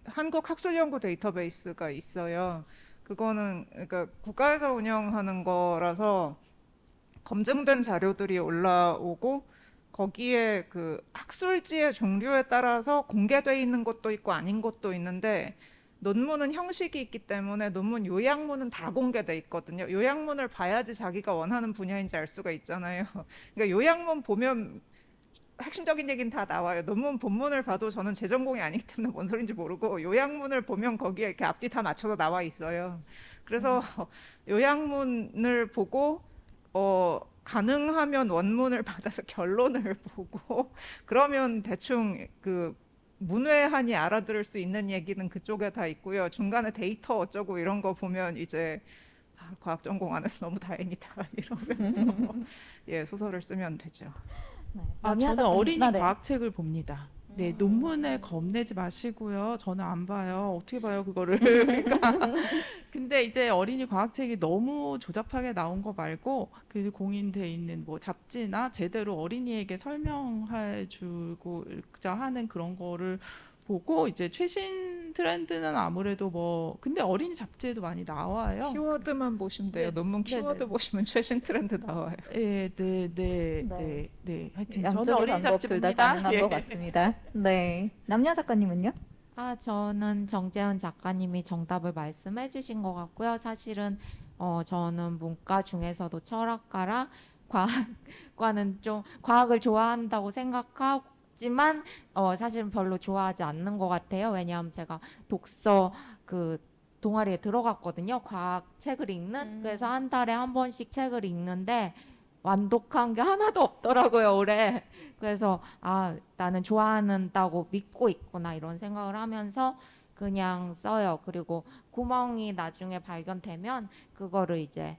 한국 학술 연구 데이터베이스가 있어요. 그거는 그러니까 국가에서 운영하는 거라서 검증된 자료들이 올라오고 거기에 그 학술지의 종류에 따라서 공개돼 있는 것도 있고 아닌 것도 있는데, 논문은 형식이 있기 때문에 논문 요약문은 다 공개돼 있거든요. 요약문을 봐야지 자기가 원하는 분야인지 알 수가 있잖아요. 그러니까 요약문 보면 핵심적인 얘기는 다 나와요. 논문 본문을 봐도 저는 제 전공이 아니기 때문에 뭔 소린지 모르고 요약문을 보면 거기에 이렇게 앞뒤 다 맞춰서 나와 있어요. 그래서 요약문을 보고 가능하면 원문을 받아서 결론을 보고 그러면 대충 그 문외한이 알아들을 수 있는 얘기는 그쪽에 다 있고요. 중간에 데이터 어쩌고 이런 거 보면 이제 과학 전공 안 해서 너무 다행이다 이러면서 예, 소설을 쓰면 되죠. 네. 아, 남이아 저는 작가님. 어린이 아, 네. 과학책을 봅니다. 네, 논문에 겁내지 마시고요. 저는 안 봐요. 어떻게 봐요, 그거를. 그러니까. 근데 이제 어린이 과학책이 너무 조잡하게 나온 거 말고 그 공인돼 있는 뭐 잡지나 제대로 어린이에게 설명해 주고자 하는 그런 거를 보고 이제 최신 트렌드는 아무래도 뭐 근데 어린이 잡지에도 많이 나와요. 키워드만 보시면 돼요. 네, 논문 네, 키워드 네. 보시면 최신 트렌드 나와요. 네, 네, 네, 네. 네, 네. 하여튼 저는 양쪽의 어린이 방법 잡지 둘 다 봅니다. 가능한 예. 것 같습니다. 네. 남녀 작가님은요? 저는 정재훈 작가님이 정답을 말씀해 주신 것 같고요. 사실은 저는 문과 중에서도 철학과라 과학과는 좀 과학을 좋아한다고 생각하지만 사실은 별로 좋아하지 않는 것 같아요. 왜냐하면 제가 독서 그 동아리에 들어갔거든요. 과학 책을 읽는. 그래서 한 달에 한 번씩 책을 읽는데 완독한 게 하나도 없더라고요, 올해. 그래서 나는 좋아한다고 믿고 있구나 이런 생각을 하면서 그냥 써요. 그리고 구멍이 나중에 발견되면 그거를 이제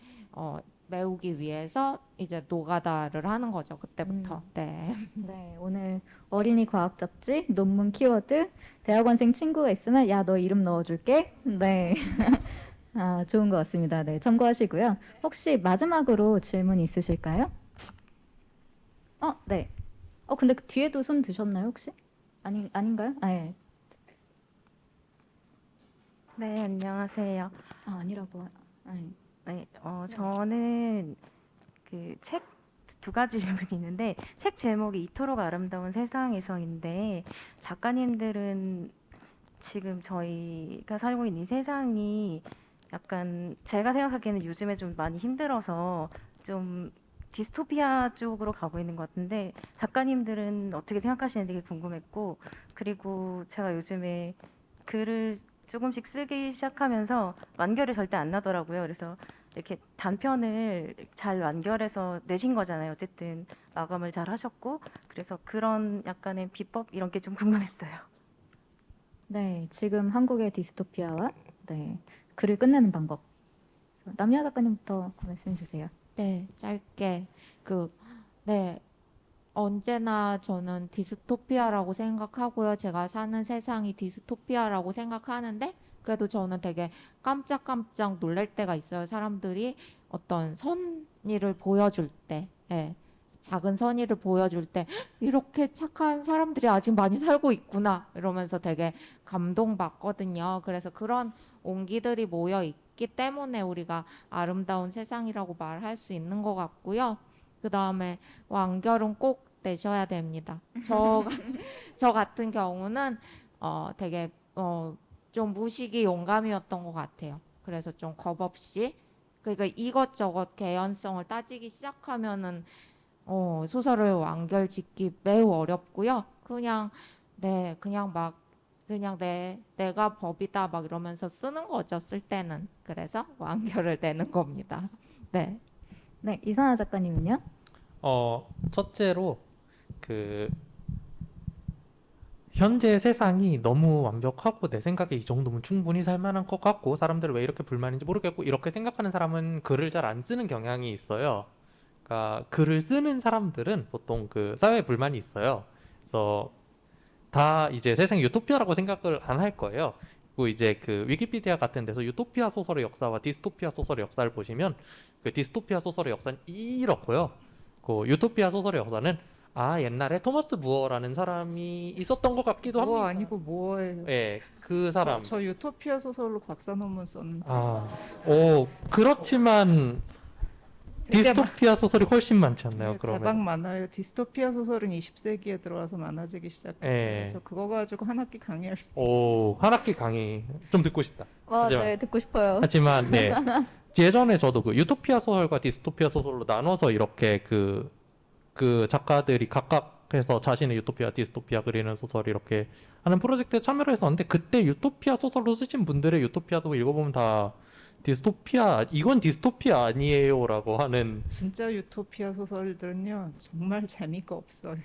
메우기 위해서 이제 노가다를 하는 거죠. 그때부터. 네. 네, 오늘 어린이 과학 잡지, 논문 키워드, 대학원생 친구가 있으면 야, 너 이름 넣어줄게. 네. 좋은 것 같습니다. 네, 참고하시고요. 혹시 마지막으로 질문 있으실까요? 네. 근데 그 뒤에도 손 드셨나요, 혹시? 아닌가요? 예. 네, 안녕하세요. 아니라고. 네, 저는 그 책 두 가지 질문이 있는데 책 제목이 이토록 아름다운 세상에서인데 작가님들은 지금 저희가 살고 있는 이 세상이 약간 제가 생각하기에는 요즘에 좀 많이 힘들어서 좀 디스토피아 쪽으로 가고 있는 것 같은데 작가님들은 어떻게 생각하시는지 되게 궁금했고 그리고 제가 요즘에 글을 조금씩 쓰기 시작하면서 완결이 절대 안 나더라고요. 그래서 이렇게 단편을 잘 완결해서 내신 거잖아요. 어쨌든 마감을 잘 하셨고 그래서 그런 약간의 비법 이런 게 좀 궁금했어요. 네, 지금 한국의 디스토피아와 네, 글을 끝내는 방법. 남녀 작가님부터 말씀해 주세요. 네, 짧게 네, 언제나 저는 디스토피아라고 생각하고요. 제가 사는 세상이 디스토피아라고 생각하는데 그래도 저는 되게 깜짝깜짝 놀랄 때가 있어요. 사람들이 어떤 선의를 보여줄 때, 예, 작은 선의를 보여줄 때 이렇게 착한 사람들이 아직 많이 살고 있구나 이러면서 되게 감동받거든요. 그래서 그런 온기들이 모여 있기 때문에 우리가 아름다운 세상이라고 말할 수 있는 것 같고요. 그 다음에 완결은 꼭 내셔야 됩니다. 저 같은 경우는 되게 좀 무식이 용감이었던 것 같아요. 그래서 좀 겁 없이 그러니까 이것저것 개연성을 따지기 시작하면은 소설을 완결 짓기 매우 어렵고요. 그냥 내가 법이다 막 이러면서 쓰는 거죠. 쓸 때는. 그래서 완결을 내는 겁니다. 네. 네, 이선아 작가님은요? 첫째로 그 현재 세상이 너무 완벽하고 내 생각에 이 정도면 충분히 살 만한 것 같고 사람들은 왜 이렇게 불만인지 모르겠고 이렇게 생각하는 사람은 글을 잘 안 쓰는 경향이 있어요. 그러니까 글을 쓰는 사람들은 보통 그 사회에 불만이 있어요. 그래서 다 이제 세상이 유토피아라고 생각을 안 할 거예요. 그리고 이제 그 위키피디아 같은 데서 유토피아 소설의 역사와 디스토피아 소설의 역사를 보시면 그 디스토피아 소설의 역사는 이렇고요. 그 유토피아 소설의 역사는 옛날에 토머스 무어라는 사람이 있었던 것 같기도 합니다. 뭐 아니고 뭐예요? 예, 그 사람. 저 유토피아 소설로 박사 논문 썼는데. 그렇지만 되게 디스토피아 소설이 훨씬 많지 않나요? 네, 그러면 대박 많아요. 디스토피아 소설은 20세기에 들어와서 많아지기 시작했어요. 예. 저 그거 가지고 한 학기 강의할 수 있어요. 한 학기 강의 좀 듣고 싶다. 하지만- 네, 듣고 싶어요. 하지만 네. 예전에 저도 그 유토피아 소설과 디스토피아 소설로 나눠서 이렇게 그 작가들이 각각 해서 자신의 유토피아, 디스토피아 그리는 소설 이렇게 하는 프로젝트에 참여를 했었는데 그때 유토피아 소설로 쓰신 분들의 유토피아도 읽어보면 다 디스토피아, 이건 디스토피아 아니에요라고 하는 진짜 유토피아 소설들은요 정말 재미가 없어요.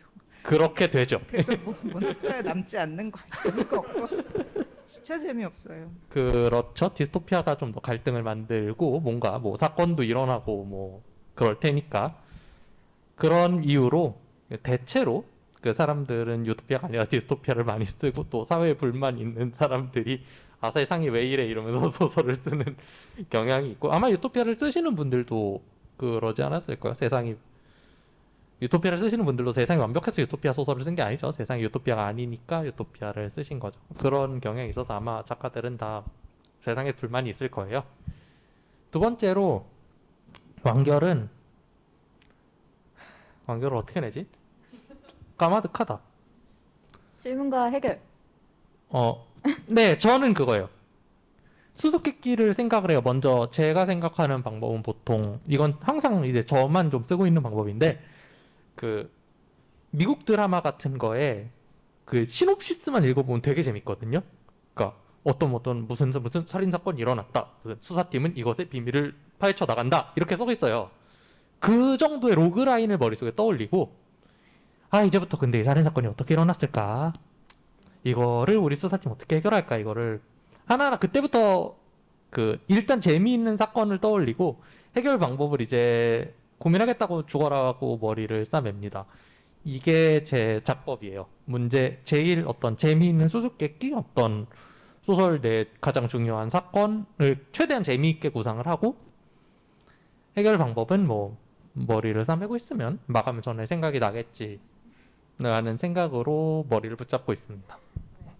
그렇게 되죠. 그래서 문학사에 남지 않는 거예요. 재미가 없거든. 진짜 재미없어요. 그렇죠. 디스토피아가 좀 더 갈등을 만들고 뭔가 뭐 사건도 일어나고 뭐 그럴 테니까 그런 이유로 대체로 그 사람들은 유토피아가 아니라 디스토피아를 많이 쓰고 또 사회에 불만 있는 사람들이 아 세상이 왜 이래 이러면서 소설을 쓰는 경향이 있고 아마 유토피아를 쓰시는 분들도 그러지 않았을까요? 세상이 유토피아를 쓰시는 분들도 세상이 완벽해서 유토피아 소설을 쓴 게 아니죠. 세상이 유토피아가 아니니까 유토피아를 쓰신 거죠. 그런 경향이 있어서 아마 작가들은 다 세상에 불만이 있을 거예요. 두 번째로 완결을 어떻게 내지? 까마득하다. 질문과 해결. 네, 저는 그거예요. 수수께끼를 생각을 해요. 먼저 제가 생각하는 방법은 보통 이건 항상 이제 저만 좀 쓰고 있는 방법인데 그 미국 드라마 같은 거에 그 시놉시스만 읽어보면 되게 재밌거든요. 그러니까 무슨 살인 사건이 일어났다. 무슨 수사팀은 이것의 비밀을 파헤쳐 나간다. 이렇게 써 있어요. 그 정도의 로그라인을 머릿속에 떠올리고 아 이제부터 근데 이 살인 사건이 어떻게 일어났을까? 이거를 우리 수사팀 어떻게 해결할까? 이거를 하나하나 그때부터 그 일단 재미있는 사건을 떠올리고 해결 방법을 이제 고민하겠다고 죽어라고 머리를 싸맵니다. 이게 제 작법이에요. 제일 어떤 재미있는 수수께끼, 어떤 소설 내 가장 중요한 사건을 최대한 재미있게 구상을 하고 해결 방법은 뭐 머리를 싸매고 있으면 마감 전에 생각이 나겠지 라는 생각으로 머리를 붙잡고 있습니다.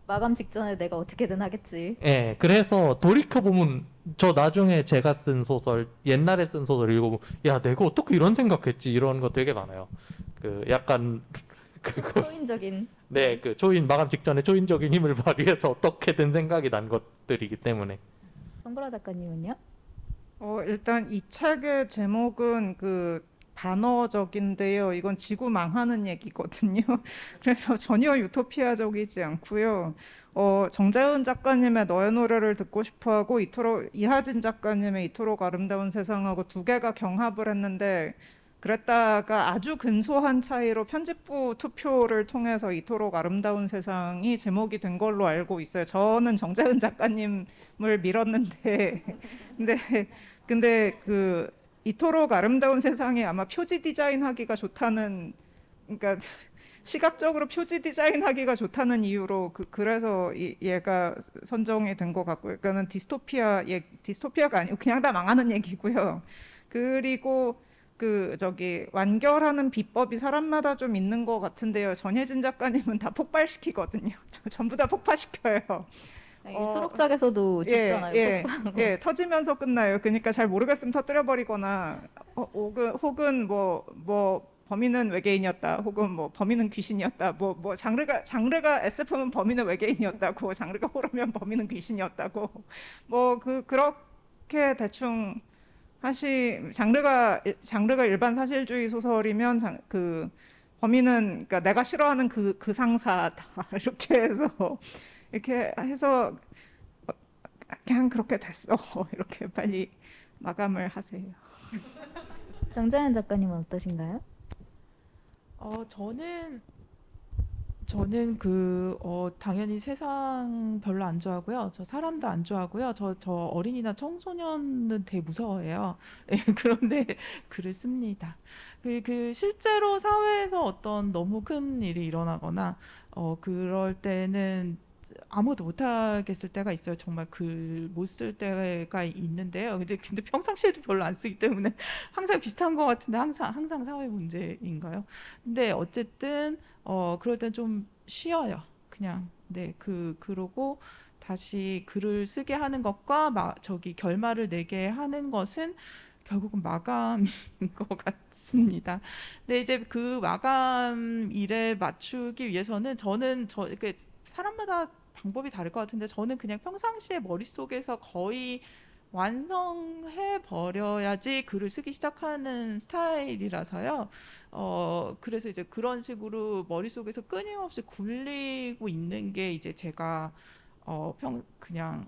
마감 직전에 내가 어떻게든 하겠지. 예, 그래서 돌이켜보면 저 나중에 제가 쓴 소설, 옛날에 쓴 소설 읽어보면 야 내가 어떻게 이런 생각했지 이런 거 되게 많아요. 그 약간 그거 초인적인. 네, 그 마감 직전에 초인적인 힘을 발휘해서 어떻게든 생각이 난 것들이기 때문에 정보라 작가님은요? 일단 이 책의 제목은 그 단어적인데요. 이건 지구 망하는 얘기거든요. 그래서 전혀 유토피아적이지 않고요. 정재은 작가님의 너의 노래를 듣고 싶어하고 이하진 작가님의 이토록 아름다운 세상하고 두 개가 경합을 했는데 그랬다가 아주 근소한 차이로 편집부 투표를 통해서 이토록 아름다운 세상이 제목이 된 걸로 알고 있어요. 저는 정재은 작가님을 밀었는데 근데 그 이토록 아름다운 세상이 아마 표지 디자인하기가 좋다는 그러니까 시각적으로 표지 디자인하기가 좋다는 이유로 그래서 얘가 선정이 된 것 같고요. 그러니까는 디스토피아가 아니고 그냥 다 망하는 얘기고요. 그리고 완결하는 비법이 사람마다 좀 있는 것 같은데요. 전혜진 작가님은 다 폭발시키거든요. 전부 다 폭파시켜요. 이 수록작에서도 죽잖아요. 예, 터지면서 끝나요. 그러니까 잘 모르겠으면 터뜨려버리거나 혹은 뭐 범인은 외계인이었다. 혹은 뭐 범인은 귀신이었다. 뭐 장르가 SF면 범인은 외계인이었다고, 장르가 호러면 범인은 귀신이었다고. 뭐 그렇게 대충 장르가 일반 사실주의 소설이면 범인은 그러니까 내가 싫어하는 그 상사다. 이렇게 해서 그냥 그렇게 됐어. 이렇게 빨리 마감을 하세요. 정재현 작가님은 어떠신가요? 저는 당연히 세상 별로 안 좋아하고요. 저 사람도 안 좋아하고요. 저 어린이나 청소년은 되게 무서워해요. 예, 그런데 글을 씁니다. 그 실제로 사회에서 어떤 너무 큰 일이 일어나거나 그럴 때는 아무것도 못하겠을 때가 있어요. 정말 글 못 쓸 때가 있는데요. 근데 평상시에도 별로 안 쓰기 때문에 항상 비슷한 것 같은데 항상 사회 문제인가요? 근데 어쨌든 그럴 땐 좀 쉬어요. 그냥 그러고 다시 글을 쓰게 하는 것과 결말을 내게 하는 것은 결국은 마감인 것 같습니다. 근데 이제 그 마감 일에 맞추기 위해서는 사람마다 방법이 다를 것 같은데 저는 그냥 평상시에 머릿속에서 거의 완성해 버려야지 글을 쓰기 시작하는 스타일이라서요. 그래서 이제 그런 식으로 머릿속에서 끊임없이 굴리고 있는 게 이제 제가 그냥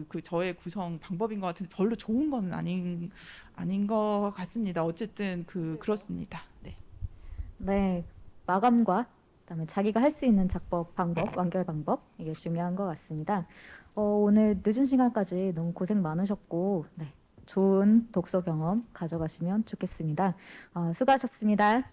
그 저의 구성 방법인 것 같은데 별로 좋은 건 아닌 것 같습니다. 어쨌든 그렇습니다. 네. 네, 마감과 그다음에 자기가 할 수 있는 작법 방법, 완결 방법 이게 중요한 것 같습니다. 오늘 늦은 시간까지 너무 고생 많으셨고, 네, 좋은 독서 경험 가져가시면 좋겠습니다. 수고하셨습니다.